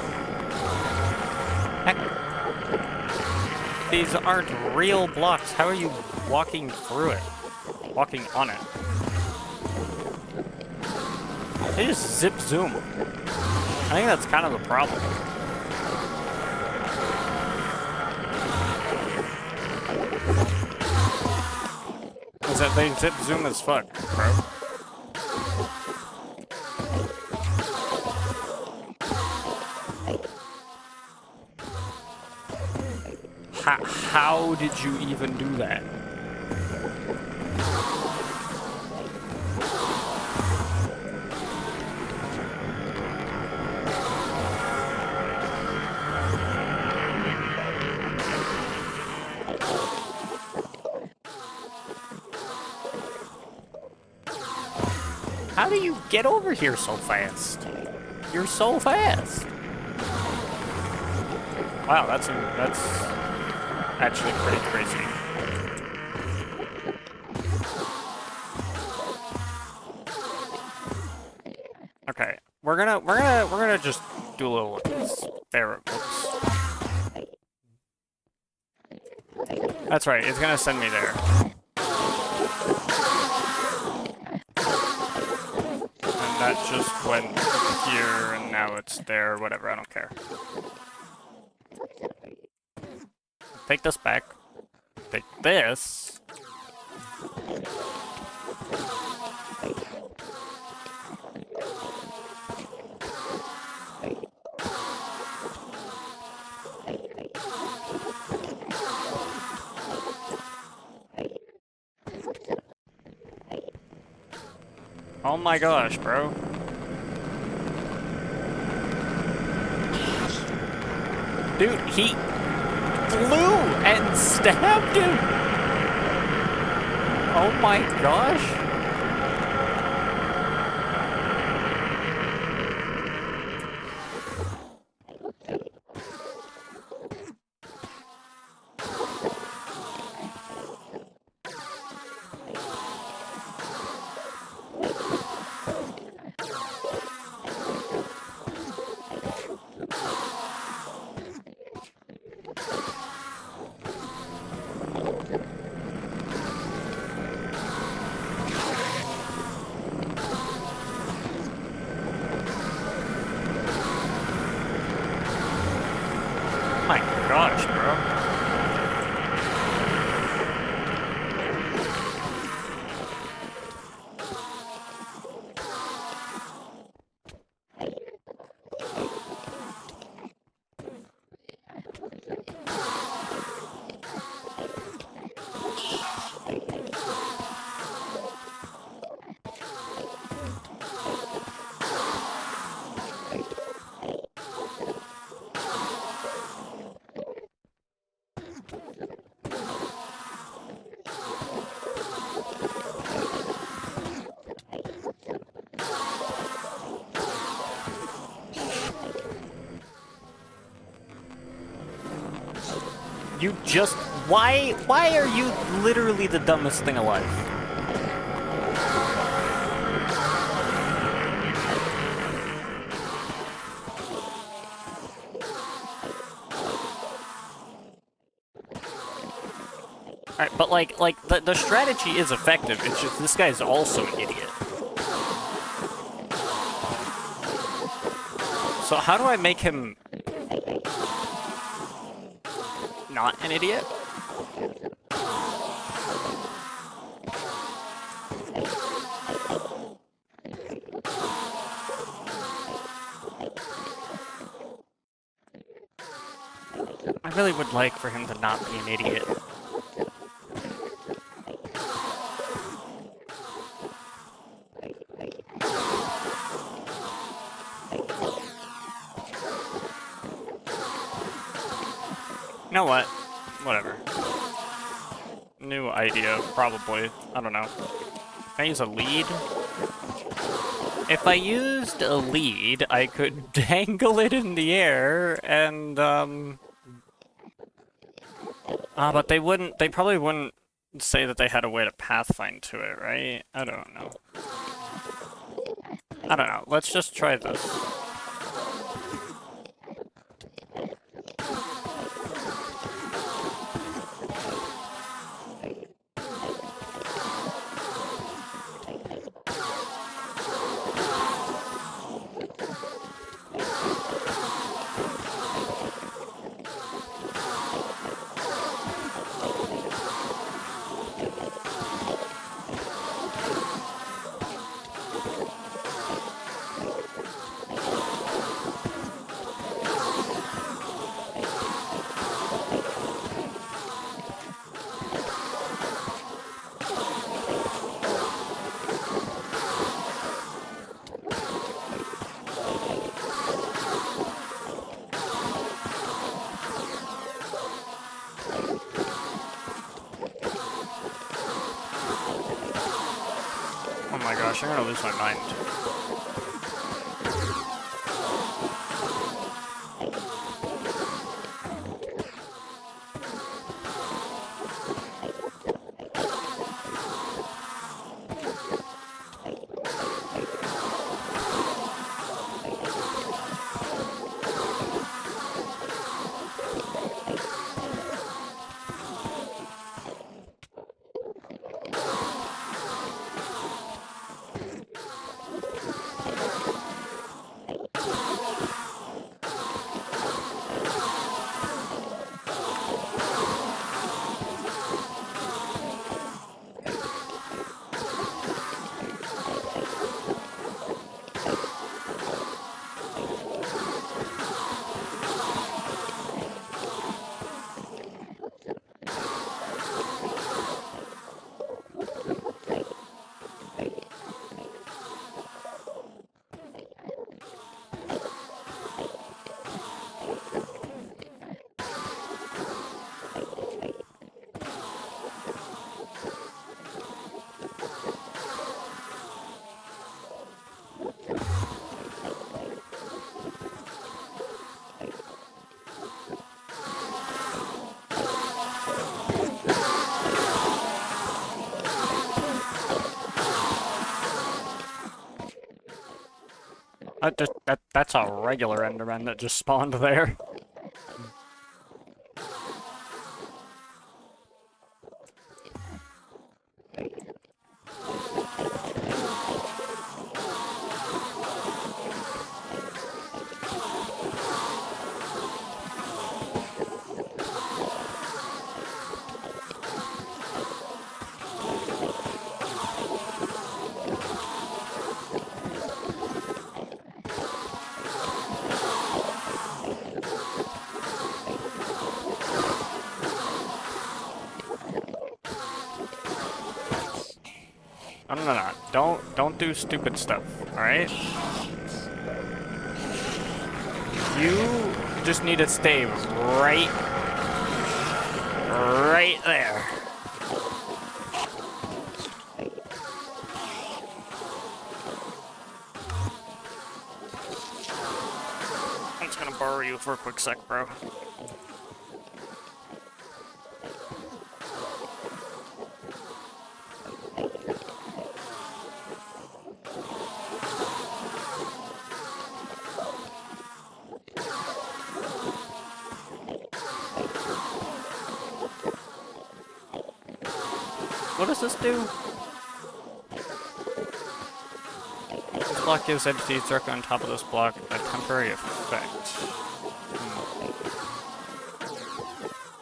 heck? These aren't real blocks. How are you walking through it? Walking on it? They just zip zoom. I think that's kind of the problem. Is that they zip zoom as fuck, bro. How did you even do that? How do you get over here so fast? You're so fast. Wow, that's actually pretty crazy. Okay, we're gonna just do a little spare. That's right. It's gonna send me there. And that just went here and now it's there, whatever, I don't care. Take this back. Take this. Oh my gosh, bro. Dude, he flew and stabbed him! Oh my gosh. My gosh, bro. You just... Why are you literally the dumbest thing alive? Alright, but like the strategy is effective, it's just this guy's also an idiot. So how do I make him... not an idiot? I really would like for him to not be an idiot. You know what? Whatever. New idea, probably. I don't know. Can I use a lead? If I used a lead, I could dangle it in the air and, but they probably wouldn't say that they had a way to pathfind to it, right? I don't know. I don't know. Let's just try this. Oh my gosh, I'm gonna lose my mind. That's a regular Enderman that just spawned there. No. Don't do stupid stuff, alright? You just need to stay right there. I'm just gonna borrow you for a quick sec, bro. What does this do? This block gives entities directly on top of this block a temporary effect.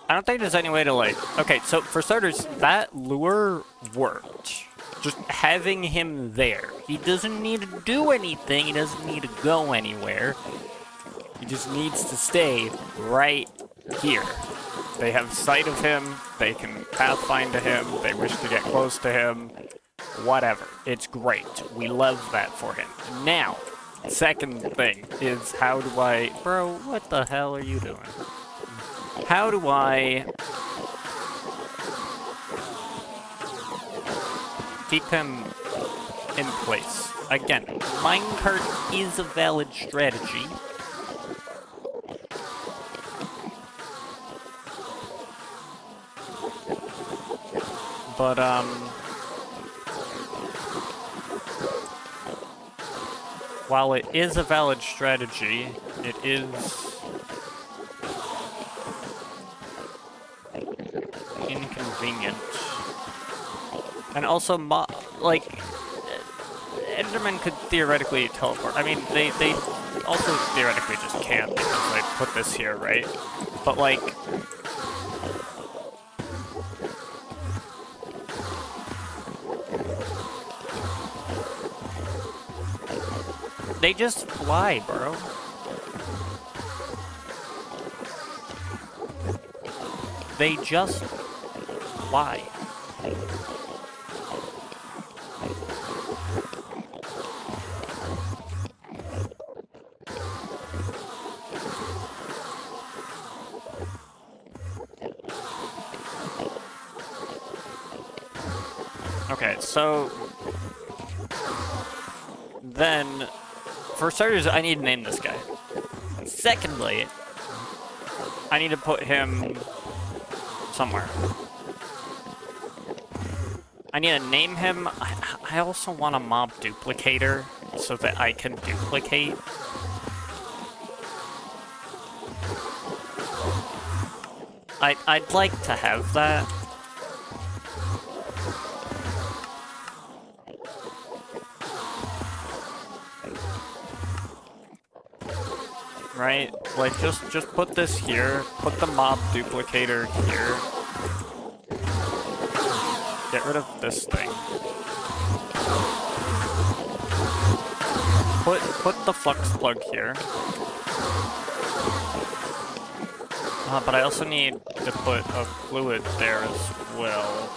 I don't think there's any way to, like... Okay, so for starters, that lure worked. Just having him there. He doesn't need to do anything, he doesn't need to go anywhere. He just needs to stay right here. They have sight of him, they can pathfind to him, they wish to get close to him, whatever. It's great. We love that for him. Now, second thing is how do I... Bro, what the hell are you doing? How do I keep him in place? Again, minecart is a valid strategy. But, while it is a valid strategy, it is inconvenient. And also, like, Enderman could theoretically teleport. I mean, they also theoretically just can't because they put this here, right? But, like... They just fly, bro. They just fly. Okay, so then, for starters, I need to name this guy. Secondly, I need to put him somewhere. I need to name him. I also want a mob duplicator so that I can duplicate. I'd like to have that. Right? Like, just put this here, put the mob duplicator here. Get rid of this thing. Put the flux plug here. But I also need to put a fluid there as well.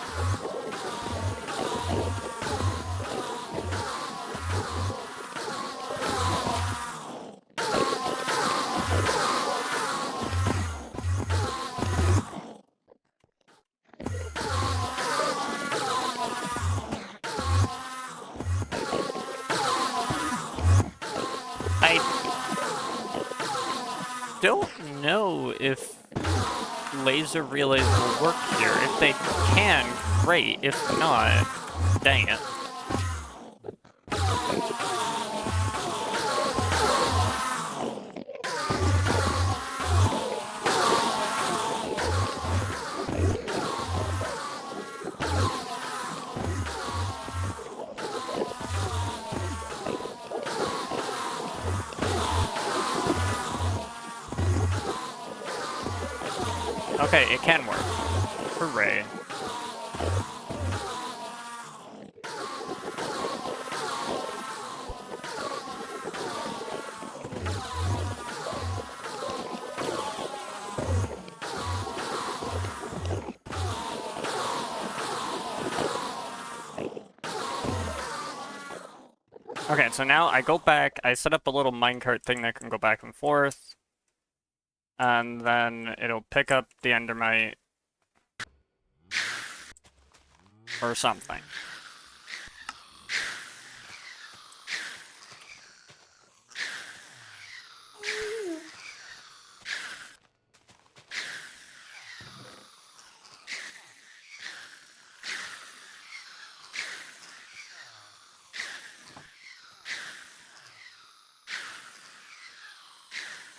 Don't know if laser relays will work here. If they can, great. If not, dang it. Okay, it can work. Hooray. Okay, so now I go back, I set up a little minecart thing that can go back and forth, and then it'll pick up the endermite or something.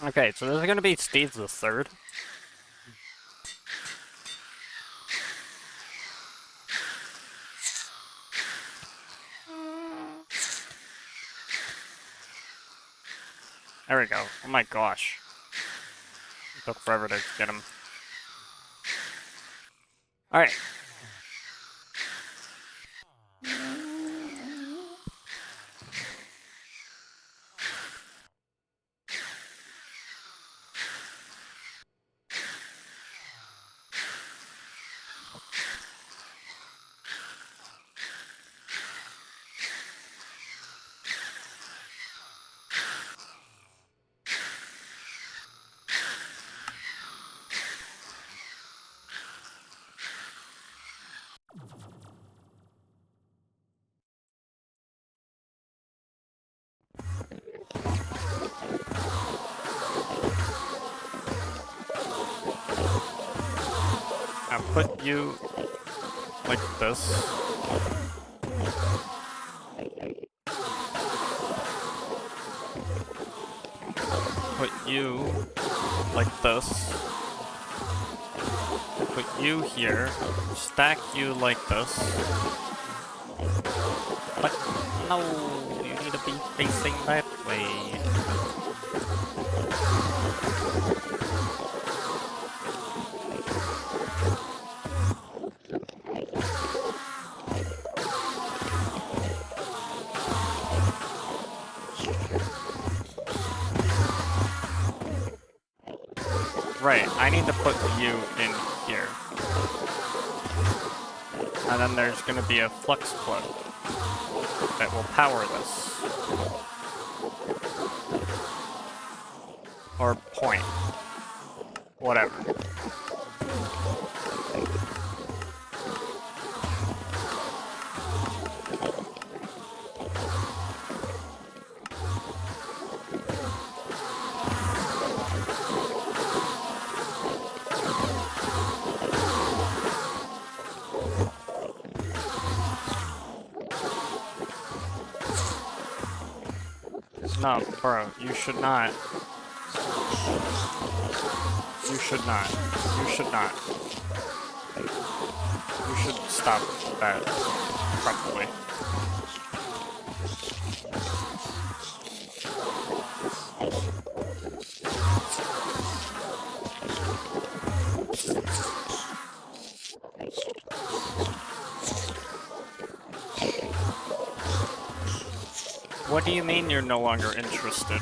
Okay, so there's gonna be Steve the Third. There we go. Oh my gosh. It took forever to get him. Alright. Now put you like this. Put you like this. Put you here. Stack you like this. But no, you need to be facing that way. Right, I need to put you in here. And then there's gonna be a flux plug that will power this. Or point. Whatever. No, bro, you should not. You should not. You should not. You should stop that, probably. What do you mean you're no longer interested?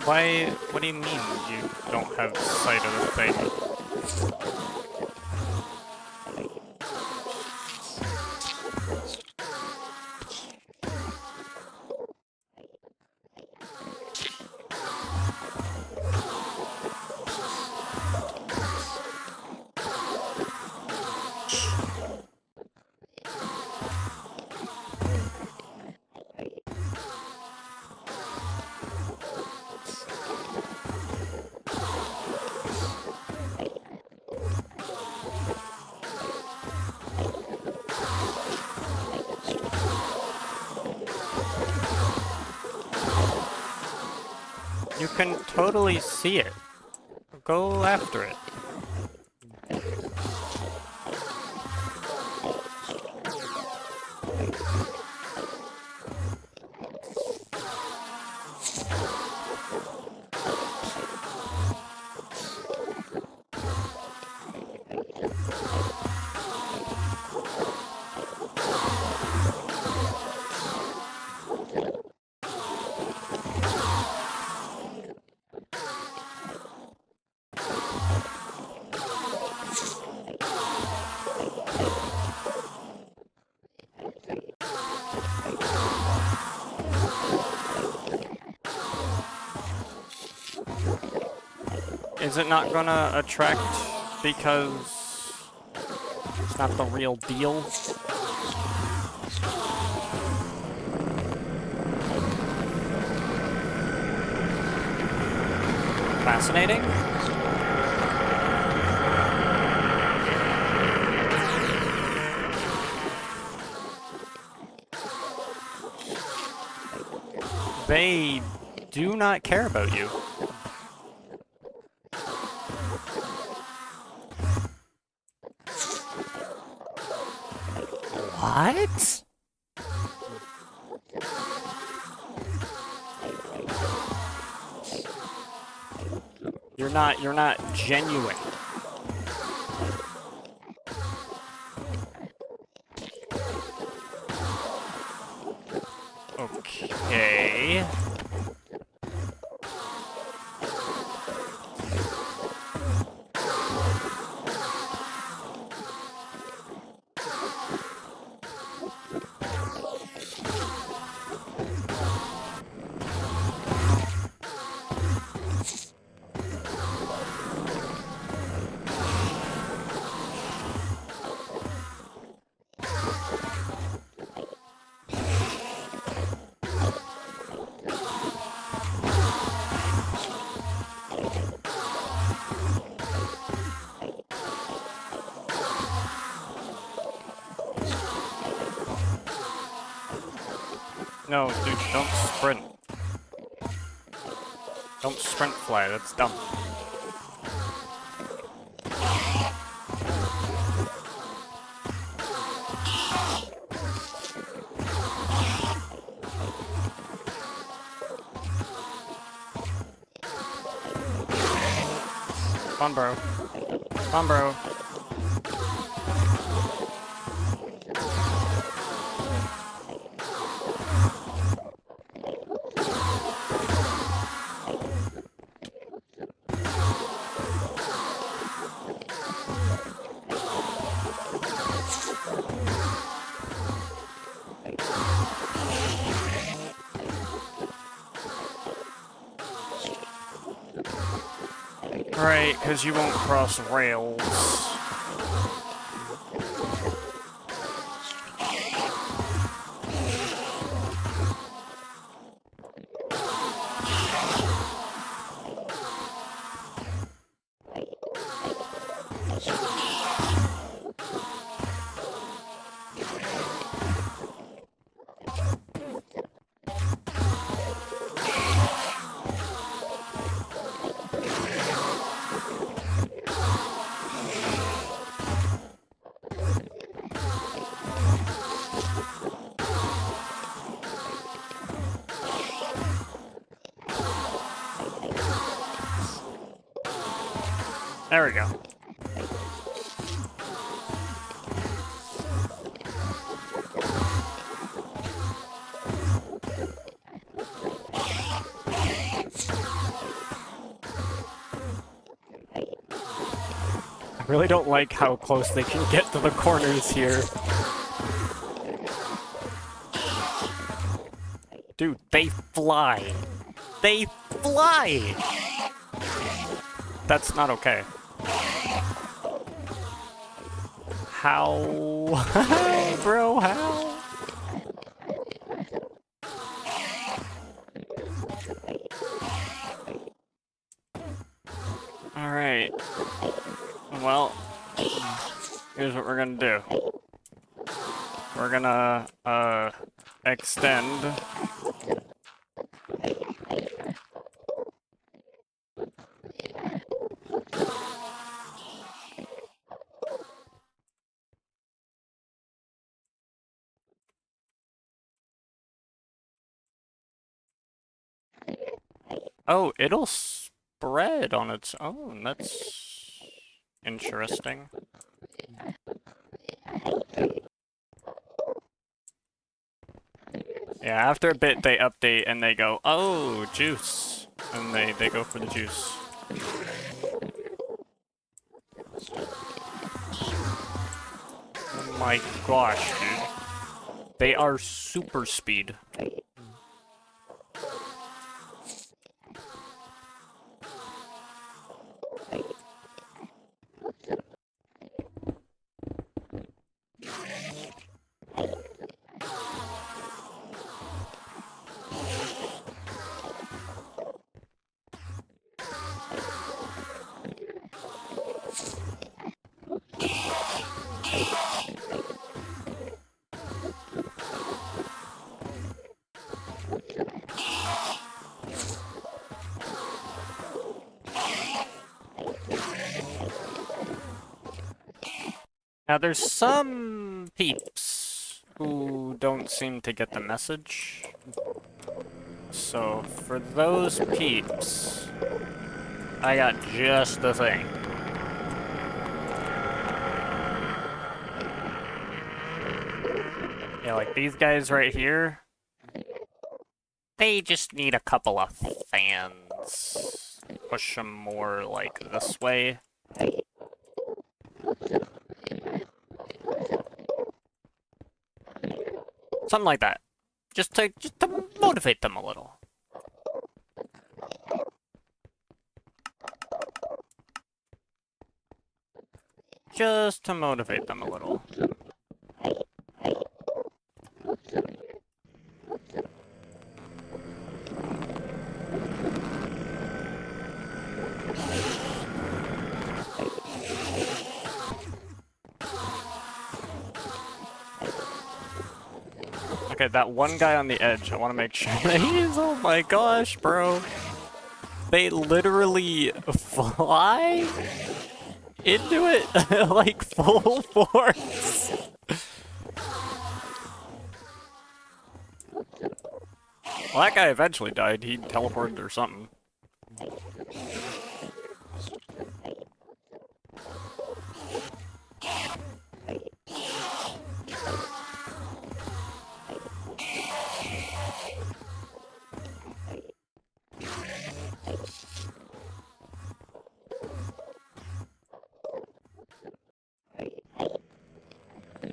Why? What do you mean you don't have sight of the thing? You can totally see it. Go after it. Is it not gonna attract because it's not the real deal? Fascinating. They do not care about you. What? You're not genuine. Okay. No, dude, don't sprint. Don't sprint fly, that's dumb. Come on, bro. Come on, bro. Right, because you won't cross rails. There we go. I really don't like how close they can get to the corners here. Dude, they fly. They fly! That's not okay. How? Bro, how? Alright. Well, here's what we're gonna do. We're gonna, extend Oh, it'll spread on its own. That's interesting. Yeah, after a bit they update and they go, oh, juice. And they go for the juice. Oh my gosh, dude. They are super speed. Now, there's some peeps who don't seem to get the message. So, for those peeps, I got just the thing. Yeah, like these guys right here, they just need a couple of fans. Push them more like this way. Something like that. Just to motivate them a little. Just to motivate them a little. Okay, that one guy on the edge, I want to make sure that he's, oh my gosh, bro. They literally fly into it like full force. Well, that guy eventually died. He teleported or something.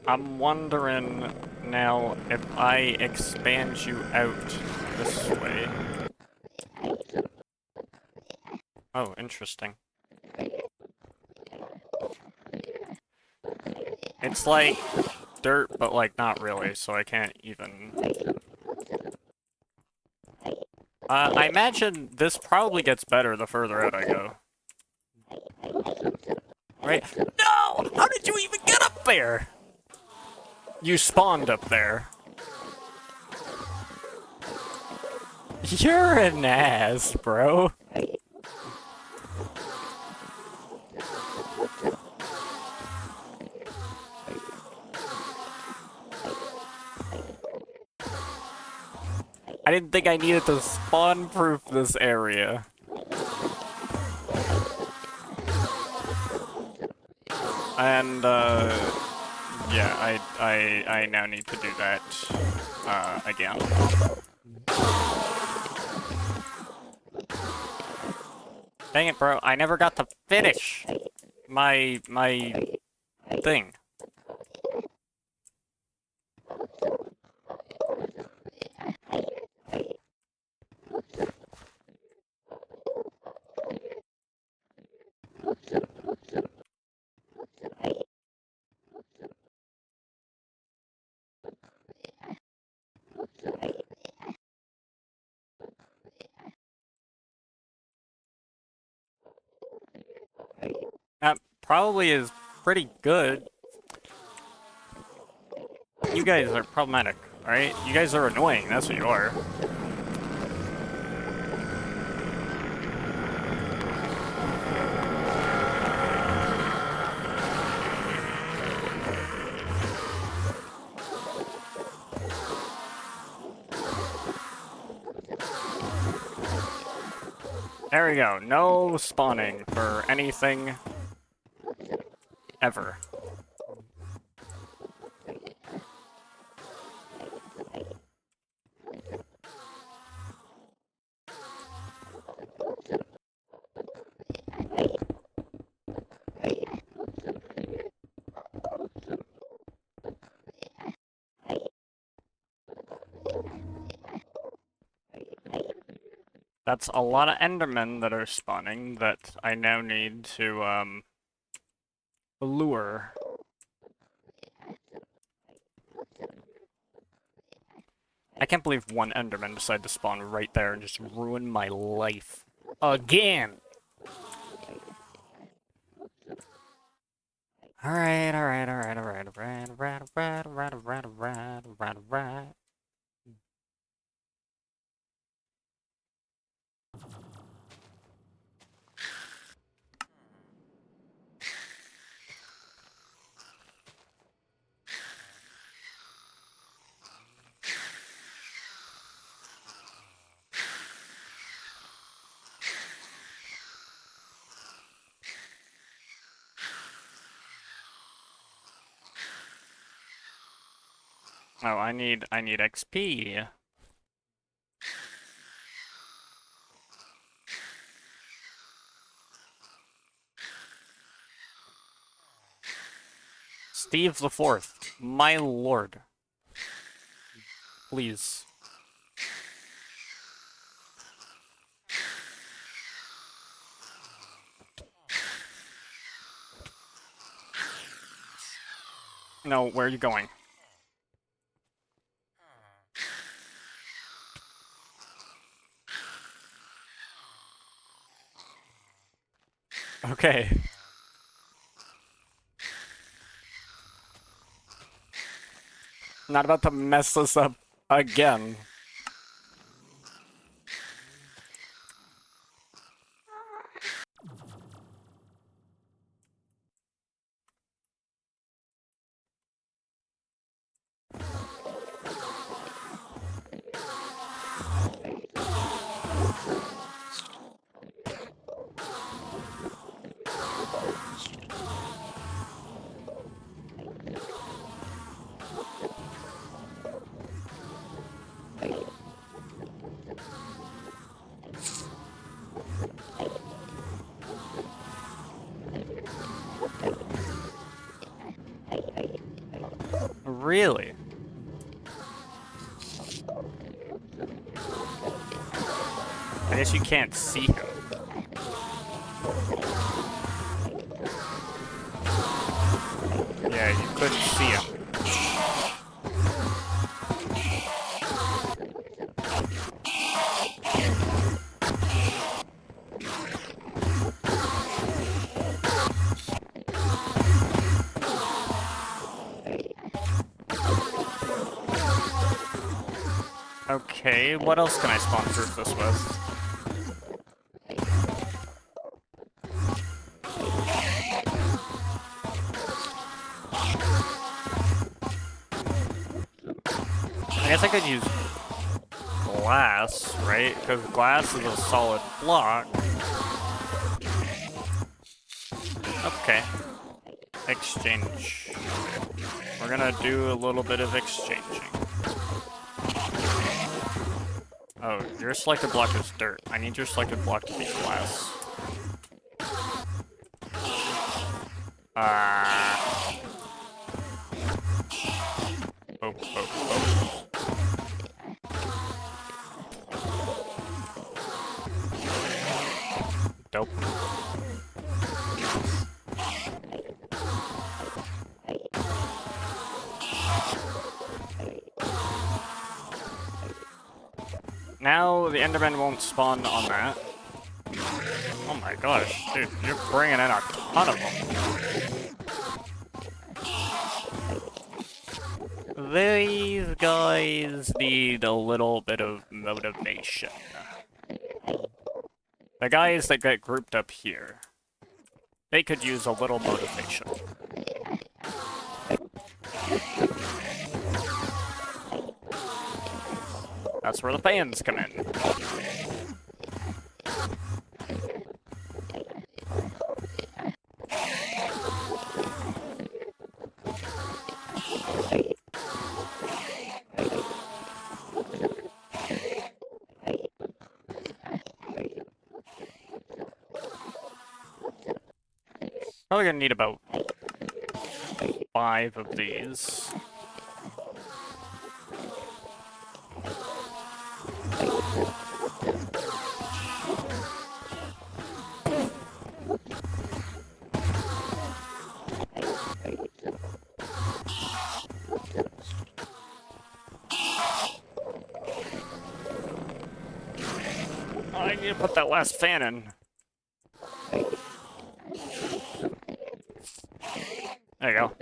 I'm wondering now if I expand you out this way. Oh, interesting. It's like dirt, but like not really, so I can't even... I imagine this probably gets better the further out I go. Right? No! How did you even get up there? You spawned up there. You're an ass, bro. I didn't think I needed to spawn-proof this area. And, yeah, I now need to do that, again. Dang it, bro, I never got to finish my thing. That probably is pretty good. You guys are problematic, alright? You guys are annoying, that's what you are. There we go. No spawning for anything ever. That's a lot of Endermen that are spawning that I now need to, lure. I can't believe one Enderman decided to spawn right there and just ruin my life. Again! Alright. Oh, I need XP. Steve the Fourth, my lord. Please. No, where are you going? Okay. Not about to mess this up again. Really? I guess you can't see him. Yeah, you couldn't see him. Okay, what else can I spawn proof this with? I guess I could use glass, right? Because glass is a solid block. Okay. Exchange. We're gonna do a little bit of exchanging. Oh, your selected block is dirt. I need your selected block to be glass. Oh. Dope. Now the Enderman won't spawn on that. Oh my gosh, dude, you're bringing in a ton of them. These guys need a little bit of motivation. The guys that get grouped up here, they could use a little motivation. That's where the fans come in. Probably gonna need about 5 of these. I need to put that last fan in. There you go.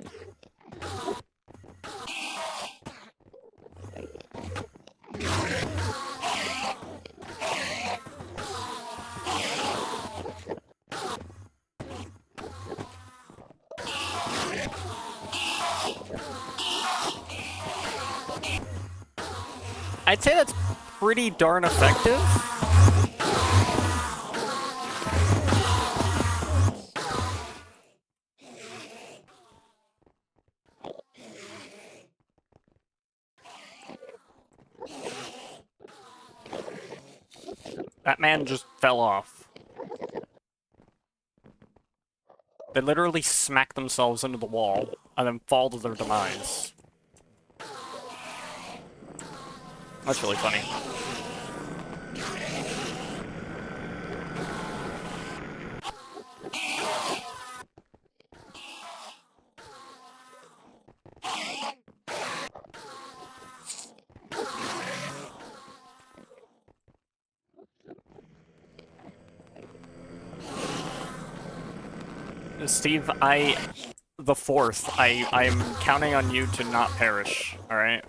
I'd say that's pretty darn effective. That man just fell off. They literally smack themselves into the wall and then fall to their demise. That's really funny. Steve, the fourth, I'm counting on you to not perish, alright?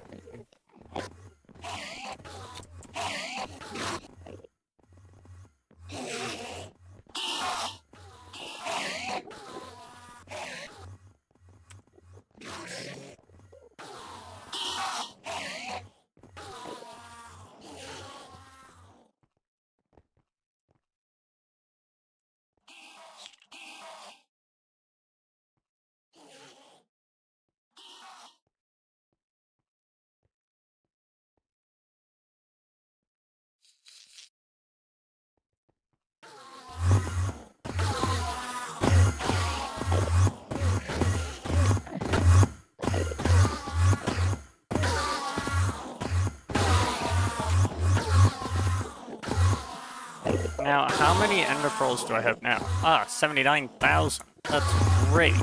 Now, how many ender pearls do I have now? Ah, 79,000. That's great.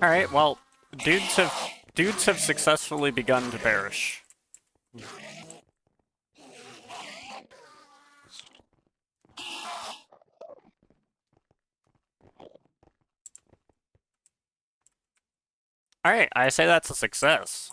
Alright, well, dudes have successfully begun to perish. Alright, I say that's a success.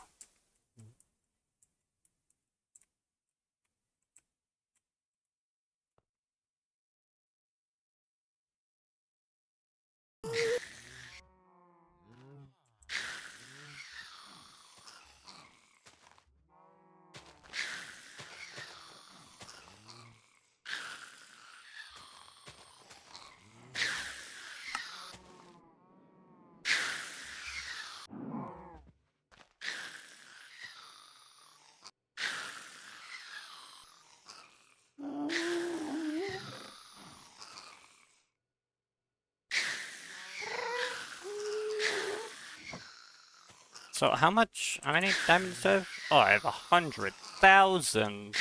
So how many diamonds do I have? Oh, I have 100,000.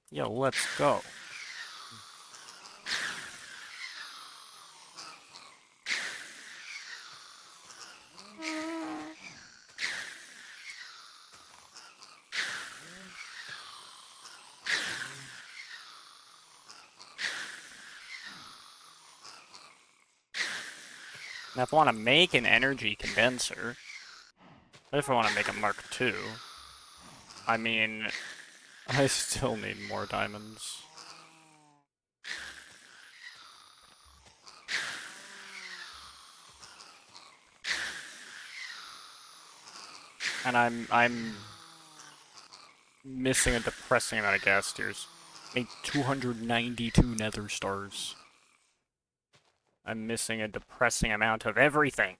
Yo, let's go. Now, if I want to make an energy condenser, what if I want to make a Mark II? I mean, I still need more diamonds. And I'm missing a depressing amount of gas tiers. Made 292 nether stars. I'm missing a depressing amount of everything.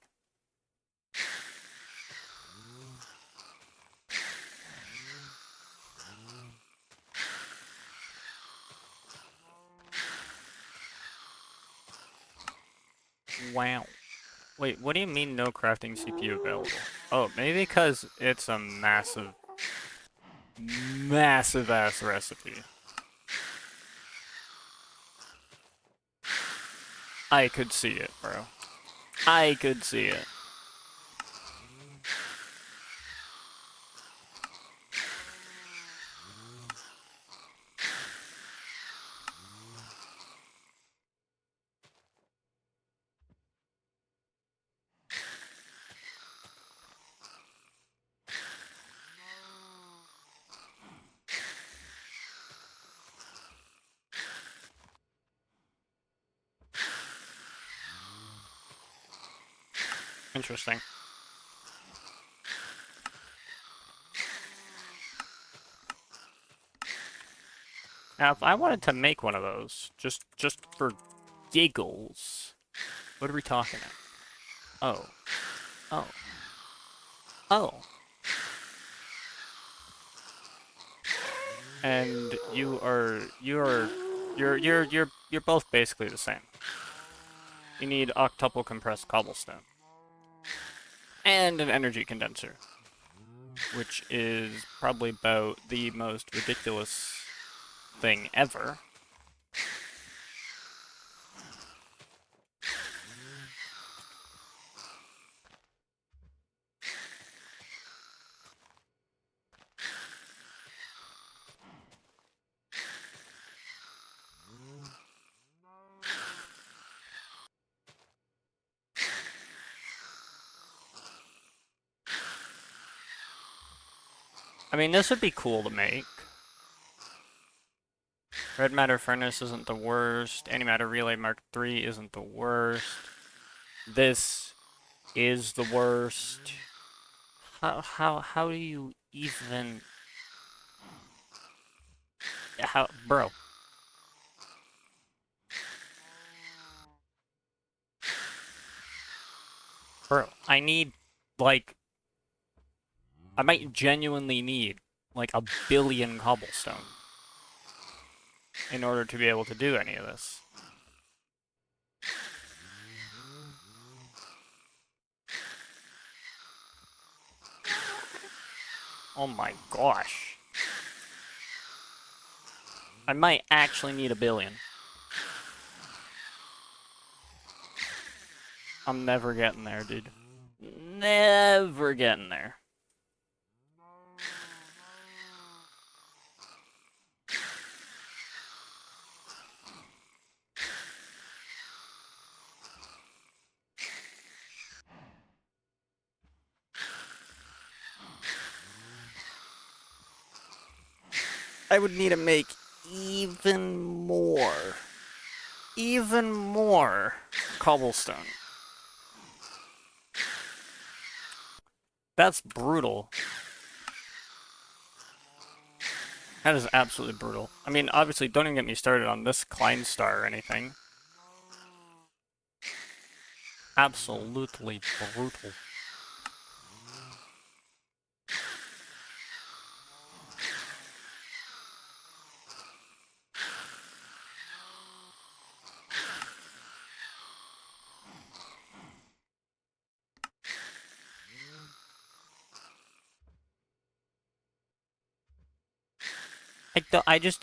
Wow. Wait, what do you mean no crafting CPU available? Oh, maybe because it's a massive, massive ass recipe. I could see it, bro. I could see it. Interesting. Now, if I wanted to make one of those, just for giggles, what are we talking about? Oh. Oh. Oh. And you're both basically the same. You need octuple compressed cobblestone. And an energy condenser. Which is probably about the most ridiculous thing ever. I mean, this would be cool to make. Red matter furnace isn't the worst. Antimatter relay Mark III isn't the worst. This is the worst. How do you even... How... Bro. Bro, I need, like... I might genuinely need, like, 1,000,000,000 cobblestone in order to be able to do any of this. Oh my gosh. I might actually need 1,000,000,000. I'm never getting there, dude. Never getting there. I would need to make even more cobblestone. That's brutal. That is absolutely brutal. I mean, obviously, don't even get me started on this Klein star or anything. Absolutely brutal.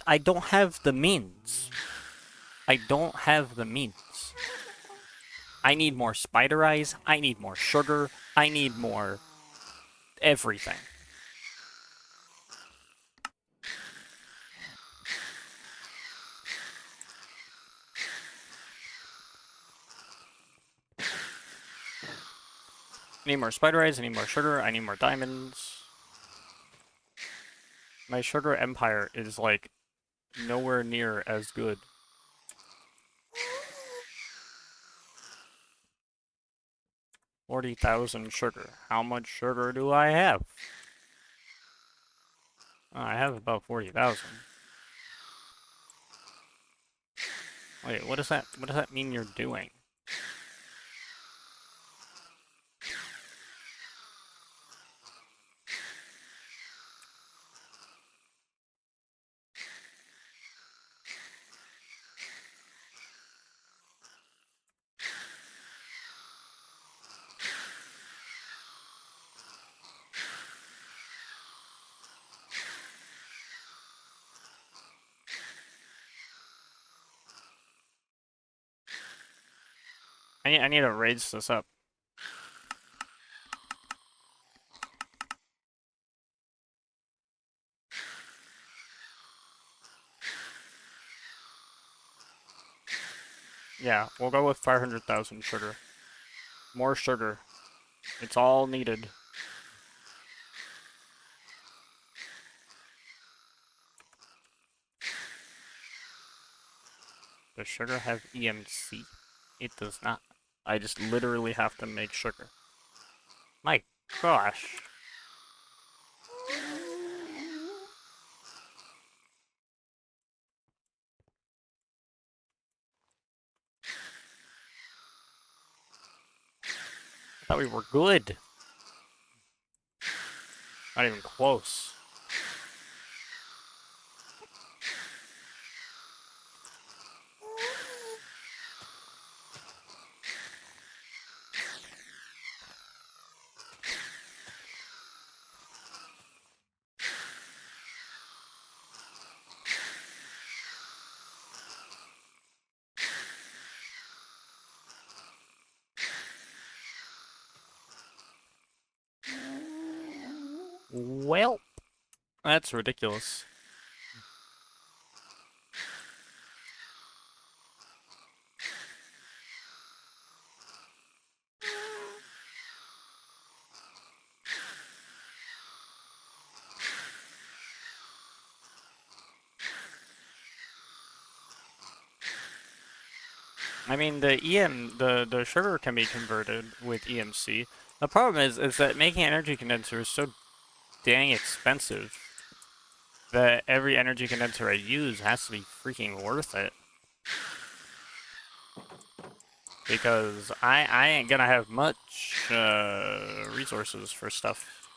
I don't have the means. I don't have the means. I need more spider eyes, I need more sugar, I need more everything. I need more spider eyes, I need more sugar, I need more diamonds. My sugar empire is, like, nowhere near as good. 40,000 sugar. How much sugar do I have? I have about 40,000. Wait, what does that mean you're doing? I need to raise this up. Yeah, we'll go with 500,000 sugar. More sugar. It's all needed. Does sugar have EMC? It does not. I just literally have to make sugar. My gosh. I thought we were good. Not even close. Well, that's ridiculous. I mean, the sugar can be converted with EMC. The problem is that making an energy condenser is so dang expensive that every energy condenser I use has to be freaking worth it. Because I ain't gonna have much resources for stuff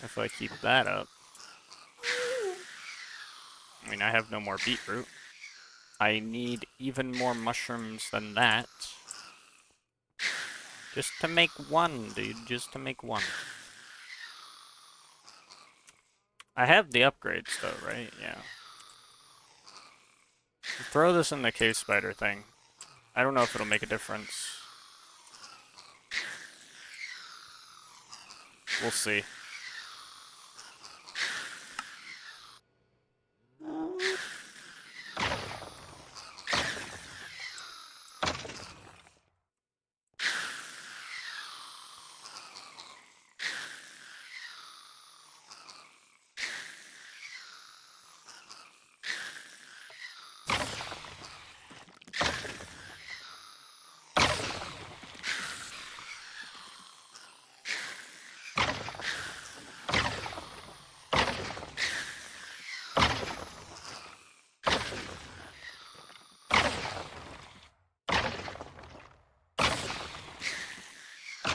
if I keep that up. I mean, I have no more beetroot. I need even more mushrooms than that. Just to make one, dude. Just to make one. I have the upgrades, though, right? Yeah. Throw this in the cave spider thing. I don't know if it'll make a difference. We'll see.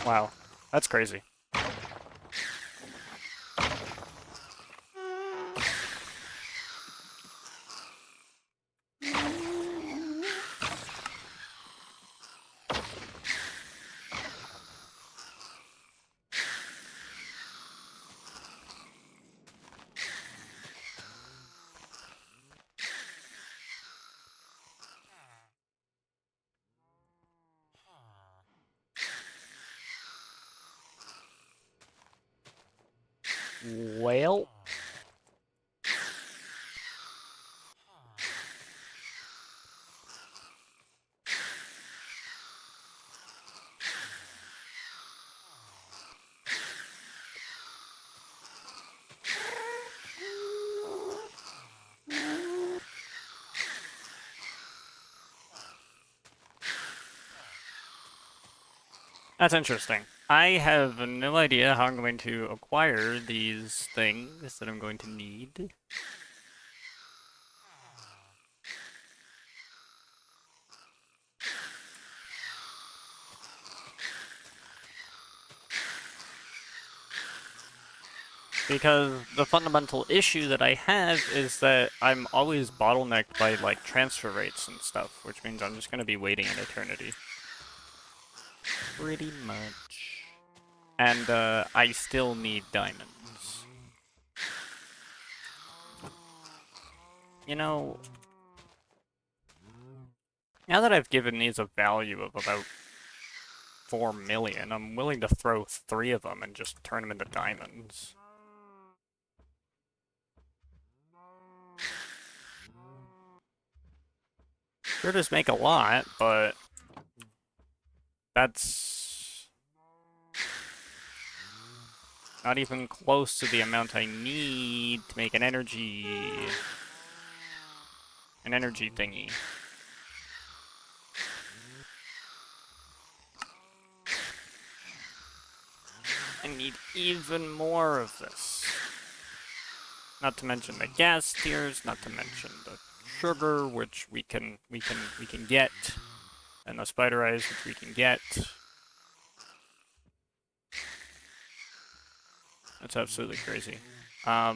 Wow. That's crazy. Well... That's interesting. I have no idea how I'm going to acquire these things that I'm going to need. Because the fundamental issue that I have is that I'm always bottlenecked by, like, transfer rates and stuff, which means I'm just going to be waiting an eternity. Pretty much. And, I still need diamonds. You know, now that I've given these a value of about 4 million, I'm willing to throw 3 of them and just turn them into diamonds. Sure does make a lot, but that's not even close to the amount I need to make an energy thingy. I need even more of this. Not to mention the gas tiers, not to mention the sugar, which we can get, and the spider eyes, which we can get. That's absolutely crazy. How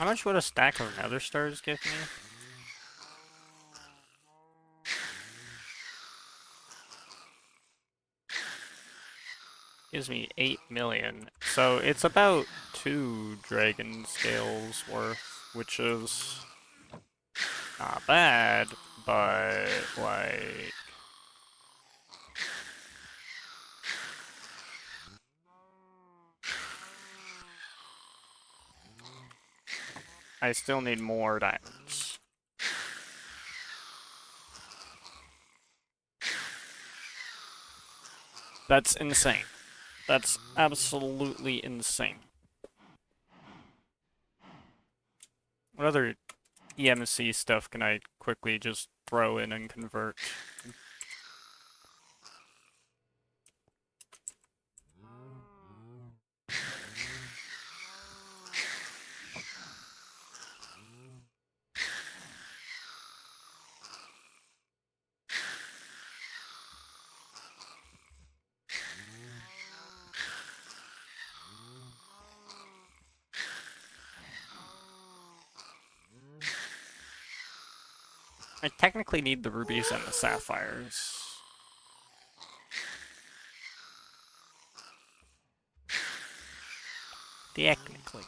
much would a stack of nether stars give me? Gives me 8 million. So it's about 2 dragon scales worth, which is not bad, but like I still need more diamonds. That's insane. That's absolutely insane. What other EMC stuff can I quickly just throw in and convert? I technically need the rubies and the sapphires. Technically.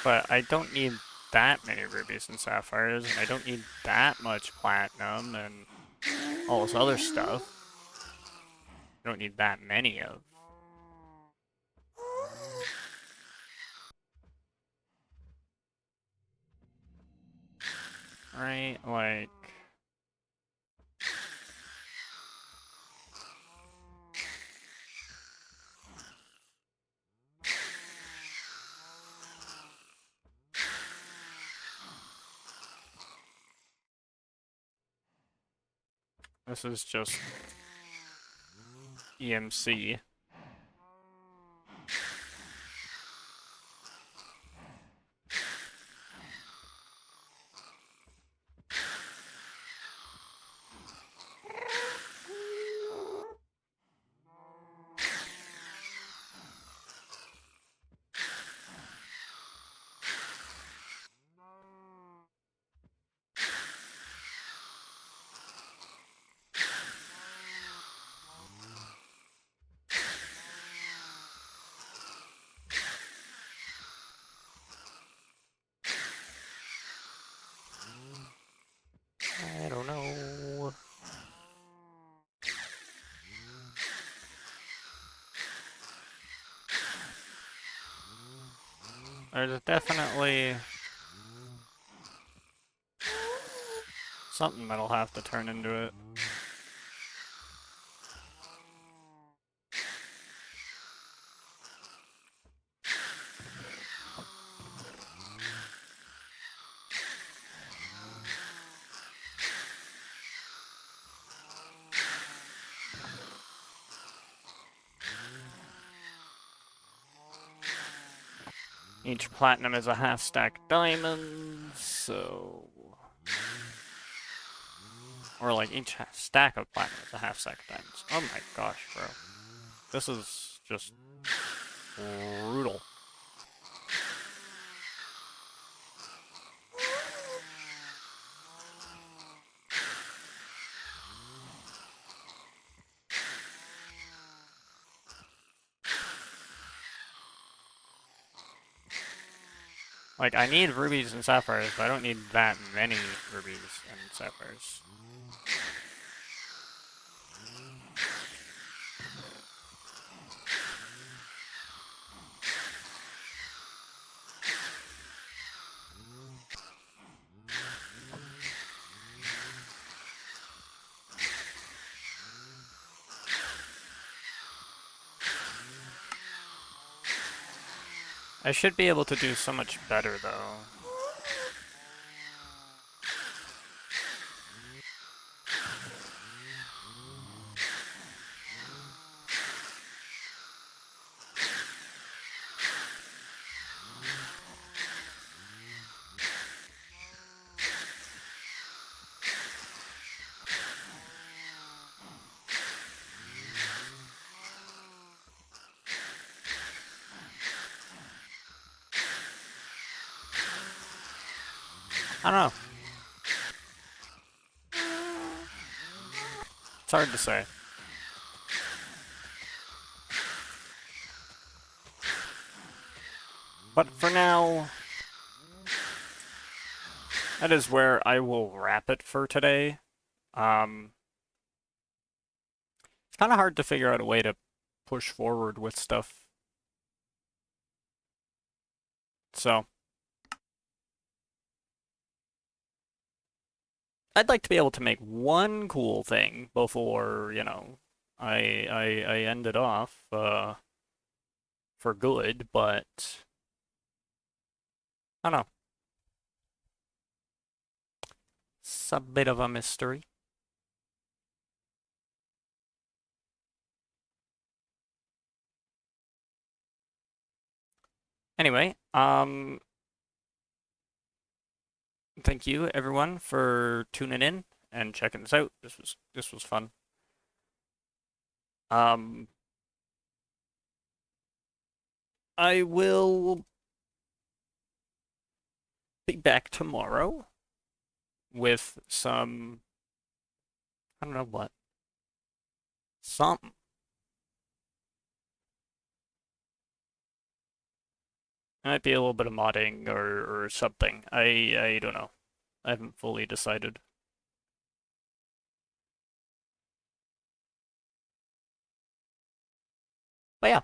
But I don't need that many rubies and sapphires, and I don't need that much platinum and all this other stuff. I don't need that many of. Right? Like... This is just EMC. There's definitely something that'll have to turn into it. Each platinum is a half stack diamond, so... Or like each stack of platinum is a half stack of diamonds. Oh my gosh, bro. This is just brutal. Like, I need rubies and sapphires, but I don't need that many rubies and sapphires. I should be able to do so much better, though. I don't know. It's hard to say. But for now, that is where I will wrap it for today. It's kind of hard to figure out a way to push forward with stuff. So, I'd like to be able to make one cool thing before, you know, I end it off for good, but I don't know. It's a bit of a mystery. Anyway, thank you everyone for tuning in and checking this out. This was fun. Um, I will be back tomorrow with some, I don't know what, something. It might be a little bit of modding or something. I don't know. I haven't fully decided. But yeah.